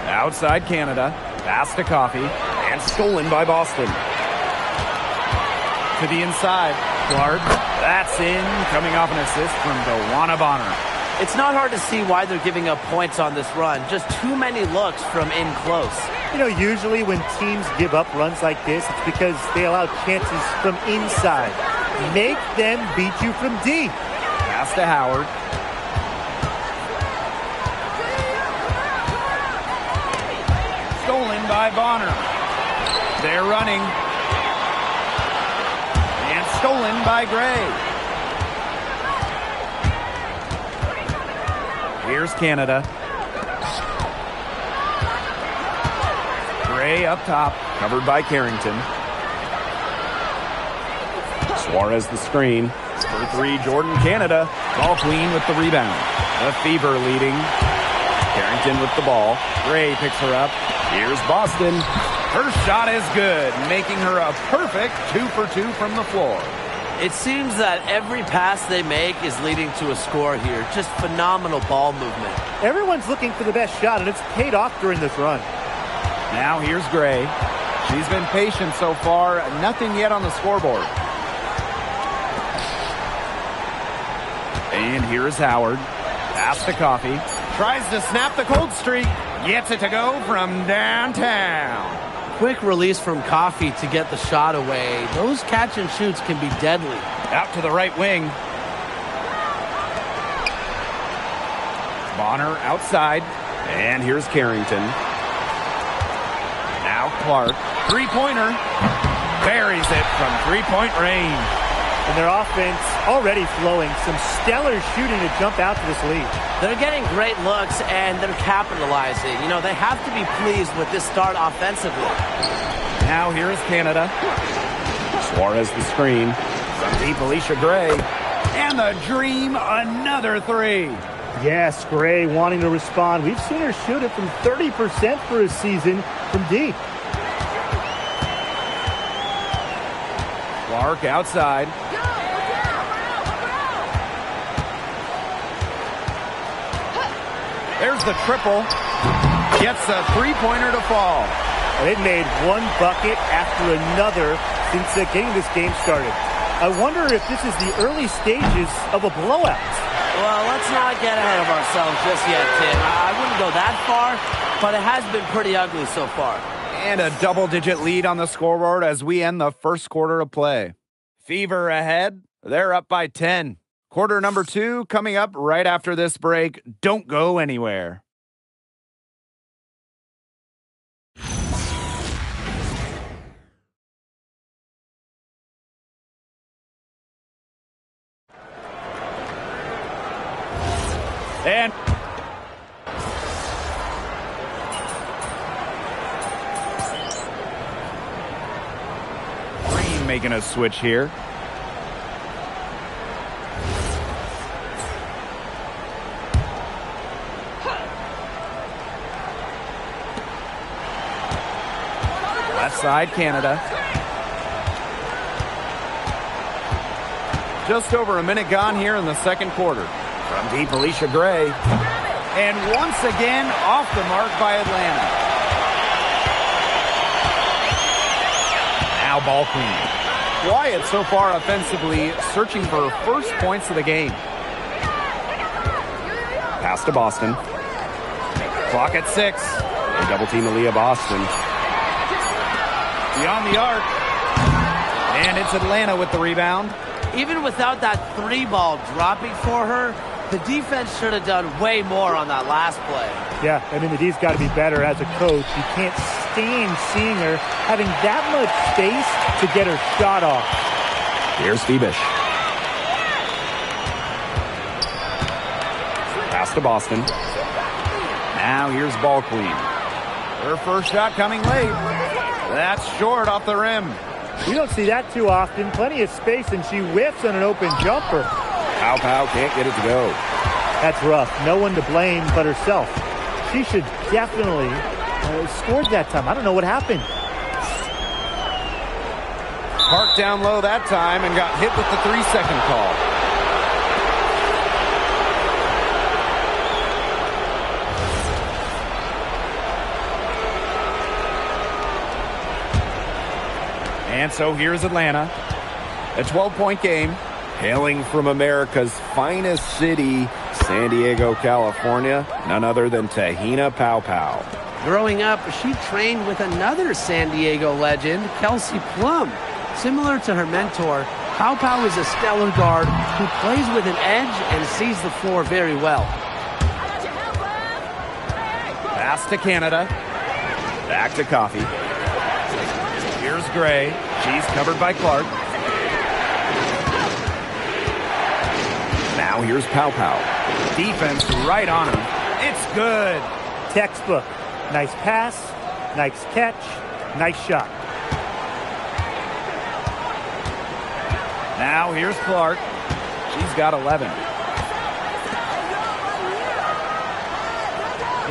Outside Canada. Pass to Coffee. And stolen by Boston. To the inside. Clark. That's in. Coming off an assist from DeWanna Bonner. It's not hard to see why they're giving up points on this run. Just too many looks from in close. You know, usually when teams give up runs like this, it's because they allow chances from inside. Make them beat you from deep. Pass to Howard. Stolen by Bonner. They're running. And stolen by Gray. Here's Canada. Gray up top. Covered by Carrington. Suarez the screen. For 3, Jordan Canada. Ball queen with the rebound. The Fever leading. Carrington with the ball. Gray picks her up. Here's Boston. Her shot is good, making her a perfect 2 for 2 from the floor. It seems that every pass they make is leading to a score here. Just phenomenal ball movement. Everyone's looking for the best shot, and it's paid off during this run. Now here's Gray. She's been patient so far. Nothing yet on the scoreboard. And here is Howard. Pass to Coffee. Tries to snap the cold streak. Gets it to go from downtown. Quick release from Coffee to get the shot away. Those catch and shoots can be deadly. Out to the right wing. Bonner outside. And here's Carrington. Now Clark. Three-pointer. Buries it from three-point range. And their offense already flowing. Some stellar shooting to jump out to this lead. They're getting great looks, and they're capitalizing. You know, they have to be pleased with this start offensively. Now here's Canada. Suarez the screen. From deep, Alicia Gray. And the Dream, another three. Yes, Gray wanting to respond. We've seen her shoot it from 30% for a season from deep. Clark outside. There's the triple. Gets a three-pointer to fall. They've made one bucket after another since getting this game started. I wonder if this is the early stages of a blowout. Well, let's not get ahead of ourselves just yet, Tim. I wouldn't go that far, but it has been pretty ugly so far. And a double-digit lead on the scoreboard as we end the first quarter of play. Fever ahead. They're up by 10. Quarter number 2 coming up right after this break. Don't go anywhere. And Green making a switch here. Left side, Canada. Just over a minute gone here in the second quarter. From deep, Alicia Gray. And once again, off the mark by Atlanta. Now ball queen. Wyatt so far offensively searching for first points of the game. Pass to Boston. Clock at 6. They double team Aaliyah Boston. Beyond the arc. And it's Atlanta with the rebound. Even without that three ball dropping for her, the defense should have done way more on that last play. Yeah, I mean, the D's got to be better as a coach. You can't stand seeing her having that much space to get her shot off. Here's Febish. Pass to Boston. Now here's ball queen. Her first shot coming late. That's short off the rim. You don't see that too often. Plenty of space, and she whiffs on an open jumper. Pow can't get it to go. That's rough. No one to blame but herself. She should definitely scored that time. I don't know what happened. Parked down low that time and got hit with the 3-second call. And so here's Atlanta. A 12-point game. Hailing from America's finest city, San Diego, California, none other than Tahina Pow. Growing up, she trained with another San Diego legend, Kelsey Plum. Similar to her mentor, Pow is a stellar guard who plays with an edge and sees the floor very well. Pass to Canada. Back to Coffee. Here's Gray. She's covered by Clark. Now here's Pow. Defense right on him. It's good. Textbook. Nice pass, nice catch, nice shot. Now here's Clark. She's got 11.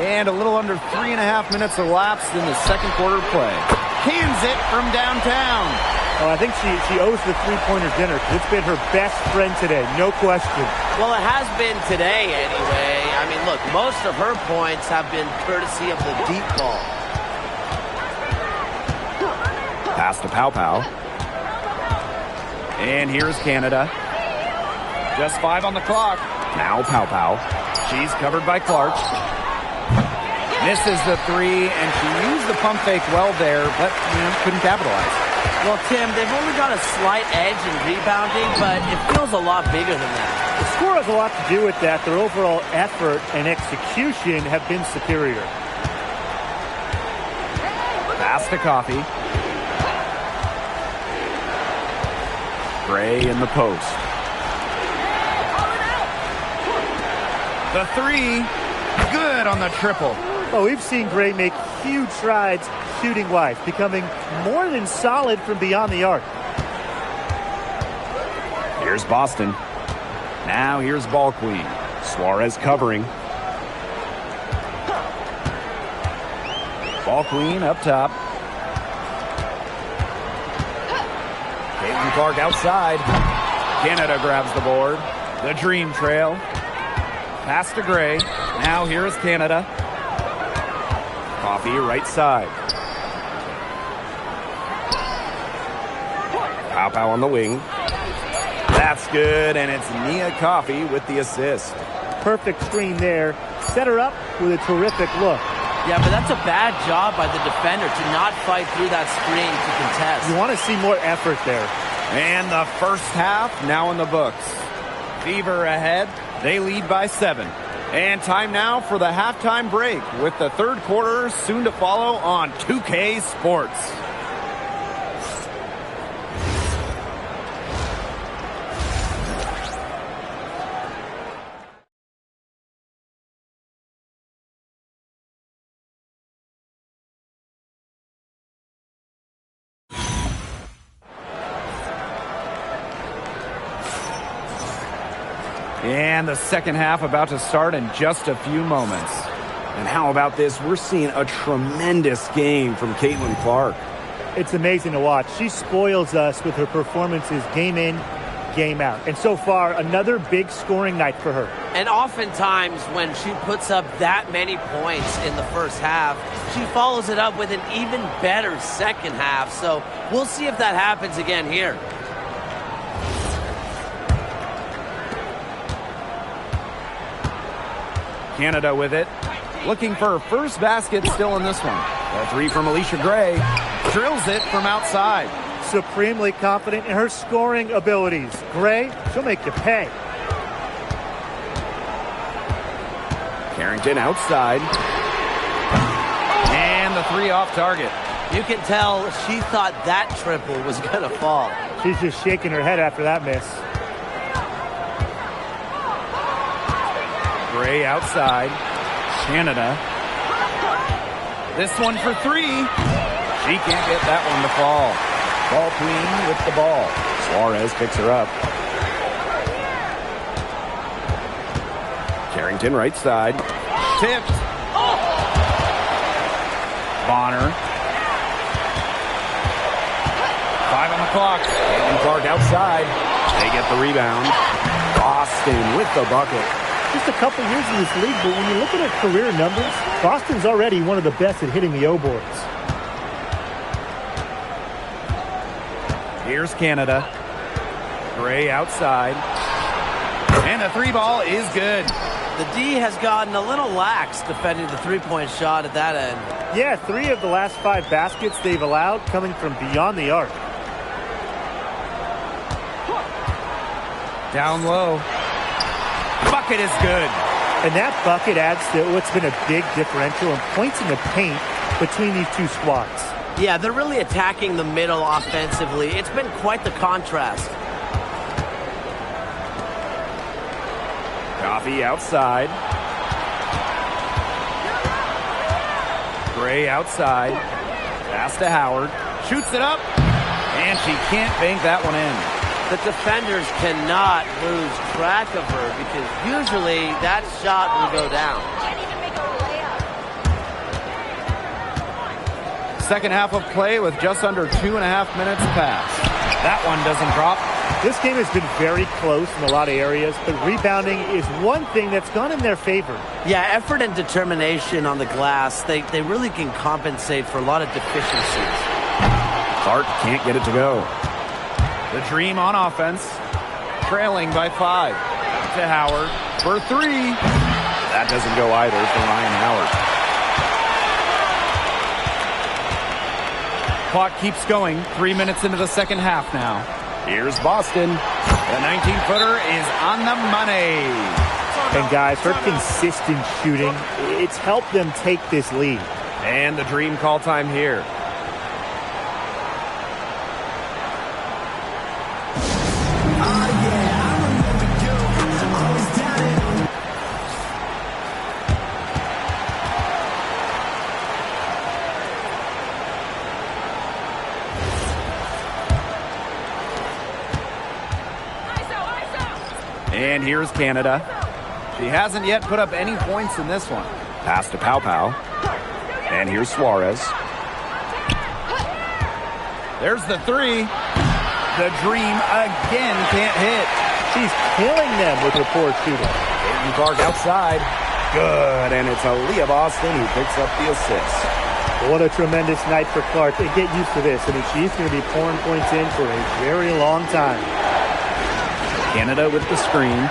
And a little under 3.5 minutes elapsed in the second quarter play. Cans it from downtown. Oh, I think she owes the three-pointer dinner. It's been her best friend today, no question. Well, it has been today anyway. I mean, look, most of her points have been courtesy of the deep ball. Pass to Pow. And here's Canada. Just 5 on the clock. Now Pow. She's covered by Clark. Misses the three, and she used the pump fake well there, but couldn't capitalize. Well, Tim, they've only got a slight edge in rebounding, but it feels a lot bigger than that. The score has a lot to do with that. Their overall effort and execution have been superior. Pass to Coffee. Gray in the post. The three, good on the triple. Oh, we've seen Gray make huge strides shooting-wise, becoming more than solid from beyond the arc. Here's Boston. Now here's Ball Queen. Suarez covering. Ball Queen up top. Caitlin Clark outside. Canada grabs the board. The Dream trail. Pass to Gray. Now here is Canada. Coffee right side. Pow on the wing. That's good, and it's Nia Coffee with the assist. Perfect screen there. Set her up with a terrific look. Yeah, but that's a bad job by the defender to not fight through that screen to contest. You want to see more effort there. And the first half now in the books. Fever ahead. They lead by 7. And time now for the halftime break with the third quarter soon to follow on 2K Sports. And the second half about to start in just a few moments. And how about this? We're seeing a tremendous game from Caitlin Clark. It's amazing to watch. She spoils us with her performances game in, game out. And so far, another big scoring night for her. And oftentimes when she puts up that many points in the first half, she follows it up with an even better second half. So we'll see if that happens again here. Canada with it. Looking for her first basket still in this one. The three from Alicia Gray. Drills it from outside. Supremely confident in her scoring abilities. Gray, she'll make you pay. Carrington outside. And the three off target. You can tell she thought that triple was going to fall. She's just shaking her head after that miss. Gray outside. Canada. This one for three. She can't get that one to fall. Ball Queen with the ball. Suarez picks her up. Carrington right side. Tipped. Bonner. 5 on the clock. And Clark outside. They get the rebound. Boston with the bucket. Just a couple years in this league, but when you look at her career numbers, Boston's already one of the best at hitting the O-boards. Here's Canada. Gray outside. And the three ball is good. The D has gotten a little lax defending the three-point shot at that end. Yeah, 3 of the last 5 baskets they've allowed coming from beyond the arc. Down low. Bucket is good. And that bucket adds to what's been a big differential in points in the paint between these two squads. Yeah, they're really attacking the middle offensively. It's been quite the contrast. Coffee outside. Gray outside. Pass to Howard. Shoots it up. And she can't bank that one in. The defenders cannot lose track of her because usually that shot will go down. Second half of play with just under 2.5 minutes passed. That one doesn't drop. This game has been very close in a lot of areas, but rebounding is one thing that's gone in their favor. Yeah, effort and determination on the glass, they really can compensate for a lot of deficiencies. Clark can't get it to go. The Dream on offense, trailing by 5. To Howard for 3. That doesn't go either for Ryan Howard. Clock keeps going. 3 minutes into the second half now. Here's Boston. The 19-footer is on the money. And guys, her consistent shooting, it's helped them take this lead. And the Dream call time here. And here's Canada. She hasn't yet put up any points in this one. Pass to Pau Pau. And here's Suarez. There's the three. The Dream again can't hit. She's killing them with her poor shooting. Caitlin Clark outside. Good. And it's Aaliyah Boston who picks up the assist. What a tremendous night for Clark. And get used to this. I mean, she's going to be pouring points in for a very long time. Canada with the screen.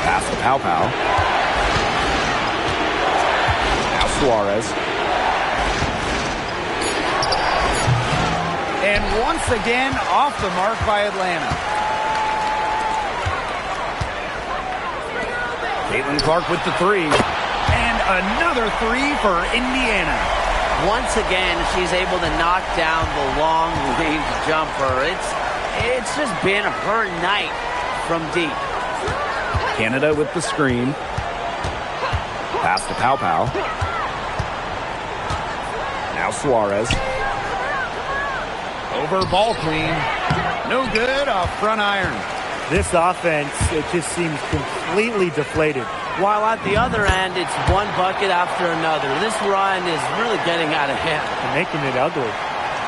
Pass to Pau Pau. Now Suarez. And once again, off the mark by Atlanta. Caitlin Clark with the three. And another three for Indiana. Once again, she's able to knock down the long-range jumper. It's just been her night from deep. Canada with the screen. Pass to Pau Pau. Now Suarez. Over ball queen. No good off front iron. This offense, it just seems completely deflated. While at the other end, it's one bucket after another. This run is really getting out of hand. And making it ugly.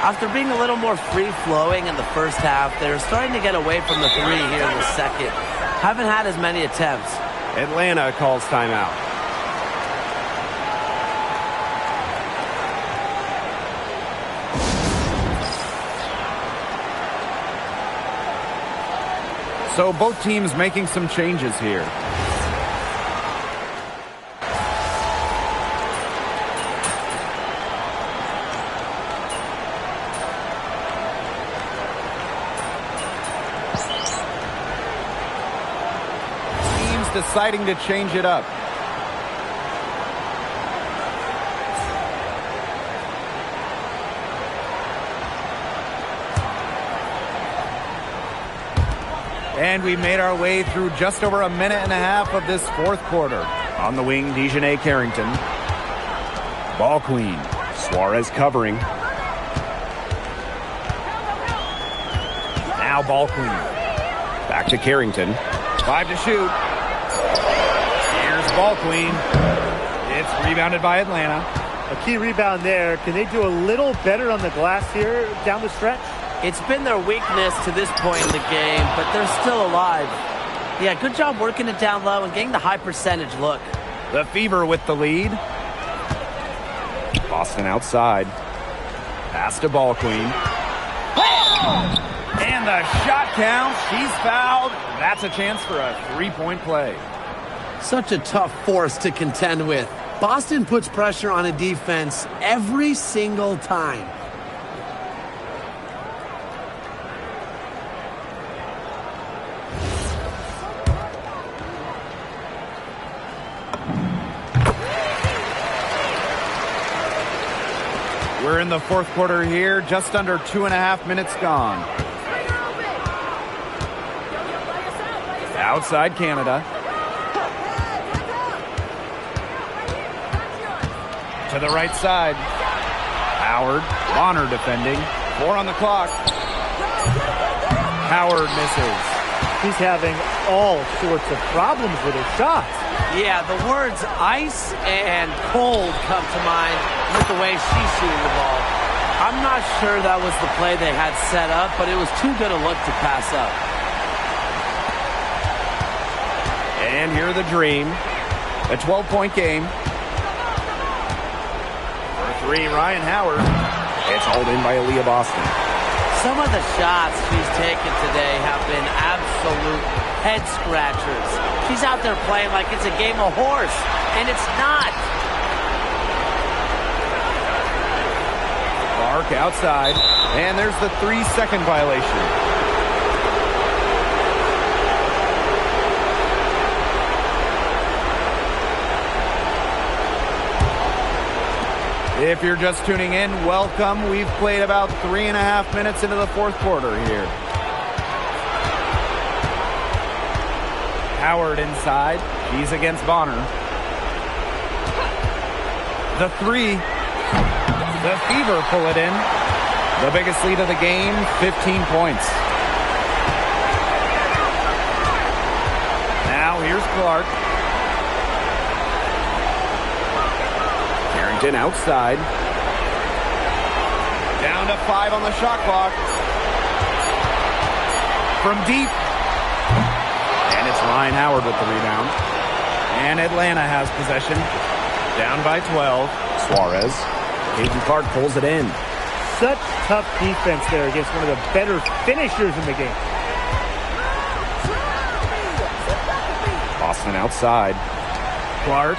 After being a little more free-flowing in the first half, they're starting to get away from the three here in the second. Haven't had as many attempts. Atlanta calls timeout. So both teams making some changes here. Deciding to change it up. And we made our way through just over a minute and a half of this fourth quarter. On the wing, Dejanay Carrington. Ball queen. Suarez covering. Now ball queen. Back to Carrington. 5 to shoot. Here's ball queen. It's rebounded by Atlanta. A key rebound there. Can they do a little better on the glass here down the stretch? It's been their weakness to this point in the game, but they're still alive. Yeah, good job working it down low and getting the high percentage look. The Fever with the lead. Boston outside. Pass to ball queen. And the shot count. She's fouled. That's a chance for a three-point play. Such a tough force to contend with. Boston puts pressure on a defense every single time. We're in the fourth quarter here, just under 2.5 minutes gone. Outside Canada. To the right side. Howard. Bonner defending. 4 on the clock. Howard misses. She's having all sorts of problems with her shots. Yeah, the words ice and cold come to mind with the way she's shooting the ball. I'm not sure that was the play they had set up, but it was too good a look to pass up. And here the Dream. A 12-point game. For three, Ryan Howard. It's hauled in by Aaliyah Boston. Some of the shots she's taken today have been absolute head scratchers. She's out there playing like it's a game of horse, and it's not. Clark outside, and there's the 3-second violation. If you're just tuning in, welcome. We've played about 3.5 minutes into the fourth quarter here. Howard inside. He's against Bonner. The 3. The Fever pull it in. The biggest lead of the game, 15 points. Now here's Clark. Outside. Down to 5 on the shot clock. From deep. And it's Ryan Howard with the rebound. And Atlanta has possession. Down by 12. Suarez. Caitlin Clark pulls it in. Such tough defense there against one of the better finishers in the game. Boston outside. Clark.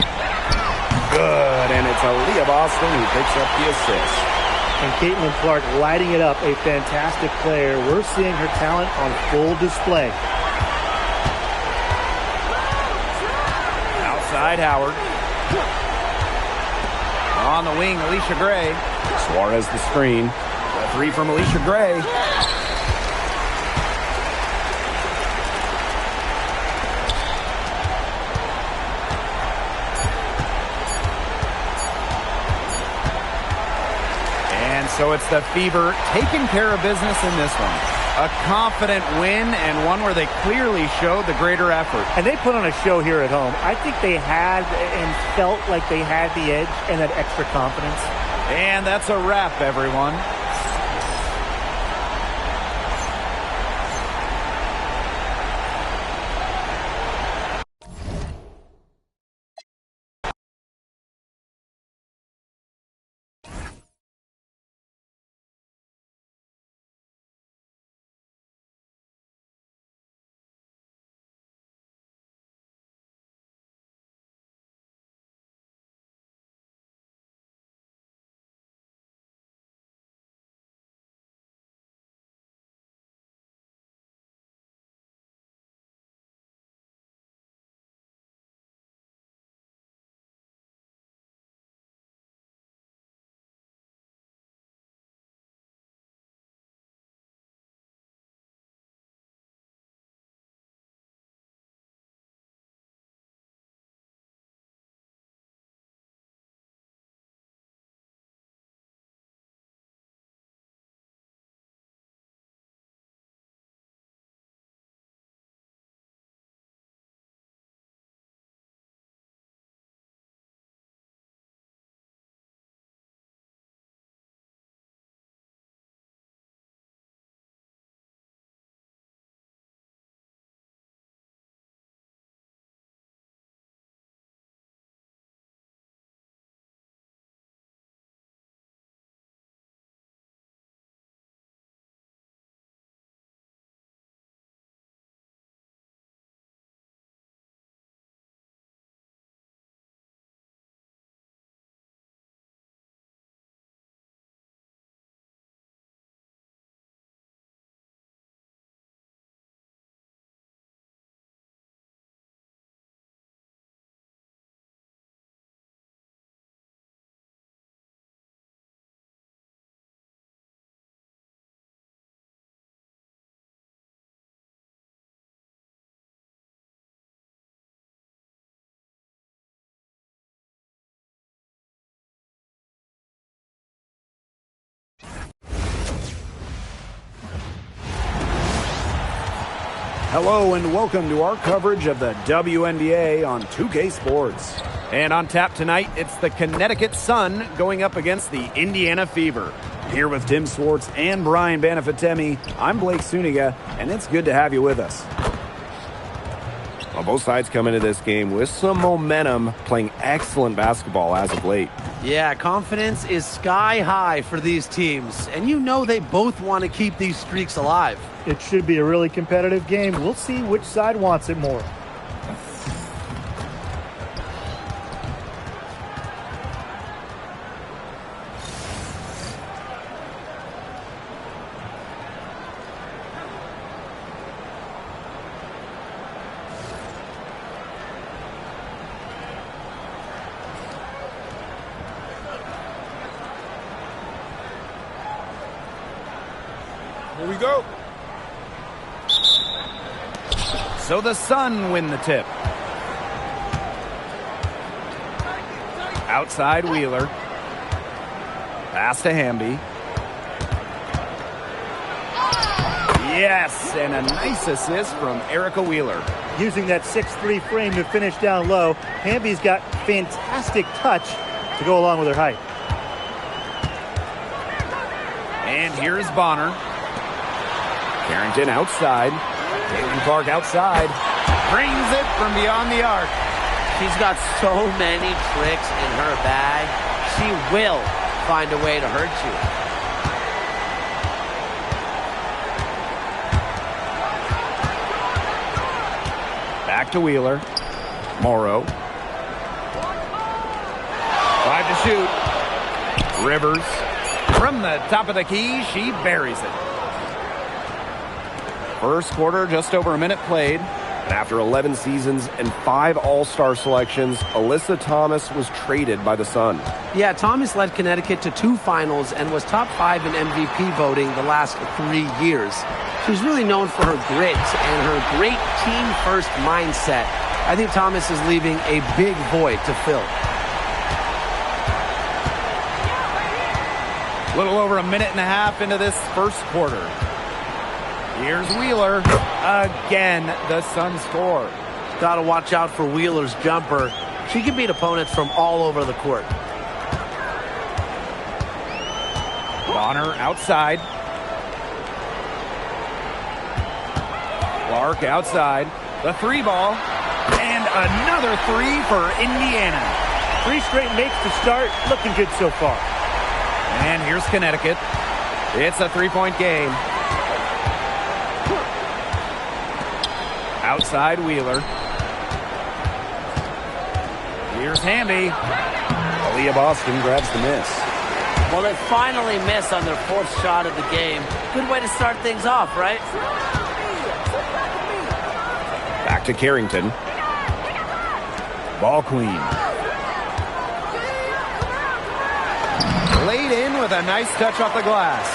Good, and it's Aaliyah Boston who picks up the assist. And Caitlin Clark lighting it up, a fantastic player. We're seeing her talent on full display. Outside Howard. On the wing, Alicia Gray. Suarez the screen. The 3 from Alicia Gray. So it's the Fever taking care of business in this one. A confident win and one where they clearly showed the greater effort. And they put on a show here at home. I think they had and felt like they had the edge and that extra confidence. And that's a wrap, everyone. Hello and welcome to our coverage of the WNBA on 2K Sports. And on tap tonight, it's the Connecticut Sun going up against the Indiana Fever. Here with Tim Swartz and Brian Banafitemi, I'm Blake Suniga, and it's good to have you with us. Well, both sides come into this game with some momentum, playing excellent basketball as of late. Yeah, confidence is sky high for these teams. And you know they both want to keep these streaks alive. It should be a really competitive game. We'll see which side wants it more. Here we go. So the Sun win the tip. Outside Wheeler. Pass to Hamby. Yes, and a nice assist from Erica Wheeler. Using that 6'3" frame to finish down low, Hamby's got fantastic touch to go along with her height. And here's Bonner. Carrington outside. Caitlin Clark outside. Brings it from beyond the arc. She's got so many tricks in her bag. She will find a way to hurt you. Back to Wheeler. Morrow. 5 to shoot. Rivers. From the top of the key, she buries it. First quarter, just over a minute played. And after 11 seasons and 5 All-Star selections, Alyssa Thomas was traded by the Sun. Yeah, Thomas led Connecticut to 2 finals and was top 5 in MVP voting the last 3 years. She's really known for her grit and her great team-first mindset. I think Thomas is leaving a big void to fill. A little over a minute and a half into this first quarter. Here's Wheeler. Again, the Sun score. Got to watch out for Wheeler's jumper. She can beat opponents from all over the court. Bonner outside. Clark outside. The 3 ball. And another 3 for Indiana. 3 straight makes to start. Looking good so far. And here's Connecticut. It's a 3-point game. Outside Wheeler. Here's Hamby. Aaliyah Boston grabs the miss. Well, they finally miss on their 4th shot of the game. Good way to start things off, right? Back to Carrington. Ball queen. Laid in with a nice touch off the glass.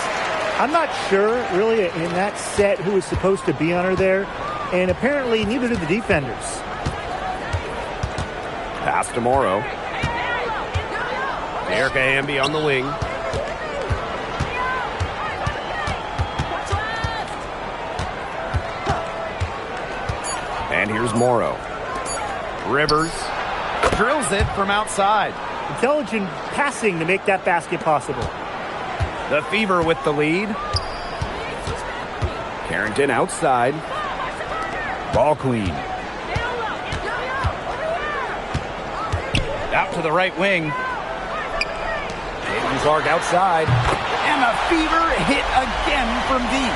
I'm not sure, really, in that set who was supposed to be on her there. And apparently neither did the defenders. Pass to Morrow. Erica Hamby on the wing. And here's Morrow. Rivers drills it from outside. Intelligent passing to make that basket possible. The Fever with the lead. Carrington outside. Ball queen. Out to the right wing. Caitlin Clark outside. And the Fever hit again from deep.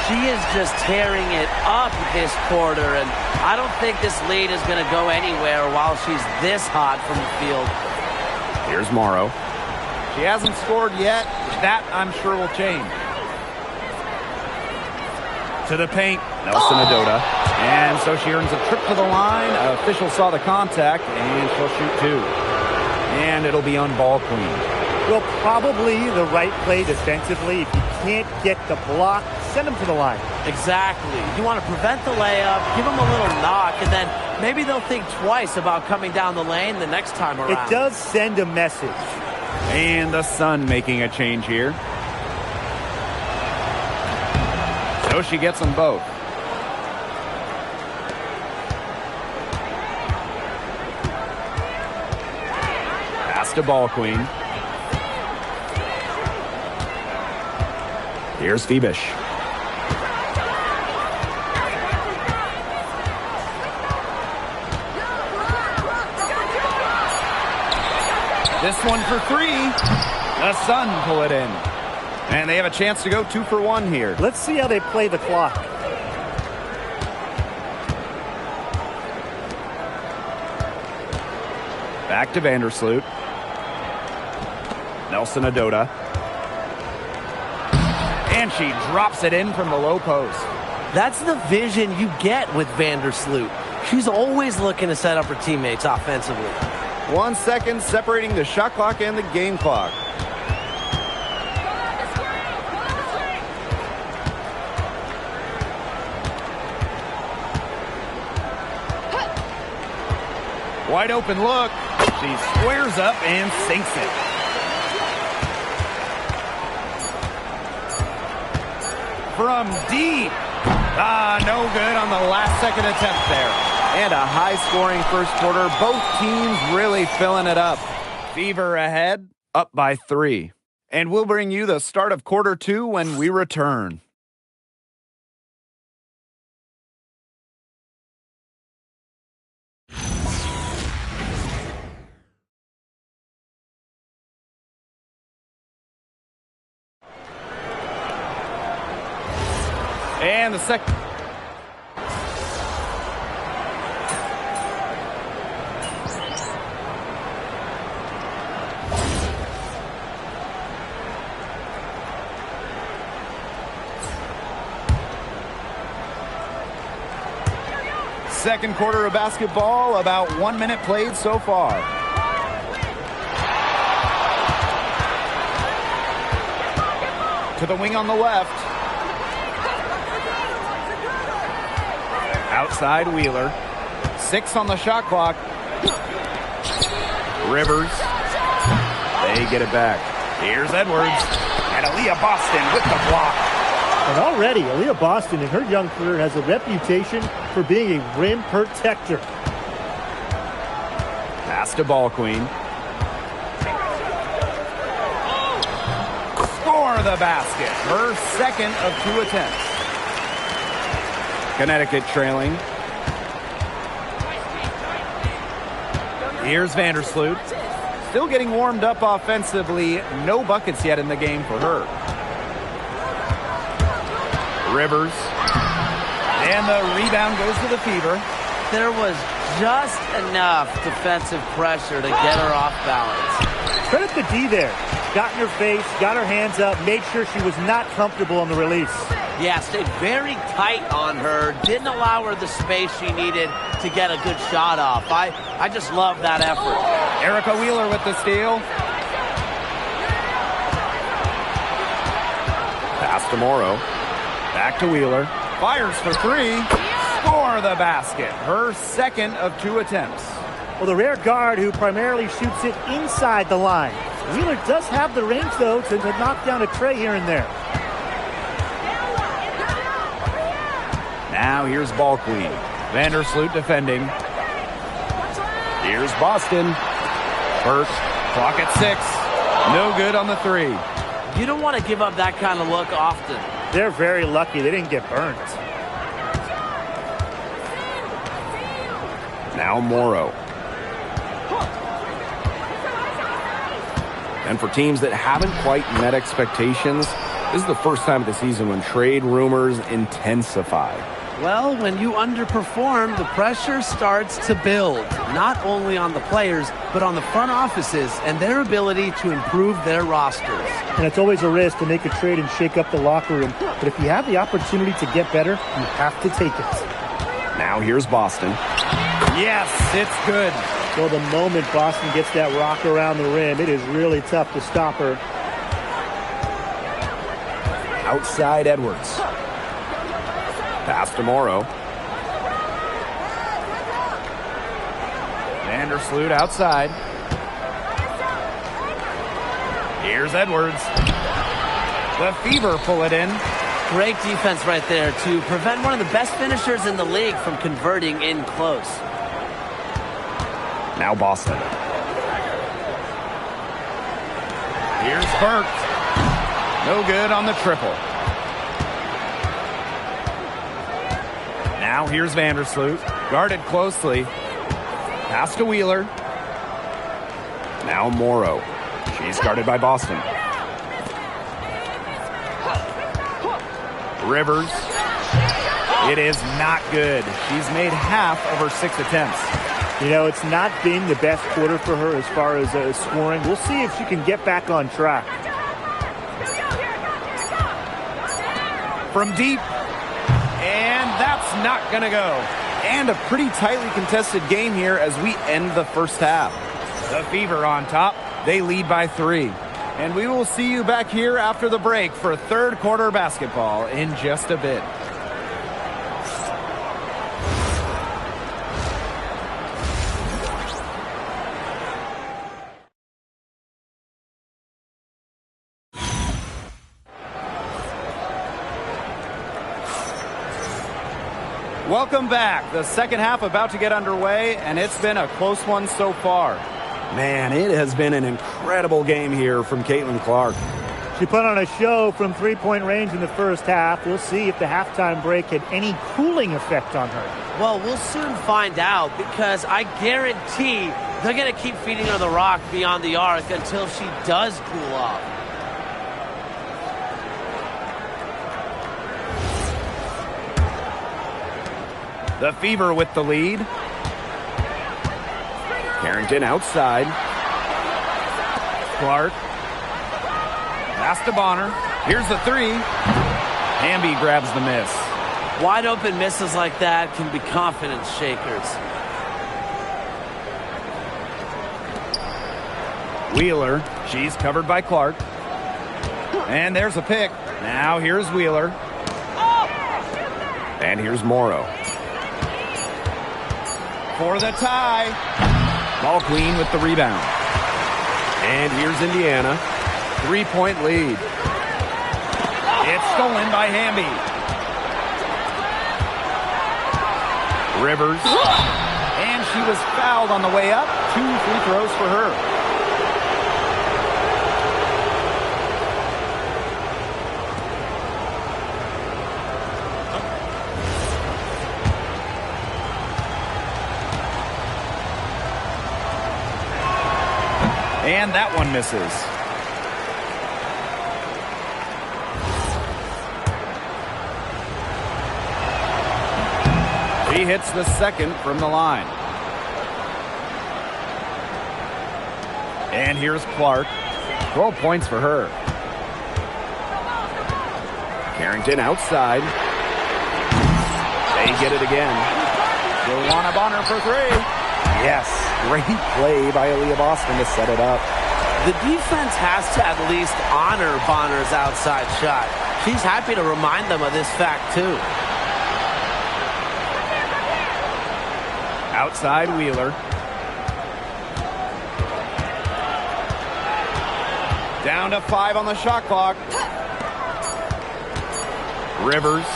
She is just tearing it up this quarter, and I don't think this lead is going to go anywhere while she's this hot from the field. Here's Morrow. She hasn't scored yet. That, I'm sure, will change. To the paint. Nelson Adota. And so she earns a trip to the line. Official saw the contact, and she'll shoot 2. And it'll be on ball queen. Well, probably the right play defensively. If you can't get the block, send them to the line. Exactly. You want to prevent the layup, give them a little knock, and then maybe they'll think twice about coming down the lane the next time around. It does send a message. And the Sun making a change here. So she gets them both. Pass to ball queen. Here's This one for three. The Sun pull it in. And they have a chance to go 2 for 1 here. Let's see how they play the clock. Back to Vandersloot. Nelson Adota. And she drops it in from the low post. That's the vision you get with Vandersloot. She's always looking to set up her teammates offensively. 1 second separating the shot clock and the game clock. Wide open look. She squares up and sinks it. From deep. No good on the last second attempt there. And a high-scoring first quarter. Both teams really filling it up. Fever ahead, up by 3. And we'll bring you the start of quarter 2 when we return. And the second. Second quarter of basketball, about 1 minute played so far. To the wing on the left. Outside Wheeler. 6 on the shot clock. Rivers. They get it back. Here's Edwards. And Aaliyah Boston with the block. And already, Aaliyah Boston in her young career has a reputation for being a rim protector. Pass to Ball Queen. Score the basket. Her second of 2 attempts. Connecticut trailing. Here's Vandersloot. Still getting warmed up offensively. No buckets yet in the game for her. Rivers. And the rebound goes to the Fever. There was just enough defensive pressure to get her off balance. Credit the D there. Got in her face, got her hands up, made sure she was not comfortable on the release. Yeah, stayed very tight on her. Didn't allow her the space she needed to get a good shot off. I just love that effort. Erica Wheeler with the steal. Pass to Morrow. Back to Wheeler. Fires for 3. Score the basket. Her second of 2 attempts. Well, the rare guard who primarily shoots it inside the line. Wheeler does have the range, though, to knock down a tray here and there. Now here's Ball Queen. Vandersloot defending. Here's Boston. First, clock at 6. No good on the 3. You don't want to give up that kind of look often. They're very lucky they didn't get burnt. Now Morrow. And for teams that haven't quite met expectations, this is the first time of the season when trade rumors intensify. Well, when you underperform, the pressure starts to build, not only on the players, but on the front offices and their ability to improve their rosters. And it's always a risk to make a trade and shake up the locker room. But if you have the opportunity to get better, you have to take it. Now here's Boston. Yes, it's good. So the moment Boston gets that rock around the rim, it is really tough to stop her. Outside Edwards. Pass to Morrow. Vandersloot outside. Here's Edwards. The Fever pull it in. Great defense right there to prevent one of the best finishers in the league from converting in close. Now Boston. Here's Burke. No good on the triple. Now here's Vandersloot. Guarded closely. Pass to Wheeler. Now Morrow. She's guarded by Boston. Rivers. It is not good. She's made half of her 6 attempts. You know, it's not been the best quarter for her as far as scoring. We'll see if she can get back on track. From deep. And that's not going to go. And a pretty tightly contested game here as we end the first half. The Fever on top. They lead by 3. And we will see you back here after the break for third quarter basketball in just a bit. Welcome back. The second half about to get underway, and it's been a close one so far. Man, it has been an incredible game here from Caitlin Clark. She put on a show from three-point range in the first half. We'll see if the halftime break had any cooling effect on her. Well, we'll soon find out because I guarantee they're going to keep feeding her the rock beyond the arc until she does cool off. The Fever with the lead. Carrington outside. Clark. Pass to Bonner. Here's the 3. Hamby grabs the miss. Wide open misses like that can be confidence shakers. Wheeler. She's covered by Clark. And there's a pick. Now here's Wheeler. And here's Morrow. For the tie. Ball Queen with the rebound. And here's Indiana. 3-point lead. It's stolen by Hamby. Rivers. And she was fouled on the way up. 2 free throws for her. And that one misses. He hits the second from the line. And here's Clark. 12 points for her. Carrington outside. They get it again. Joanna Bonner for 3. Yes, great play by Aaliyah Boston to set it up. The defense has to at least honor Bonner's outside shot. She's happy to remind them of this fact, too. Outside Wheeler. Down to 5 on the shot clock. Rivers.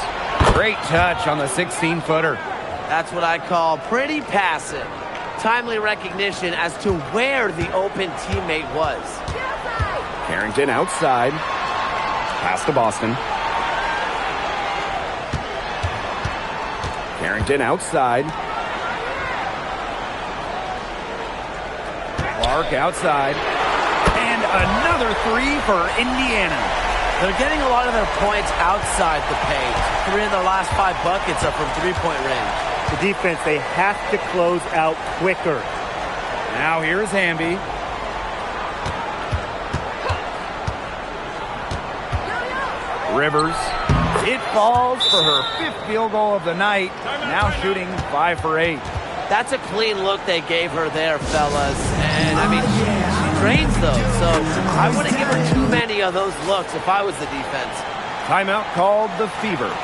Great touch on the 16-footer. That's what I call pretty passive. Timely recognition as to where the open teammate was. Carrington outside. Pass to Boston. Carrington outside. Clark outside. And another 3 for Indiana. They're getting a lot of their points outside the paint. 3 of their last 5 buckets are from three-point range. The defense, they have to close out quicker. Now here's Hamby. Rivers. It falls for her 5th field goal of the night. Now shooting 5 for 8. That's a clean look they gave her there, fellas. And, I mean, she drains those. So I wouldn't give her too many of those looks if I was the defense. Timeout called the Fever.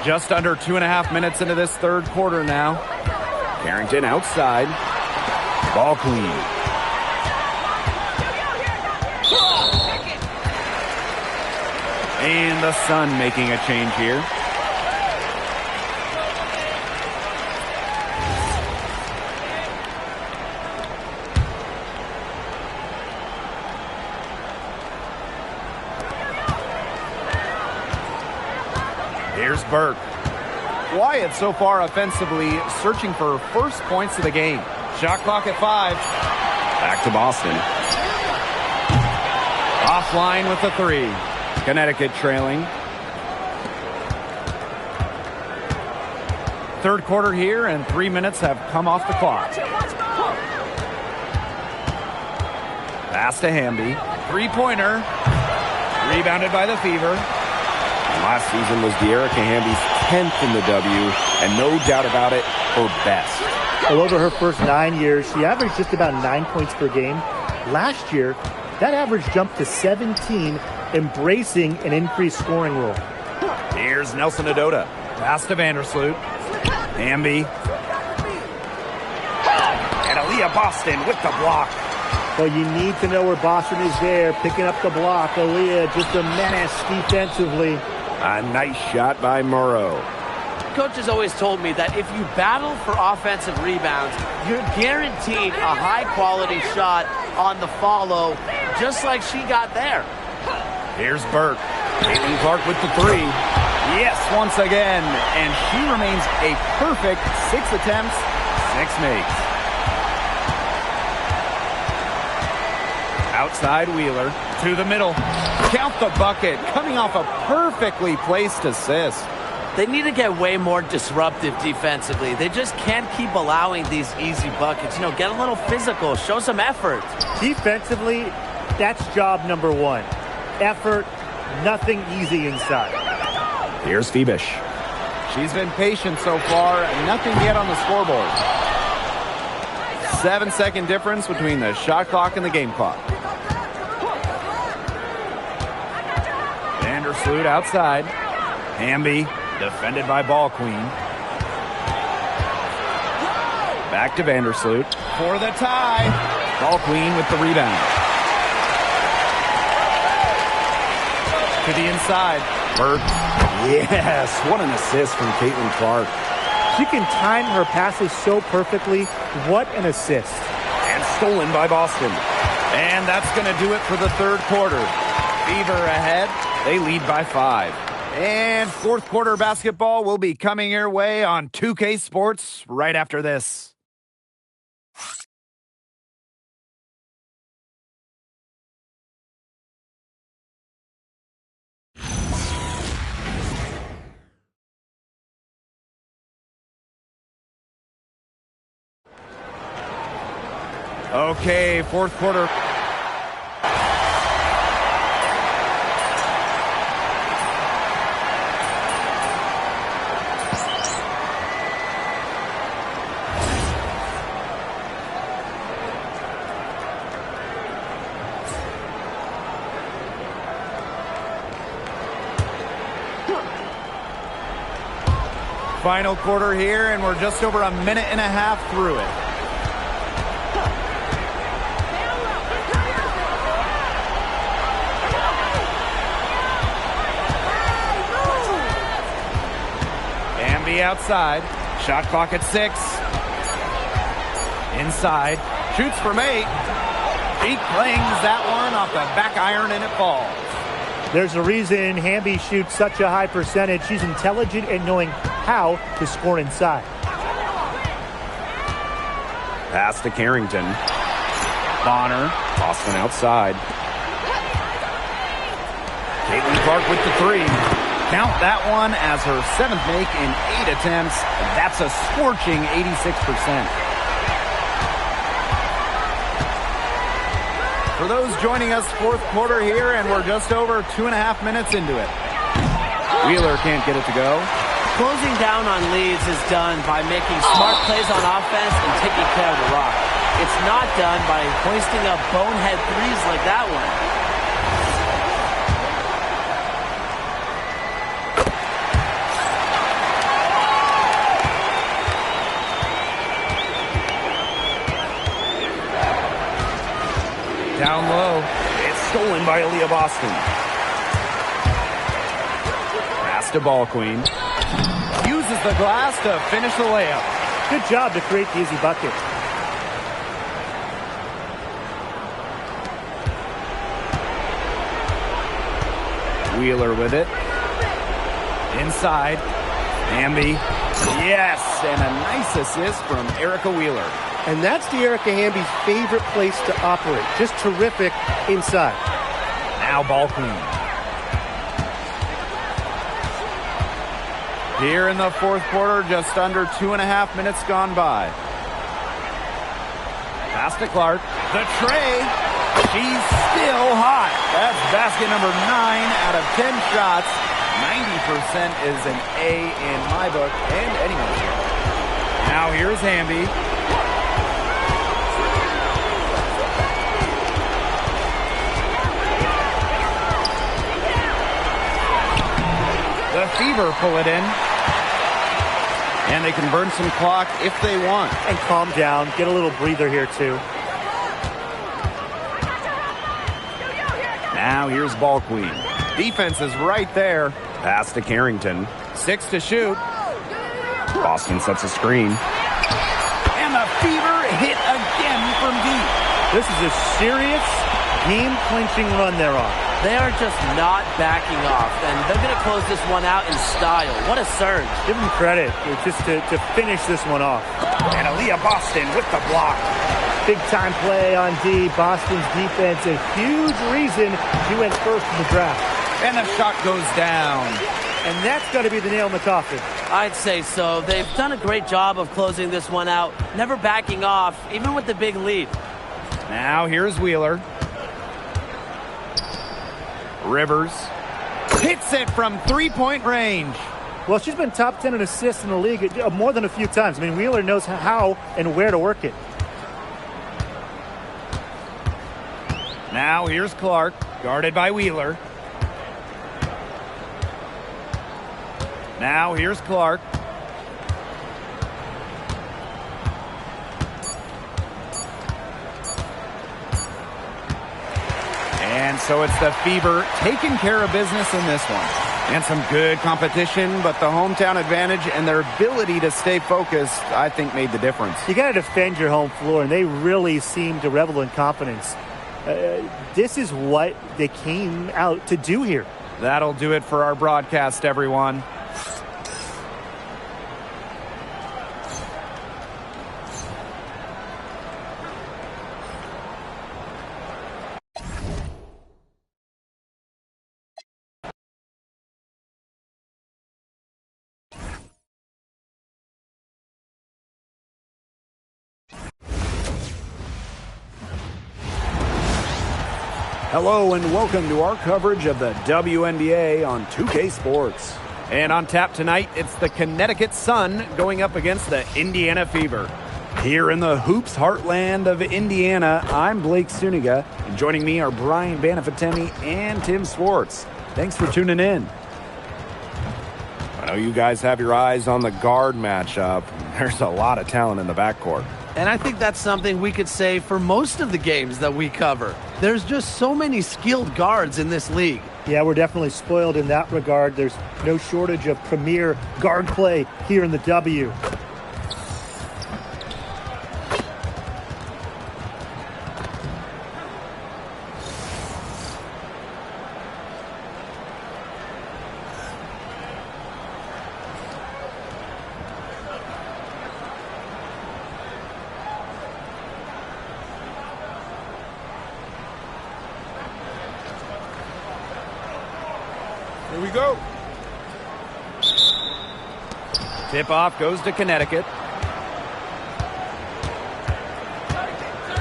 Just under 2.5 minutes into this third quarter now. Carrington outside. Ball clean. And the Sun making a change here. Here's Burke. Wyatt so far offensively searching for first points of the game. Shot clock at 5. Back to Boston. Offline with the 3. Connecticut trailing. Third quarter here, and 3 minutes have come off the clock. Pass to Hamby. Three-pointer. Rebounded by the Fever. And last season was Dearica Hamby's 10th in the W, and no doubt about it, her best. Well, over her first 9 years, she averaged just about 9 points per game. Last year, that average jumped to 17, embracing an increased scoring role. Here's Nelson Adota. Pass to Vandersloot. Hamby. And Aaliyah Boston with the block. Well, you need to know where Boston is there, picking up the block. Aaliyah just a menace defensively. A nice shot by Morrow. Coach has always told me that if you battle for offensive rebounds, you're guaranteed a high-quality shot on the follow, just like she got there. Here's Burke. Caitlin Clark with the 3. Yes, once again. And she remains a perfect 6 attempts, 6 makes. Outside Wheeler to the middle. Count the bucket. Coming off a perfectly placed assist. They need to get way more disruptive defensively. They just can't keep allowing these easy buckets. You know, get a little physical. Show some effort. Defensively, that's job number 1. Effort, nothing easy inside. Here's Febish. She's been patient so far. Nothing yet on the scoreboard. 7-second difference between the shot clock and the game clock. Vandersloot outside. Hamby defended by Ball Queen. Back to Vandersloot for the tie. Ball Queen with the rebound. To the inside. Burke. Yes, what an assist from Caitlin Clark. She can time her passes so perfectly. What an assist. And stolen by Boston. And that's going to do it for the third quarter. Fever ahead. They lead by 5. And fourth quarter basketball will be coming your way on 2K Sports right after this. Okay, fourth quarter. Final quarter here, and we're just over a minute and a half through it. Hamby outside. Shot clock at 6. Inside. Shoots from 8. He clings that one off the back iron, and it falls. There's a reason Hamby shoots such a high percentage. She's intelligent at knowing how to score inside. Pass to Carrington. Bonner. Boston outside. Caitlin Clark with the 3. Count that one as her 7th make in 8 attempts. That's a scorching 86%. For those joining us, fourth quarter here, and we're just over 2.5 minutes into it. Wheeler can't get it to go. Closing down on leads is done by making smart plays on offense and taking care of the rock. It's not done by hoisting up bonehead threes like that one. Down low. It's stolen by Aaliyah Boston. Pass to Ball Queen. Uses the glass to finish the layup. Good job to create the easy bucket. Wheeler with it. Inside. Hamby. Yes, and a nice assist from Erica Wheeler. And that's Dearica Hamby's favorite place to operate. Just terrific inside. Now ball queen. Here in the fourth quarter, just under 2.5 minutes gone by. Pass to Clark. The tray. She's still hot. That's basket number 9 out of 10 shots. 90% is an A in my book and anyone's book. Now here's Hamby. The Fever pull it in. And they can burn some clock if they want. And calm down. Get a little breather here, too. Now here's ball queen. Defense is right there. Pass to Carrington. 6 to shoot. Boston sets a screen. And the Fever hit again from deep. This is a serious game-clinching run they're on. They are just not backing off, and they're going to close this one out in style. What a surge. Give them credit just to finish this one off. And Aaliyah Boston with the block. Big-time play on D. Boston's defense, a huge reason she went first in the draft. And the shot goes down. And that's got to be the nail in the coffin. I'd say so. They've done a great job of closing this one out, never backing off, even with the big lead. Now here's Wheeler. Rivers hits it from three-point range. Well, she's been top 10 in assists in the league more than a few times. I mean, Wheeler knows how and where to work it. Now here's Clark, guarded by Wheeler. Now here's Clark. And so it's the Fever taking care of business in this one. And some good competition, but the hometown advantage and their ability to stay focused, I think, made the difference. You got to defend your home floor, and they really seem to revel in confidence. This is what they came out to do here. That'll do it for our broadcast, everyone. Hello and welcome to our coverage of the WNBA on 2K Sports. And on tap tonight, it's the Connecticut Sun going up against the Indiana Fever. Here in the hoops heartland of Indiana, I'm Blake Suniga, and joining me are Brian Banafitemi and Tim Swartz. Thanks for tuning in. I know you guys have your eyes on the guard matchup. There's a lot of talent in the backcourt. And I think that's something we could say for most of the games that we cover. There's just so many skilled guards in this league. Yeah, we're definitely spoiled in that regard. There's no shortage of premier guard play here in the W. Here we go. Tip-off goes to Connecticut.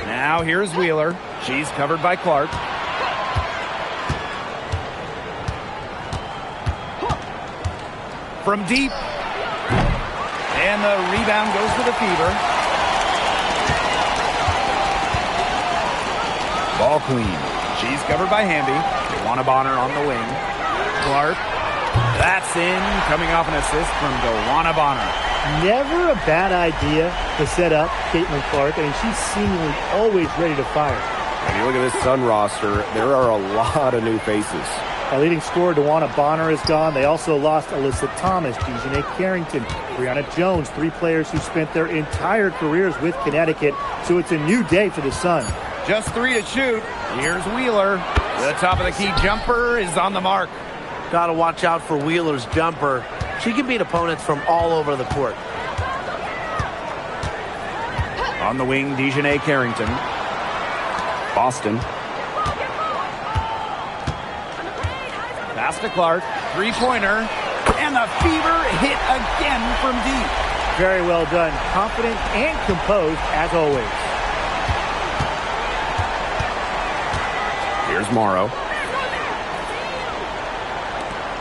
Now here's Wheeler. She's covered by Clark. From deep. And the rebound goes to the Fever. Ball queen. She's covered by Hamby. Dewana Bonner on the wing. Clark. That's in. Coming off an assist from Dewana Bonner. Never a bad idea to set up Caitlin Clark. I mean, she's seemingly always ready to fire. If you look at this Sun roster, there are a lot of new faces. Our leading scorer, Dewana Bonner, is gone. They also lost Alyssa Thomas, Dejanay Carrington, Brianna Jones, three players who spent their entire careers with Connecticut. So it's a new day for the Sun. Just 3 to shoot. Here's Wheeler. The top of the key jumper is on the mark. Got to watch out for Wheeler's jumper. She can beat opponents from all over the court. On the wing, Dejanay Carrington. Boston. Pass to Clark. Three-pointer. And the Fever hit again from deep. Very well done. Confident and composed as always. Here's Morrow.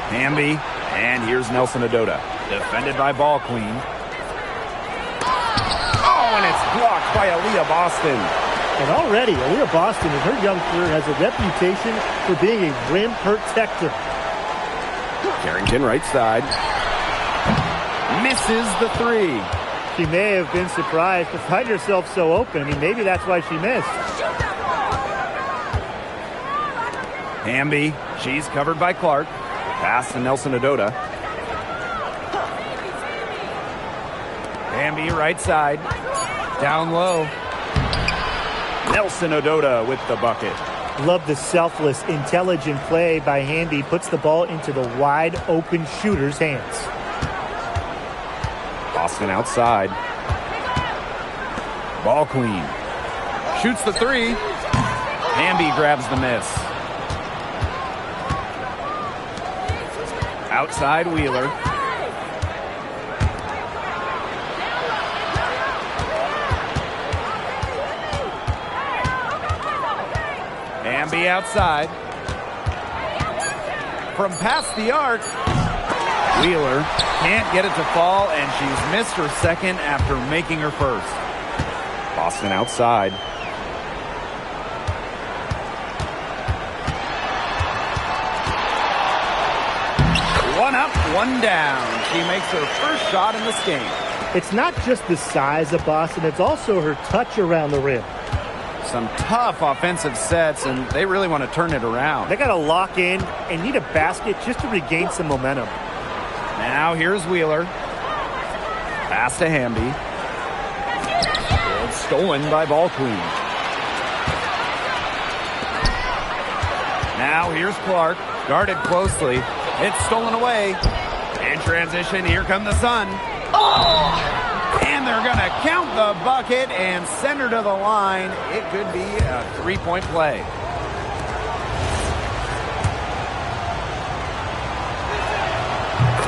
Hamby. And here's Nelson Adota. Defended by Ball Queen. Oh, and it's blocked by Aaliyah Boston. And already, Aaliyah Boston in her young career has a reputation for being a rim protector. Carrington right side. Misses the three. She may have been surprised to find herself so open. I mean, maybe that's why she missed. Hamby. She's covered by Clark. Pass to Nelson Adota. Hamby right side. Down low. Nelson Adota with the bucket. Love the selfless, intelligent play by Hamby. Puts the ball into the wide open shooter's hands. Boston outside. Ball Queen. Shoots the three. Hamby grabs the miss. Outside Wheeler. Hamby outside. From past the arc. Wheeler can't get it to fall, and she's missed her second after making her first. Boston outside. One up, one down. She makes her first shot in this game. It's not just the size of Boston, it's also her touch around the rim. Some tough offensive sets, and they really want to turn it around. They got to lock in and need a basket just to regain some momentum. Now here's Wheeler. Pass to Hamby. It's stolen by Ball Queen. Now here's Clark. Guarded closely. It's stolen away. In transition, here come the Sun. Oh! And they're going to count the bucket and send her to the line. It could be a three-point play.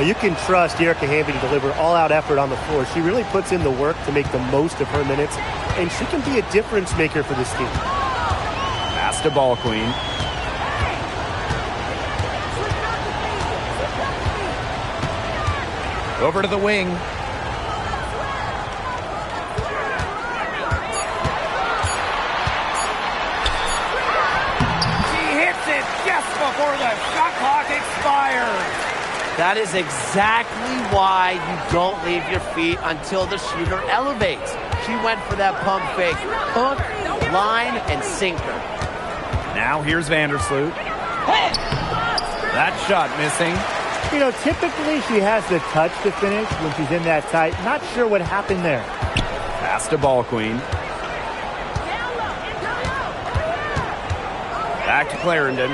You can trust Erica Hamby to deliver all-out effort on the floor. She really puts in the work to make the most of her minutes, and she can be a difference maker for this team. Pass to Ball Queen. Over to the wing. She hits it just before the shot clock expires. That is exactly why you don't leave your feet until the shooter elevates. She went for that pump fake. Hook, line, and sinker. Now here's Vandersloot. That shot missing. You know, typically she has the touch to finish when she's in that tight. Not sure what happened there. Pass to Ball Queen. Back to Clarendon.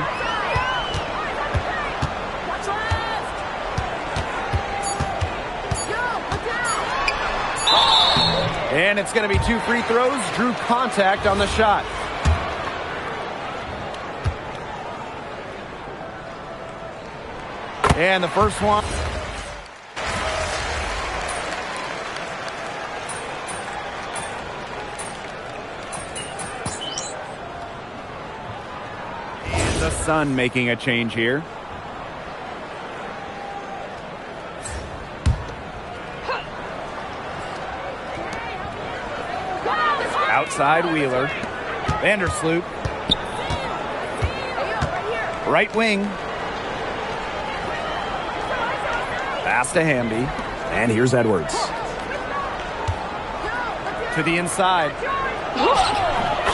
And it's going to be 2 free throws. Drew contact on the shot. And the first one. And the Sun making a change here. Outside Wheeler. Vandersloot. Right wing. Pass to Hamby. And here's Edwards. To the inside.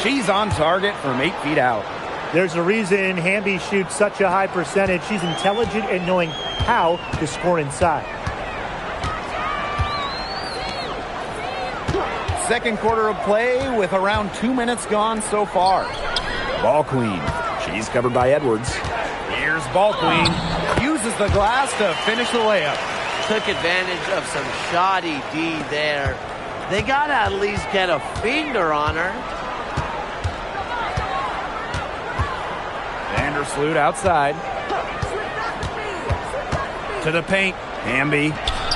She's on target from 8 feet out. There's a reason Hamby shoots such a high percentage. She's intelligent and knowing how to score inside. Second quarter of play with around 2 minutes gone so far. Ball Queen. She's covered by Edwards. Here's Ball Queen. Uses the glass to finish the layup. Took advantage of some shoddy D there. They got to at least get a finger on her. Vandersloot outside. To the paint. Hamby.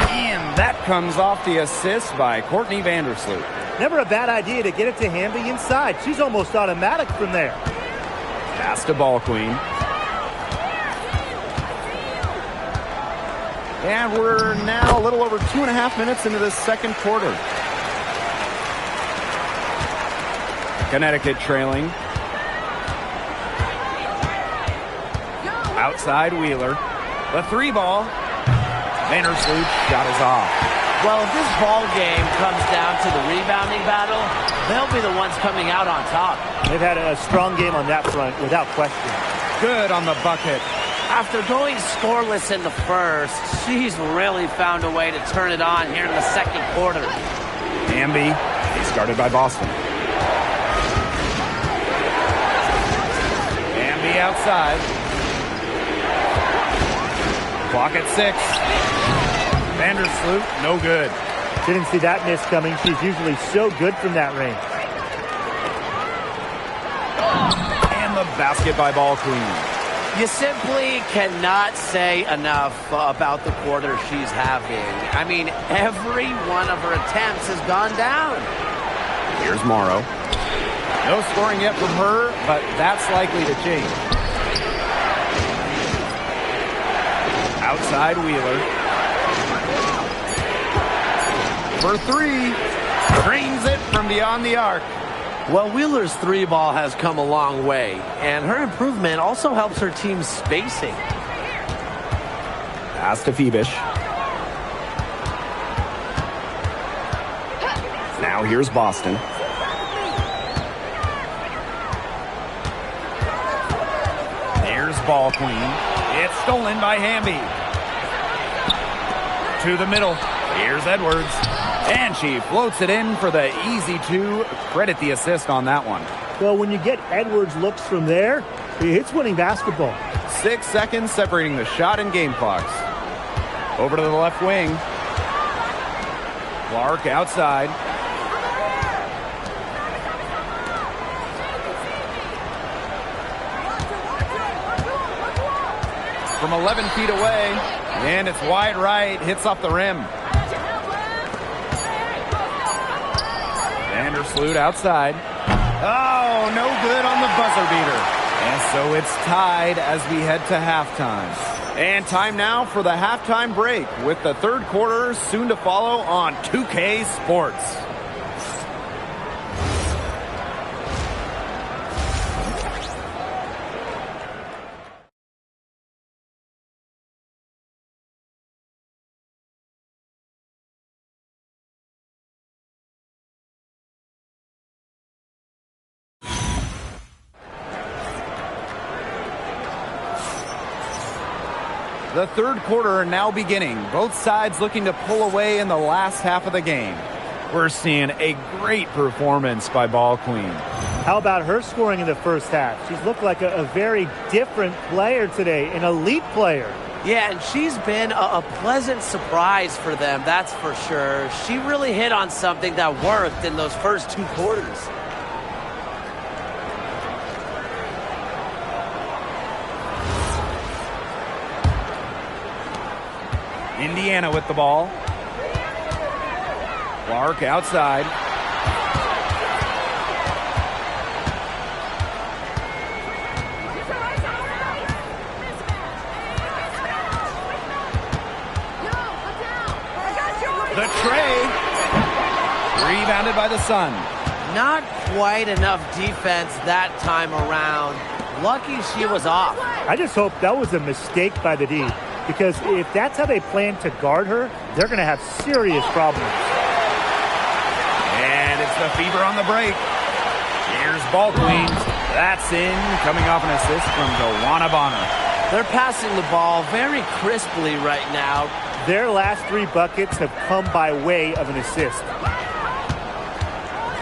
And that comes off the assist by Courtney Vandersloot. Never a bad idea to get it to Hamby inside. She's almost automatic from there. Pass to Ball Queen. And we're now a little over 2.5 minutes into this second quarter. Connecticut trailing. Outside Wheeler. The three ball. Vandersloot shot is off. Well, if this ball game comes down to the rebounding battle, they'll be the ones coming out on top. They've had a strong game on that front, without question. Good on the bucket. After going scoreless in the first, she's really found a way to turn it on here in the second quarter. Hamby, he's guarded by Boston. Hamby outside. Clock at 6. Vandersloot, no good. Didn't see that miss coming. She's usually so good from that range. And the basket by Ball Queen. You simply cannot say enough about the quarter she's having. I mean, every one of her attempts has gone down. Here's Morrow. No scoring yet from her, but that's likely to change. Outside Wheeler. For 3. Drains it from beyond the arc. Well, Wheeler's three ball has come a long way, and her improvement also helps her team's spacing. Pass to Phoebish. Now here's Boston. There's Ball Queen. It's stolen by Hamby. To the middle. Here's Edwards. And she floats it in for the easy 2. Credit the assist on that one. Well, when you get Edwards looks from there, it's winning basketball. 6 seconds separating the shot and game clocks. Over to the left wing. Clark outside. From 11 feet away. And it's wide right. Hits off the rim. Vandersloot outside. Oh, no good on the buzzer beater. And so it's tied as we head to halftime. And time now for the halftime break with the third quarter soon to follow on 2K Sports. The third quarter now beginning. Both sides looking to pull away in the last half of the game. We're seeing a great performance by Ball Queen. How about her scoring in the first half? She's looked like a very different player today, an elite player. Yeah, and she's been a pleasant surprise for them, that's for sure. She really hit on something that worked in those first 2 quarters. Indiana with the ball. Clark outside. The tray. Rebounded by the Sun. Not quite enough defense that time around. Lucky she was off. I just hope that was a mistake by the D. Because if that's how they plan to guard her, they're going to have serious problems. And it's the Fever on the break. Here's Ball Queen. That's in, coming off an assist from Joanna Bonner. They're passing the ball very crisply right now. Their last 3 buckets have come by way of an assist.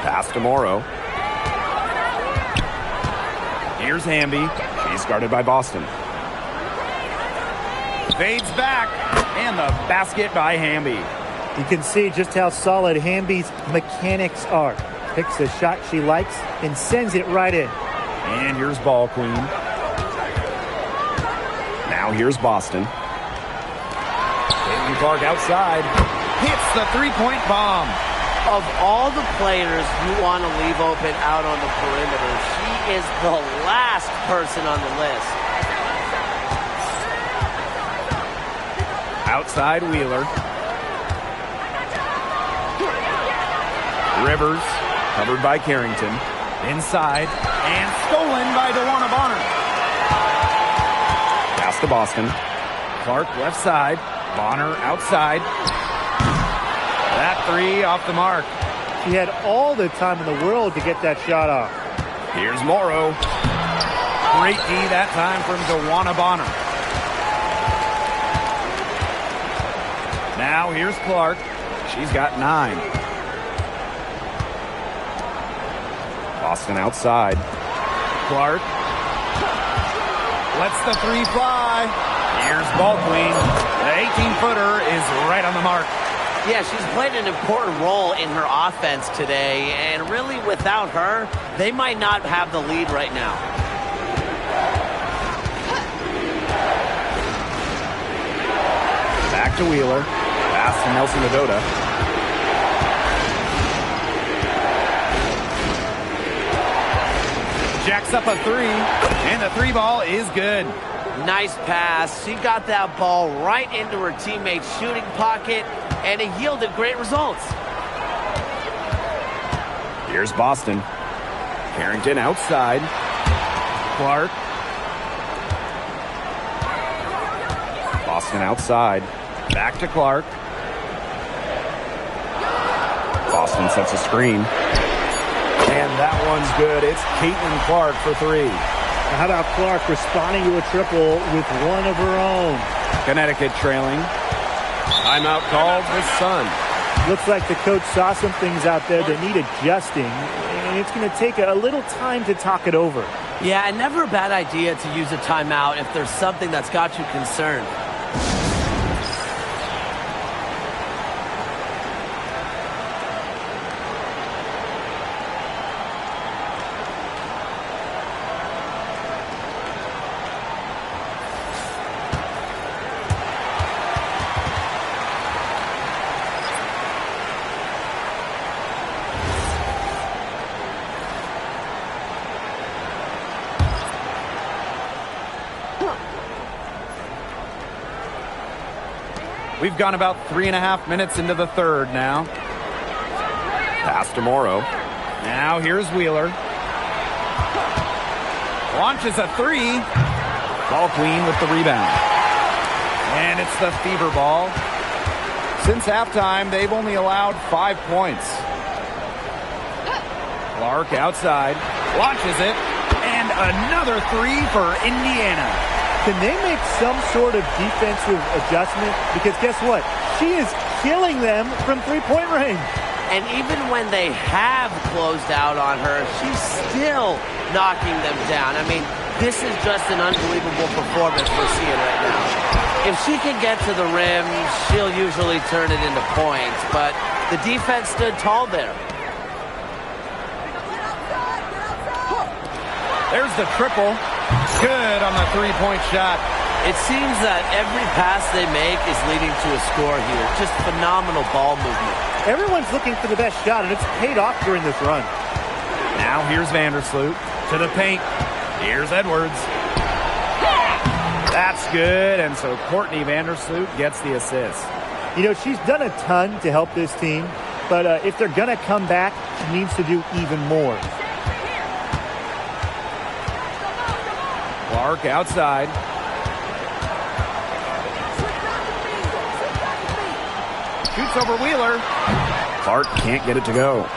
Pass to Morrow. Here's Hamby. She's guarded by Boston. Fades back, and the basket by Hamby. You can see just how solid Hamby's mechanics are. Picks a shot she likes and sends it right in. And here's Ball Queen. Now here's Boston. Caitlin Clark outside. Hits the three-point bomb. Of all the players you want to leave open out on the perimeter, she is the last person on the list. Outside Wheeler. Rivers, covered by Carrington. Inside, and stolen by DeWanna Bonner. Pass to Boston. Clark left side. Bonner outside. That three off the mark. She had all the time in the world to get that shot off. Here's Morrow. Great D that time from DeWanna Bonner. Now here's Clark. She's got 9. Boston outside. Clark lets the three fly. Here's Ball Queen. The 18-footer is right on the mark. Yeah, she's played an important role in her offense today, and really without her, they might not have the lead right now. Back to Wheeler. Pass to Nelson Adoda. Jacks up a three, and the three ball is good. Nice pass. She got that ball right into her teammate's shooting pocket, and it yielded great results. Here's Boston. Carrington outside. Clark. Boston outside. Back to Clark. Boston sets a screen. And that one's good. It's Caitlin Clark for 3. Now how about Clark responding to a triple with one of her own? Connecticut trailing. Timeout called the Sun. Looks like the coach saw some things out there that need adjusting, and it's going to take a little time to talk it over. Yeah, and never a bad idea to use a timeout if there's something that's got you concerned. We've gone about 3.5 minutes into the third now. Pass to Morrow. Now here's Wheeler. Launches a three. Ball Queen with the rebound. And it's the Fever ball. Since halftime, they've only allowed 5 points. Clark outside. Launches it. And another three for Indiana. Can they make some sort of defensive adjustment? Because guess what? She is killing them from three-point range. And even when they have closed out on her, she's still knocking them down. I mean, this is just an unbelievable performance we're seeing right now. If she can get to the rim, she'll usually turn it into points. But the defense stood tall there. There's the triple. Good on the three-point shot. It seems that every pass they make is leading to a score here. Just phenomenal ball movement. Everyone's looking for the best shot, and it's paid off during this run. Now here's Vandersloot to the paint. Here's Edwards. That's good, and so Courtney Vandersloot gets the assist. You know, she's done a ton to help this team, but if they're going to come back, she needs to do even more. Clark outside. Shoots over Wheeler. Clark can't get it to go.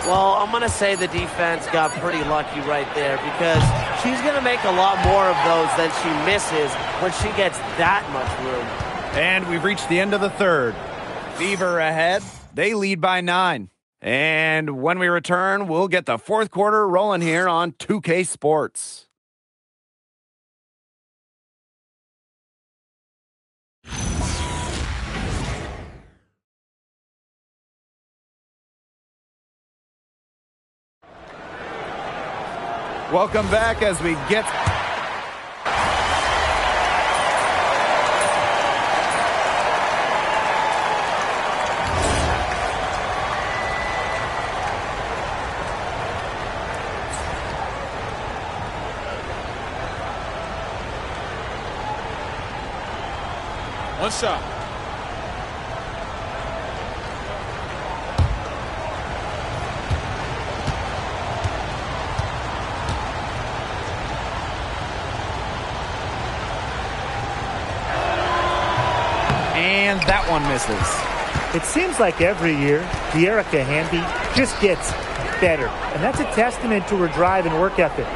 Well, I'm going to say the defense got pretty lucky right there because she's going to make a lot more of those than she misses when she gets that much room. And we've reached the end of the third. Fever ahead. They lead by 9. And when we return, we'll get the fourth quarter rolling here on 2K Sports. Welcome back as we get... One shot. And that one misses. It seems like every year, Dearica Hamby just gets better. And that's a testament to her drive and work ethic.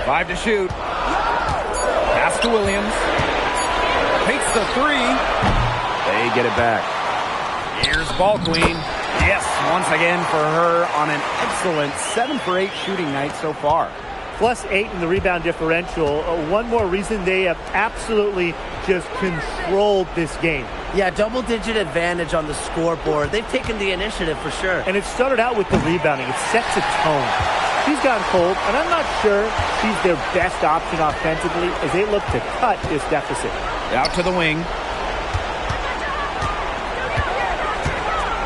Five to shoot. Pass to Williams. Takes the three. They get it back. Here's Ball Queen. Yes, once again for her on an excellent 7 for 8 shooting night so far. +8 in the rebound differential. One more reason they have absolutely just controlled this game. Yeah, double-digit advantage on the scoreboard. They've taken the initiative for sure. And it started out with the rebounding. It sets a tone. She's gone cold, and I'm not sure she's their best option offensively as they look to cut this deficit. Out to the wing.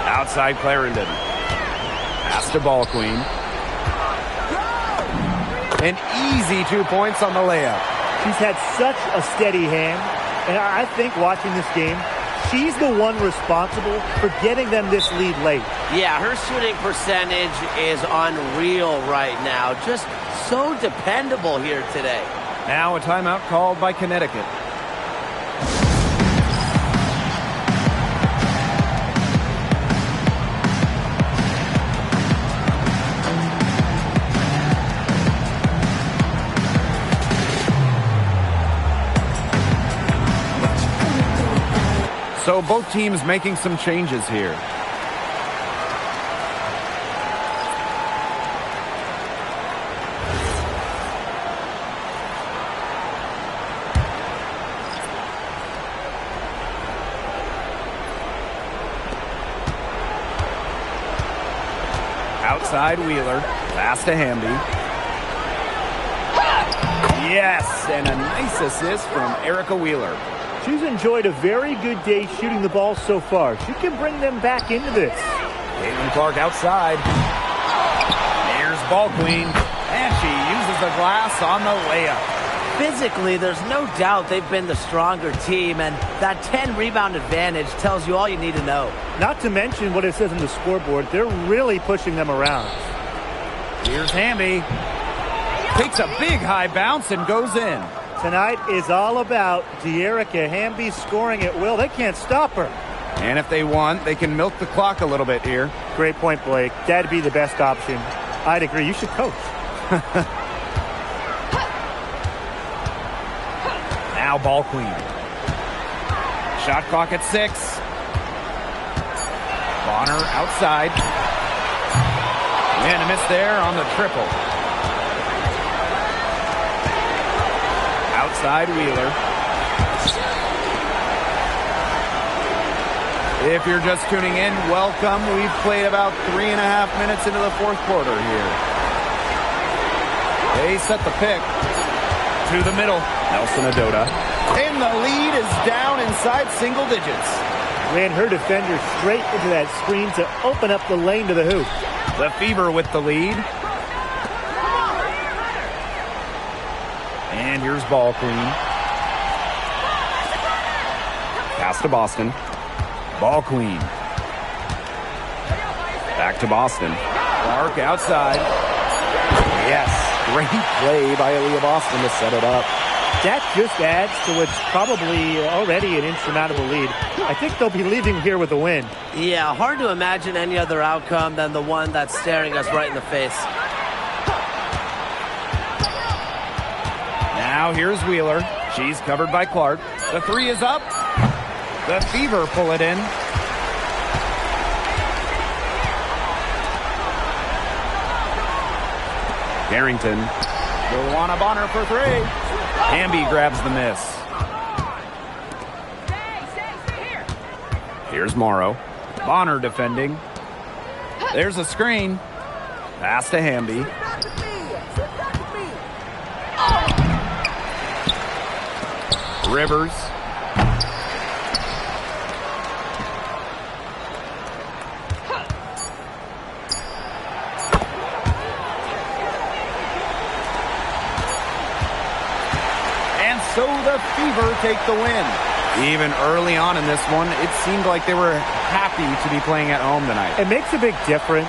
Outside Clarendon. Pass to Ball Queen. An easy 2 points on the layup. She's had such a steady hand, and I think watching this game, she's the one responsible for getting them this lead late. Yeah, her shooting percentage is unreal right now. Just so dependable here today. Now a timeout called by Connecticut. So both teams making some changes here. Outside Wheeler. Pass to Hamby. Yes, and a nice assist from Erica Wheeler. She's enjoyed a very good day shooting the ball so far. She can bring them back into this. Caitlin Clark outside. Here's Ball Queen. And she uses the glass on the layup. Physically, there's no doubt they've been the stronger team, and that 10 rebound advantage tells you all you need to know. Not to mention what it says on the scoreboard, they're really pushing them around. Here's Hamby. Takes a big high bounce and goes in. Tonight is all about Dearica Hamby scoring at will. They can't stop her. And if they want, they can milk the clock a little bit here. Great point, Blake. That'd be the best option. I'd agree. You should coach. Now Ball Queen. Shot clock at 6. Bonner outside. And a miss there on the triple. Outside Wheeler. If you're just tuning in, welcome. We've played about 3.5 minutes into the fourth quarter here. They set the pick to the middle. Nelson Adota. And the lead is down inside single digits. Ran her defender straight into that screen to open up the lane to the hoop. The Fever with the lead. And here's Ball Queen. Pass to Boston. Ball Queen. Back to Boston. Clark outside. Yes, great play by Aaliyah Boston to set it up. That just adds to what's probably already an insurmountable lead. I think they'll be leaving here with a win. Yeah, hard to imagine any other outcome than the one that's staring us right in the face. Now here's Wheeler. She's covered by Clark. The three is up. The Fever pull it in. Carrington. Luana Bonner for 3. Hamby grabs the miss. Here's Morrow. Bonner defending. There's a screen. Pass to Hamby. Rivers. And so the Fever take the win. Even early on in this one, it seemed like they were happy to be playing at home tonight. It makes a big difference.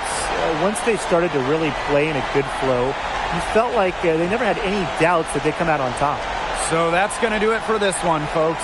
Once they started to really play in a good flow, you felt like they never had any doubts that they'd come out on top. So that's going to do it for this one, folks.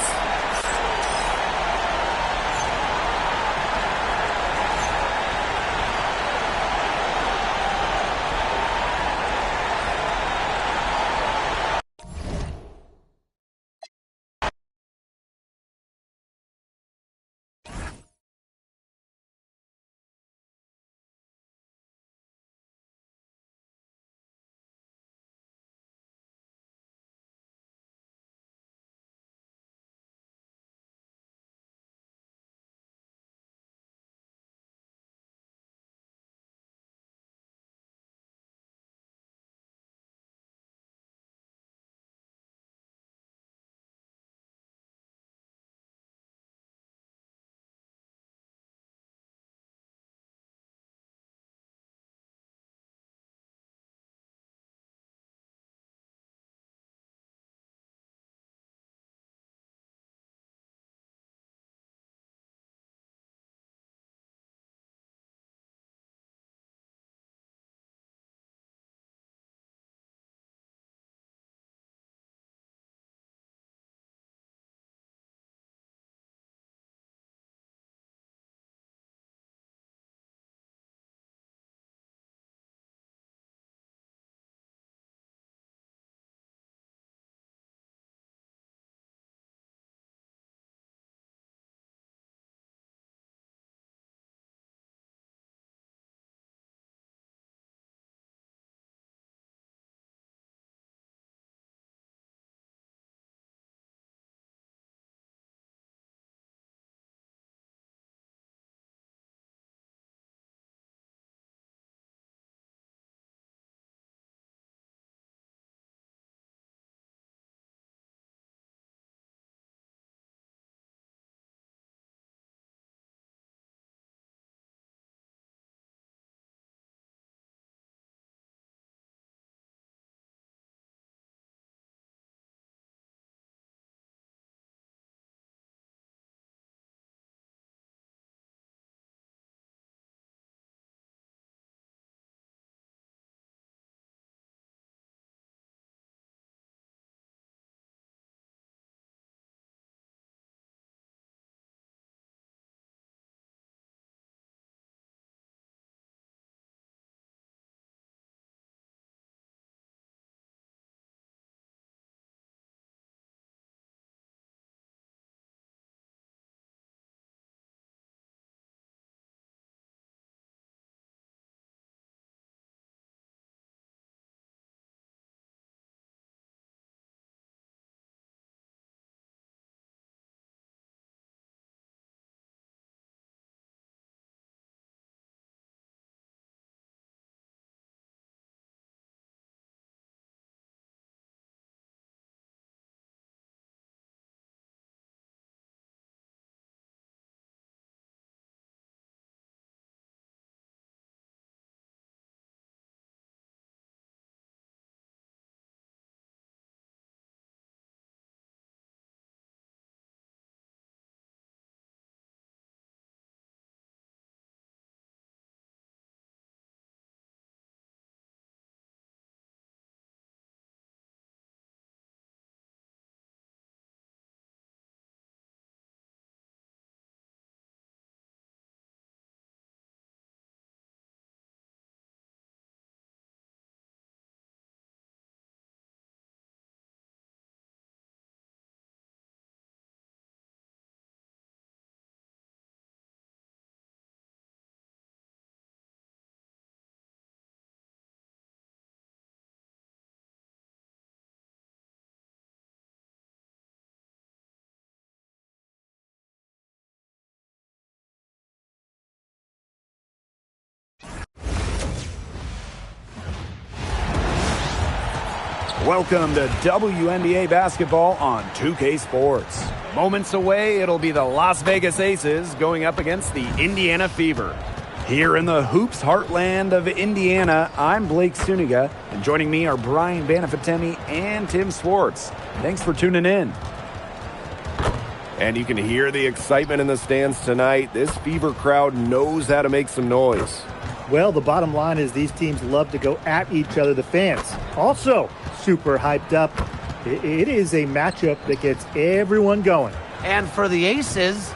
Welcome to WNBA basketball on 2K Sports. Moments away, it'll be the Las Vegas Aces going up against the Indiana Fever. Here in the hoops heartland of Indiana, I'm Blake Suniga, and joining me are Brian Banafitemi and Tim Swartz. Thanks for tuning in. And you can hear the excitement in the stands tonight. This Fever crowd knows how to make some noise. Well, the bottom line is these teams love to go at each other, the fans. Also, super hyped up. It is a matchup that gets everyone going. And for the Aces,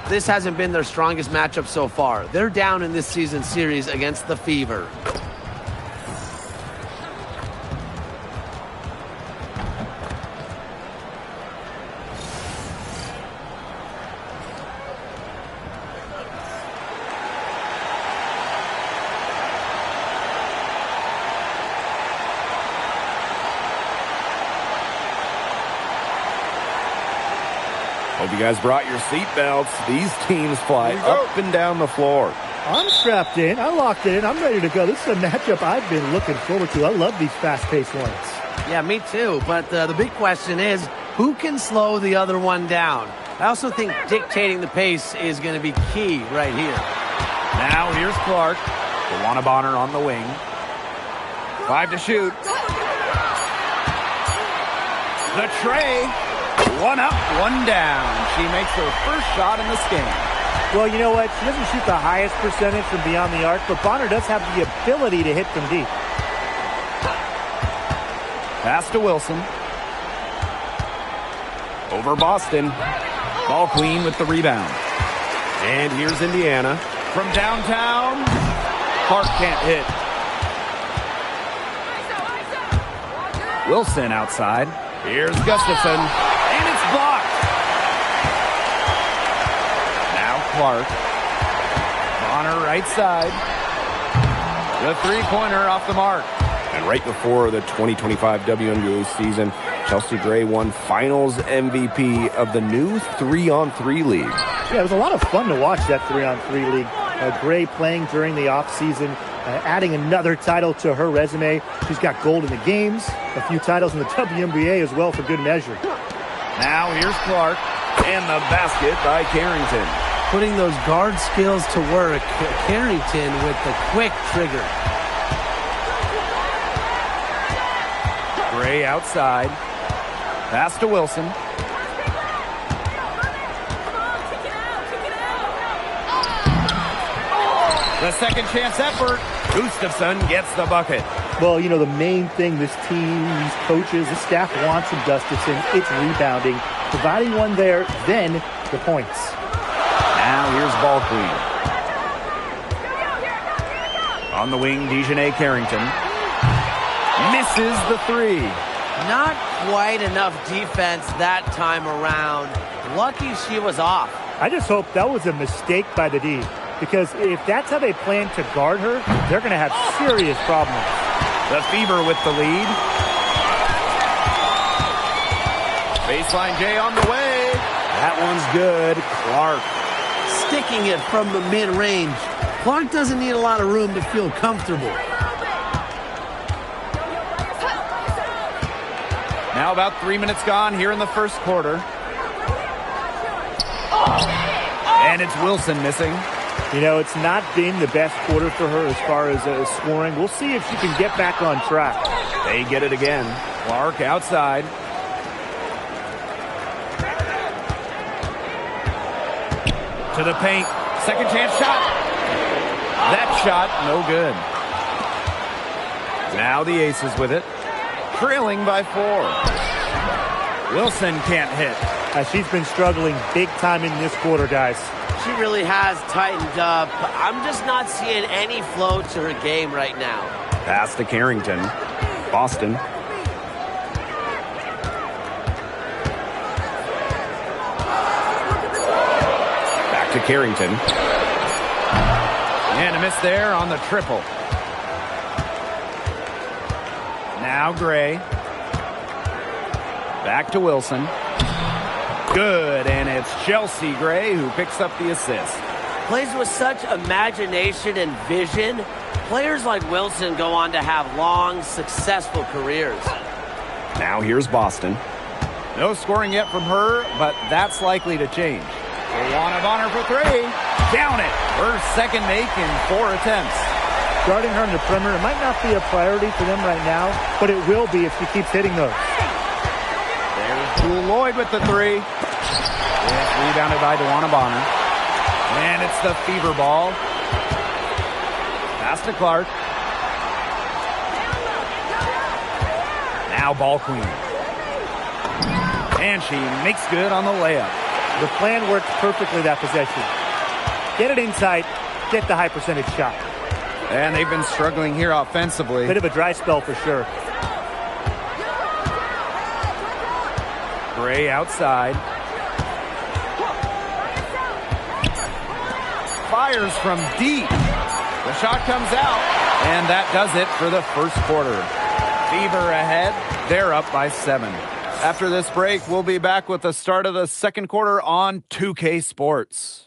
this hasn't been their strongest matchup so far. They're down in this season series against the Fever. Hope you guys brought your seatbelts. These teams fly up and down the floor. I'm strapped in. I locked it in. I'm ready to go. This is a matchup I've been looking forward to. I love these fast-paced ones. Yeah, me too. But the big question is, who can slow the other one down? I also think dictating the pace is going to be key right here. Now here's Clark. DeWanna Bonner on the wing. 5 to shoot. The tray. 1 up, 1 down. She makes her first shot in this game. Well, you know what? She doesn't shoot the highest percentage from beyond the arc, but Bonner does have the ability to hit from deep. Pass to Wilson. Over Boston. Ball queen with the rebound. And here's Indiana. From downtown, Clark can't hit. Wilson outside. Here's Gustafson. And it's blocked. Now Clark. Bonner right side. The three-pointer off the mark. And right before the 2025 WNBA season, Chelsea Gray won Finals MVP of the new 3-on-3 league. Yeah, it was a lot of fun to watch that 3-on-3 league. Gray playing during the offseason, adding another title to her resume. She's got gold in the games, a few titles in the WNBA as well for good measure. Now here's Clark, and the basket by Carrington. Putting those guard skills to work, Carrington with the quick trigger. Gray outside. Pass to Wilson. The second chance effort. Gustafson gets the bucket. Well, you know, the main thing this team, these coaches, the staff wants from Gustafson, it's rebounding. Providing one there, then the points. Now here's ball queen. On the wing, Dejanay Carrington. Misses the three. Not quite enough defense that time around. Lucky she was off. I just hope that was a mistake by the D, because if that's how they plan to guard her, they're going to have serious problems. The Fever with the lead. Baseline J on the way. That one's good. Clark. Sticking it from the mid-range. Clark doesn't need a lot of room to feel comfortable. Now about 3 minutes gone here in the first quarter. And it's Wilson missing. You know, it's not been the best quarter for her as far as scoring. We'll see if she can get back on track. They get it again. Clark outside. To the paint. Second chance shot. That shot, no good. Now the Aces with it. Trailing by 4. Wilson can't hit. She's been struggling big time in this quarter, guys. She really has tightened up. I'm just not seeing any flow to her game right now. Pass to Carrington. Boston. Back to Carrington. And a miss there on the triple. Now Gray. Back to Wilson. Good, and it's Chelsea Gray who picks up the assist. Plays with such imagination and vision. Players like Wilson go on to have long, successful careers. Now here's Boston. No scoring yet from her, but that's likely to change. Luana Bonner for three. Down it. Her second make in 4 attempts. Guarding her in the perimeter might not be a priority for them right now, but it will be if she keeps hitting those. There's Jewel Lloyd with the three. It's rebounded by Luana Bonner. And it's the Fever ball. Pass to Clark. Now ball queen. And she makes good on the layup. The plan works perfectly that possession. Get it inside, get the high percentage shot. And they've been struggling here offensively. Bit of a dry spell for sure. Gray outside. Fires from deep. The shot comes out. And that does it for the first quarter. Fever ahead. They're up by 7. After this break, we'll be back with the start of the second quarter on 2K Sports.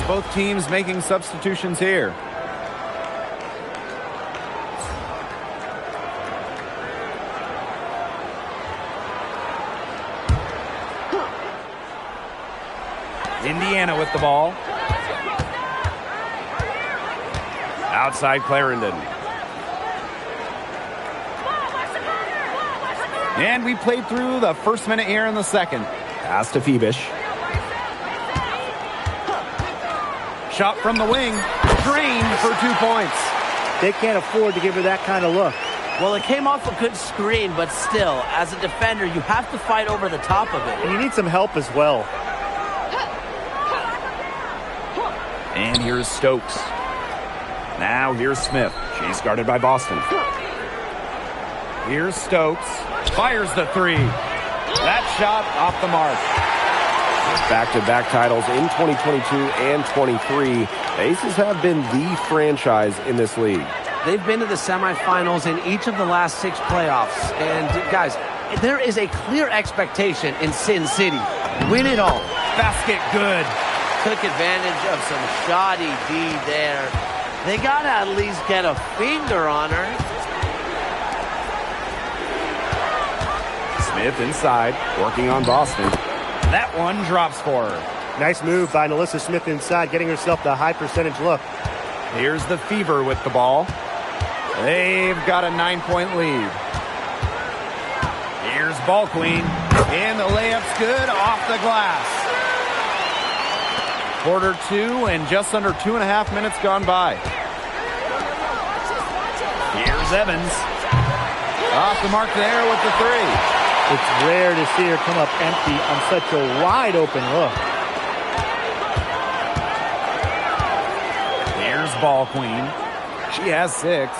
Both teams making substitutions here. Indiana with the ball. Outside Clarendon. And we played through the first minute here in the second. Pass to Phoebish. Shot from the wing, drained for 2 points. They can't afford to give her that kind of look. Well, it came off a good screen, but still, as a defender, you have to fight over the top of it. And you need some help as well. And here's Stokes. Now here's Smith. She's guarded by Boston. Here's Stokes. Fires the three. That shot off the mark. Back-to-back titles in 2022 and 23. The Aces have been the franchise in this league. They've been to the semifinals in each of the last 6 playoffs. And, guys, there is a clear expectation in Sin City. Win it all. Basket good. Took advantage of some shoddy D there. They got to at least get a finger on her. Smith inside, working on Boston. That one drops for her. Nice move by NaLyssa Smith inside, getting herself the high percentage look. Here's the Fever with the ball. They've got a 9-point lead. Here's ball queen. And the layup's good off the glass. Quarter 2 and just under 2.5 minutes gone by. Here's Evans. Off the mark there with the three. It's rare to see her come up empty on such a wide open look. Here's ball queen. She has 6.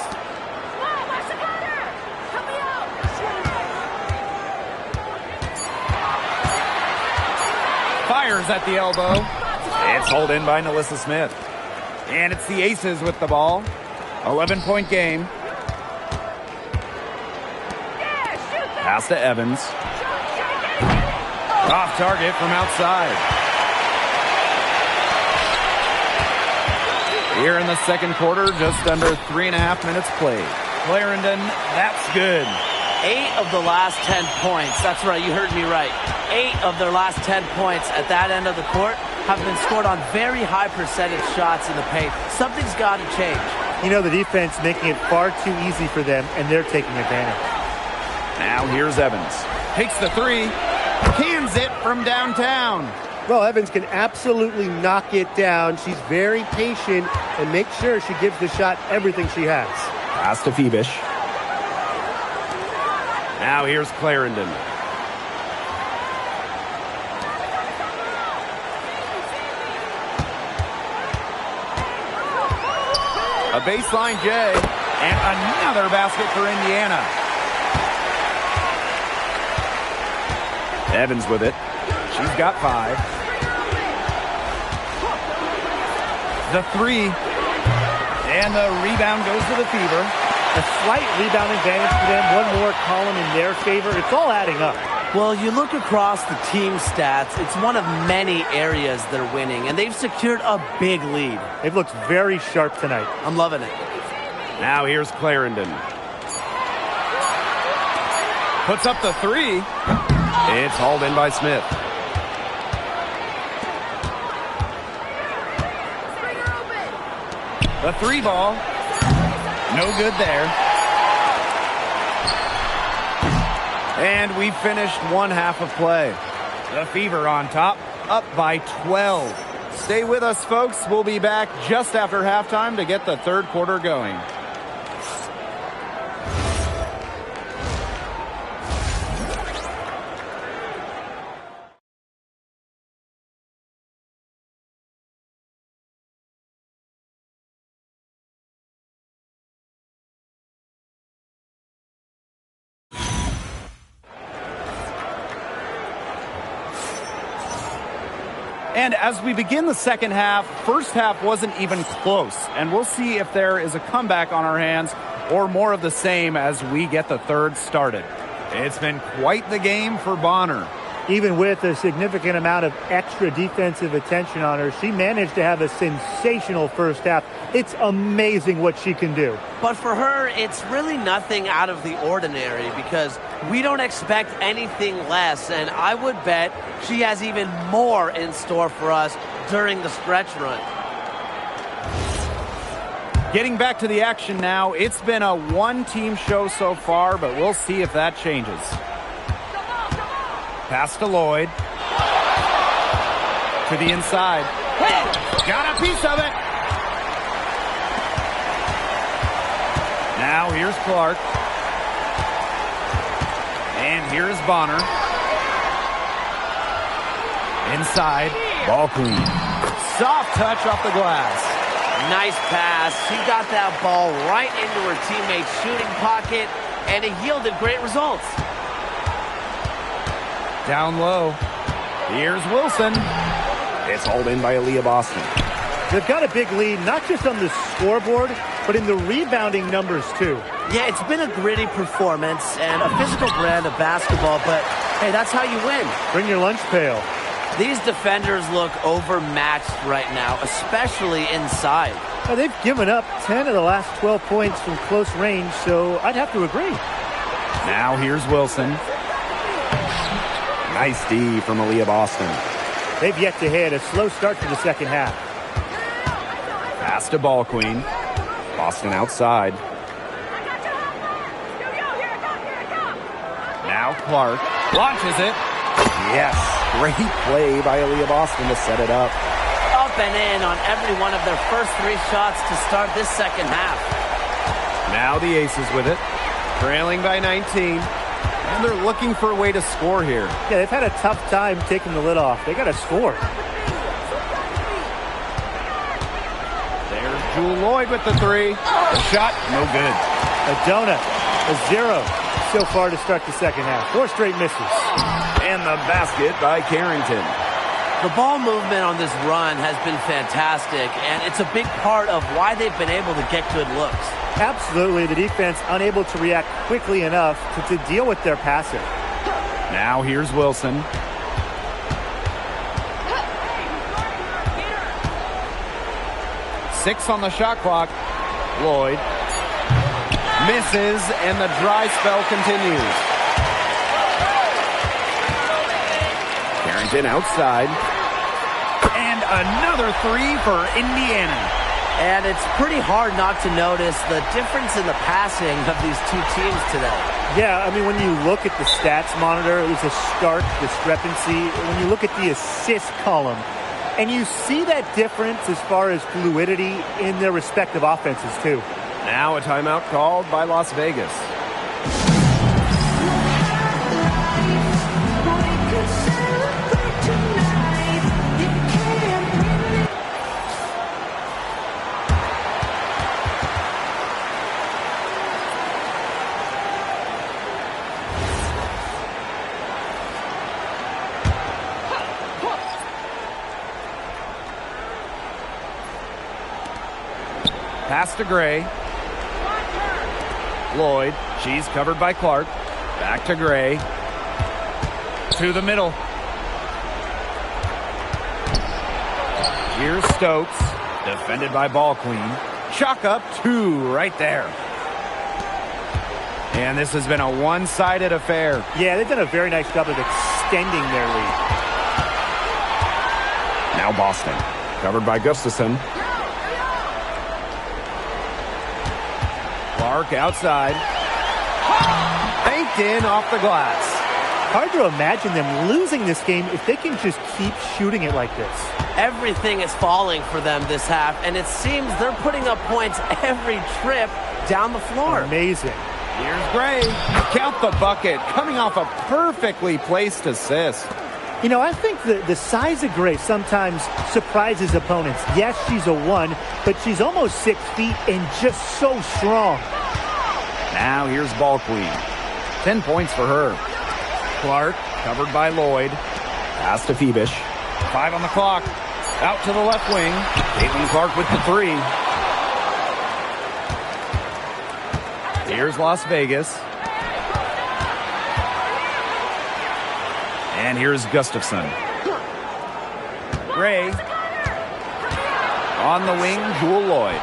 Fires at the elbow. It's hauled in by NaLyssa Smith. And it's the Aces with the ball. 11-point game. Pass to Evans. Off target from outside. Here in the second quarter, just under 3.5 minutes played. Clarendon, that's good. 8 of the last 10 points. That's right, you heard me right. 8 of their last 10 points at that end of the court have been scored on very high percentage shots in the paint. Something's got to change. You know, the defense making it far too easy for them, and they're taking advantage. Now here's Evans. Takes the three. Cans it from downtown. Well, Evans can absolutely knock it down. She's very patient and makes sure she gives the shot everything she has. Pass to Phoebish. Now here's Clarendon. A baseline J, and another basket for Indiana. Evans with it. She's got 5. The 3. And the rebound goes to the Fever. A slight rebound advantage for them. One more column in their favor. It's all adding up. Well, you look across the team stats, it's one of many areas they're winning, and they've secured a big lead. They've looked very sharp tonight. I'm loving it. Now here's Clarendon. Puts up the 3. It's hauled in by Smith. The 3 ball. No good there. And we finished one half of play. The Fever on top, up by 12. Stay with us, folks. We'll be back just after halftime to get the third quarter going. And as we begin the second half, first half wasn't even close. And we'll see if there is a comeback on our hands or more of the same as we get the third started. It's been quite the game for Bonner. Even with a significant amount of extra defensive attention on her, she managed to have a sensational first half. It's amazing what she can do. But for her, it's really nothing out of the ordinary because we don't expect anything less, and I would bet she has even more in store for us during the stretch run. Getting back to the action now, it's been a one-team show so far, but we'll see if that changes. Pass to Lloyd. To the inside. Got a piece of it. Now here's Clark. And here's Bonner. Inside. Ball clean. Soft touch off the glass. Nice pass. She got that ball right into her teammate's shooting pocket, and it yielded great results. Down low. Here's Wilson. It's hauled in by Aaliyah Boston. They've got a big lead, not just on the scoreboard, but in the rebounding numbers, too. Yeah, it's been a gritty performance and a physical brand of basketball, but, hey, that's how you win. Bring your lunch pail. These defenders look overmatched right now, especially inside. Now, they've given up 10 of the last 12 points from close range, so I'd have to agree. Now here's Wilson. Nice D from Aaliyah Boston. They've yet to hit a slow start to the second half. Pass to Ball Queen. Boston outside. Now Clark launches it. Yes, great play by Aaliyah Boston to set it up. Up and in on every one of their first 3 shots to start this second half. Now the Aces with it. Trailing by 19. And they're looking for a way to score here. Yeah, they've had a tough time taking the lid off. They got to score. There's Jewel Lloyd with the 3. The shot, no good. A donut, a 0 so far to start the second half. 4 straight misses. And the basket by Carrington. The ball movement on this run has been fantastic, and it's a big part of why they've been able to get good looks. Absolutely, the defense unable to react quickly enough to deal with their passing. Now here's Wilson. Six on the shot clock. Lloyd misses, and the dry spell continues. Carrington outside. And another 3 for Indiana. And it's pretty hard not to notice the difference in the passing of these two teams today. Yeah, I mean, when you look at the stats monitor, there's a stark discrepancy. When you look at the assist column, and you see that difference as far as fluidity in their respective offenses, too. Now a timeout called by Las Vegas. Pass to Gray. Lloyd. She's covered by Clark. Back to Gray. To the middle. Here's Stokes. Defended by Ball Queen. Chalk up 2 right there. And this has been a one-sided affair. Yeah, they've done a very nice job of extending their lead. Now Boston. Covered by Gustafson. Clark outside. Banked in off the glass. Hard to imagine them losing this game if they can just keep shooting it like this. Everything is falling for them this half, and it seems they're putting up points every trip down the floor. Amazing. Here's Gray. Count the bucket. Coming off a perfectly placed assist. You know, I think the size of Gray sometimes surprises opponents. Yes, she's a 1, but she's almost 6 feet and just so strong. Now here's Ball Queen. 10 points for her. Clark, covered by Lloyd. Pass to Phoebish. 5 on the clock. Out to the left wing. Caitlin Clark with the 3. Here's Las Vegas. And here's Gustafson. Gray. On the wing, Jewel Lloyd.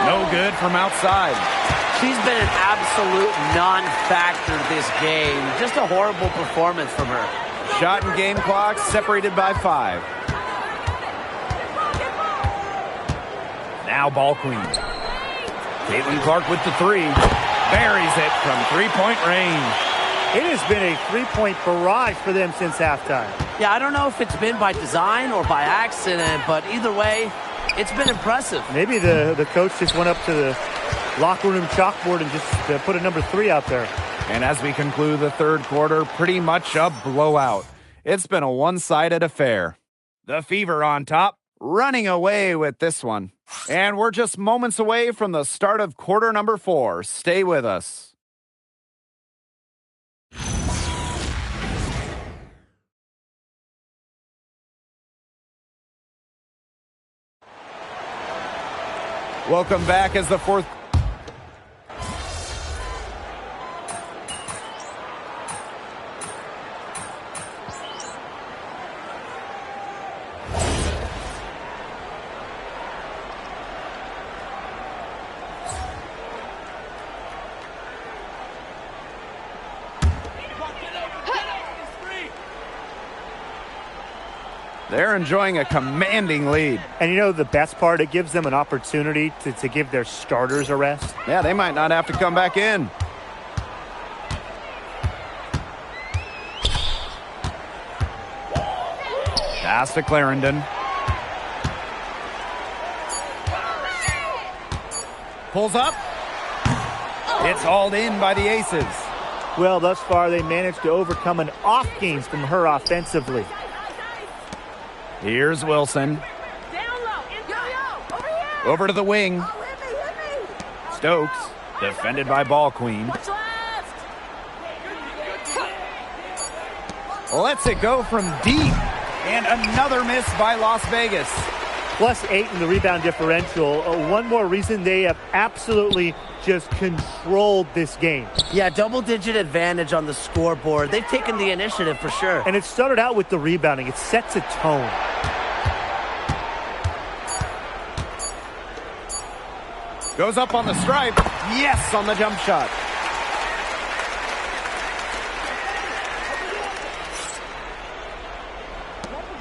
No good from outside. She's been an absolute non-factor this game. Just a horrible performance from her. Shot and game clock separated by 5. Now Ball Queen. Caitlin Clark with the 3. Buries it from 3-point range. It has been a 3-point barrage for them since halftime. Yeah, I don't know if it's been by design or by accident, but either way, it's been impressive. Maybe the coach just went up to the locker room chalkboard and just put a number 3 out there. And as we conclude the third quarter, pretty much a blowout. It's been a one-sided affair. The Fever on top, running away with this one. And we're just moments away from the start of quarter number 4. Stay with us. Welcome back as the fourth. They're enjoying a commanding lead. And you know the best part? It gives them an opportunity to give their starters a rest. Yeah, they might not have to come back in. Pass to Clarendon. Pulls up. It's hauled in by the Aces. Well, thus far they managed to overcome an off games from her offensively. Here's Wilson. Down low. Over here. Over to the wing. Oh, hit me. Stokes, defended by Ball Queen. What's left? Lets it go from deep. And another miss by Las Vegas. +8 in the rebound differential. One more reason they have absolutely just controlled this game. Yeah, double-digit advantage on the scoreboard. They've taken the initiative for sure. And it started out with the rebounding. It sets a tone. Goes up on the stripe. Yes, on the jump shot.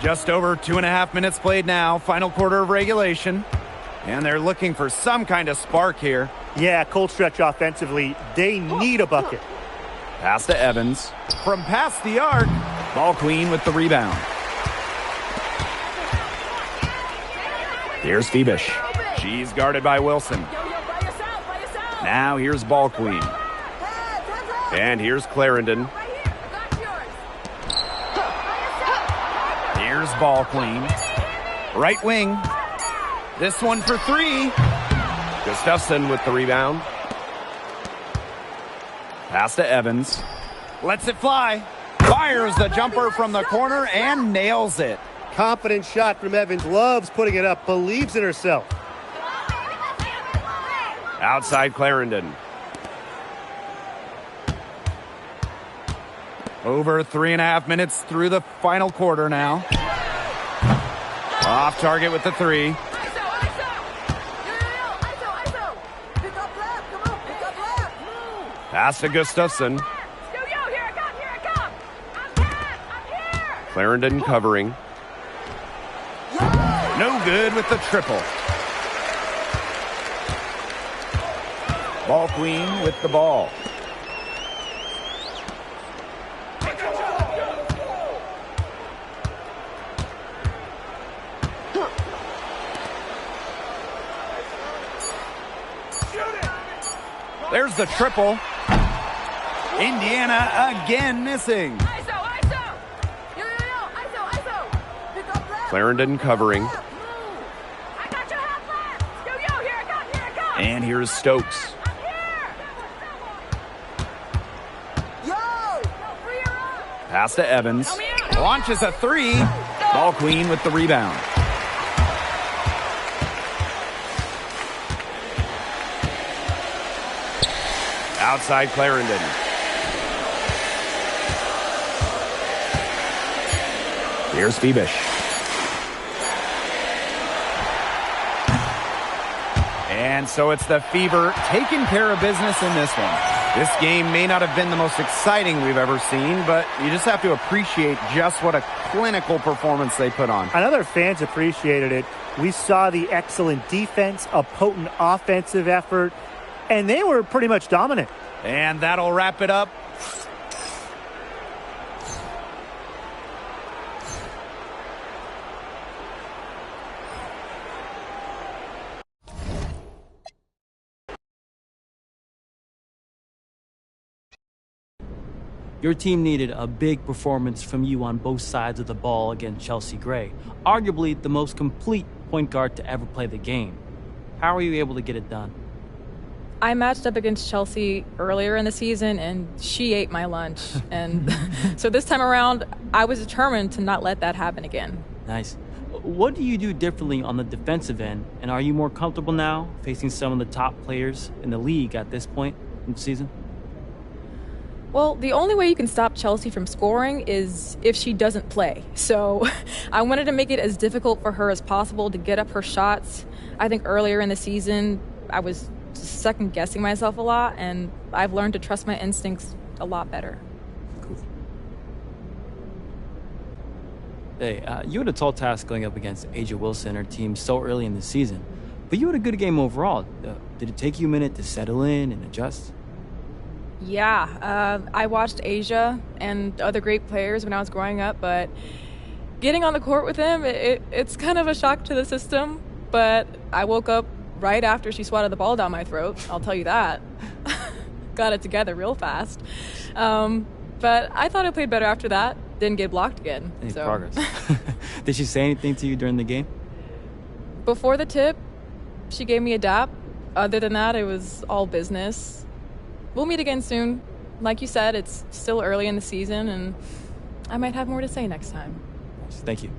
Just over 2.5 minutes played now. Final quarter of regulation. And they're looking for some kind of spark here. Yeah, cold stretch offensively. They need a bucket. Pass to Evans. From past the arc. Ball Queen with the rebound. Here's Phoebish. She's guarded by Wilson. By yourself. Now here's Ball Queen. And here's Clarendon. Right here. I got yours. Here's Ball Queen. Right wing. This one for 3. Gustafson with the rebound. Pass to Evans. Lets it fly. Fires the jumper from the corner and nails it. Confident shot from Evans. Loves putting it up. Believes in herself. Outside Clarendon. Over 3.5 minutes through the final quarter now. Off target with the three. ISO, ISO. ISO. Pick up left. Come on, pick up left. Move. Pass to Gustafson. Yo, here I come. I'm here. Clarendon covering. No good with the triple. Ball queen with the ball. There's the triple. Indiana again missing. ISO. Yo, ISO. Pick up left. Clarendon covering. Move. I got your half left. Yo, here I come. And here's Stokes. I'm here. Yo, free her up. Pass to Evans. Help me out. Launches a three. Ball queen with the rebound. Outside Clarendon. Here's Febish. And so it's the Fever taking care of business in this one. This game may not have been the most exciting we've ever seen, but you just have to appreciate just what a clinical performance they put on. I know their fans appreciated it. We saw the excellent defense, a potent offensive effort, and they were pretty much dominant. And that'll wrap it up. Your team needed a big performance from you on both sides of the ball against Chelsea Gray, arguably the most complete point guard to ever play the game. How were you able to get it done? I matched up against Chelsea earlier in the season, and she ate my lunch. And so this time around, I was determined to not let that happen again. Nice. What do you do differently on the defensive end, and are you more comfortable now facing some of the top players in the league at this point in the season? Well, the only way you can stop Chelsea from scoring is if she doesn't play. So I wanted to make it as difficult for her as possible to get up her shots. I think earlier in the season, I was second-guessing myself a lot, and I've learned to trust my instincts a lot better. Cool. Hey, you had a tall task going up against Asia Wilson, her team, so early in the season. But you had a good game overall. Did it take you a minute to settle in and adjust? Yeah, I watched Asia and other great players when I was growing up, but getting on the court with them, it's kind of a shock to the system. But I woke up right after she swatted the ball down my throat, I'll tell you that. Got it together real fast. But I thought I played better after that. Didn't get blocked again. Any progress? Did she say anything to you during the game? Before the tip, she gave me a dap. Other than that, it was all business. We'll meet again soon. Like you said, it's still early in the season, and I might have more to say next time. Thank you.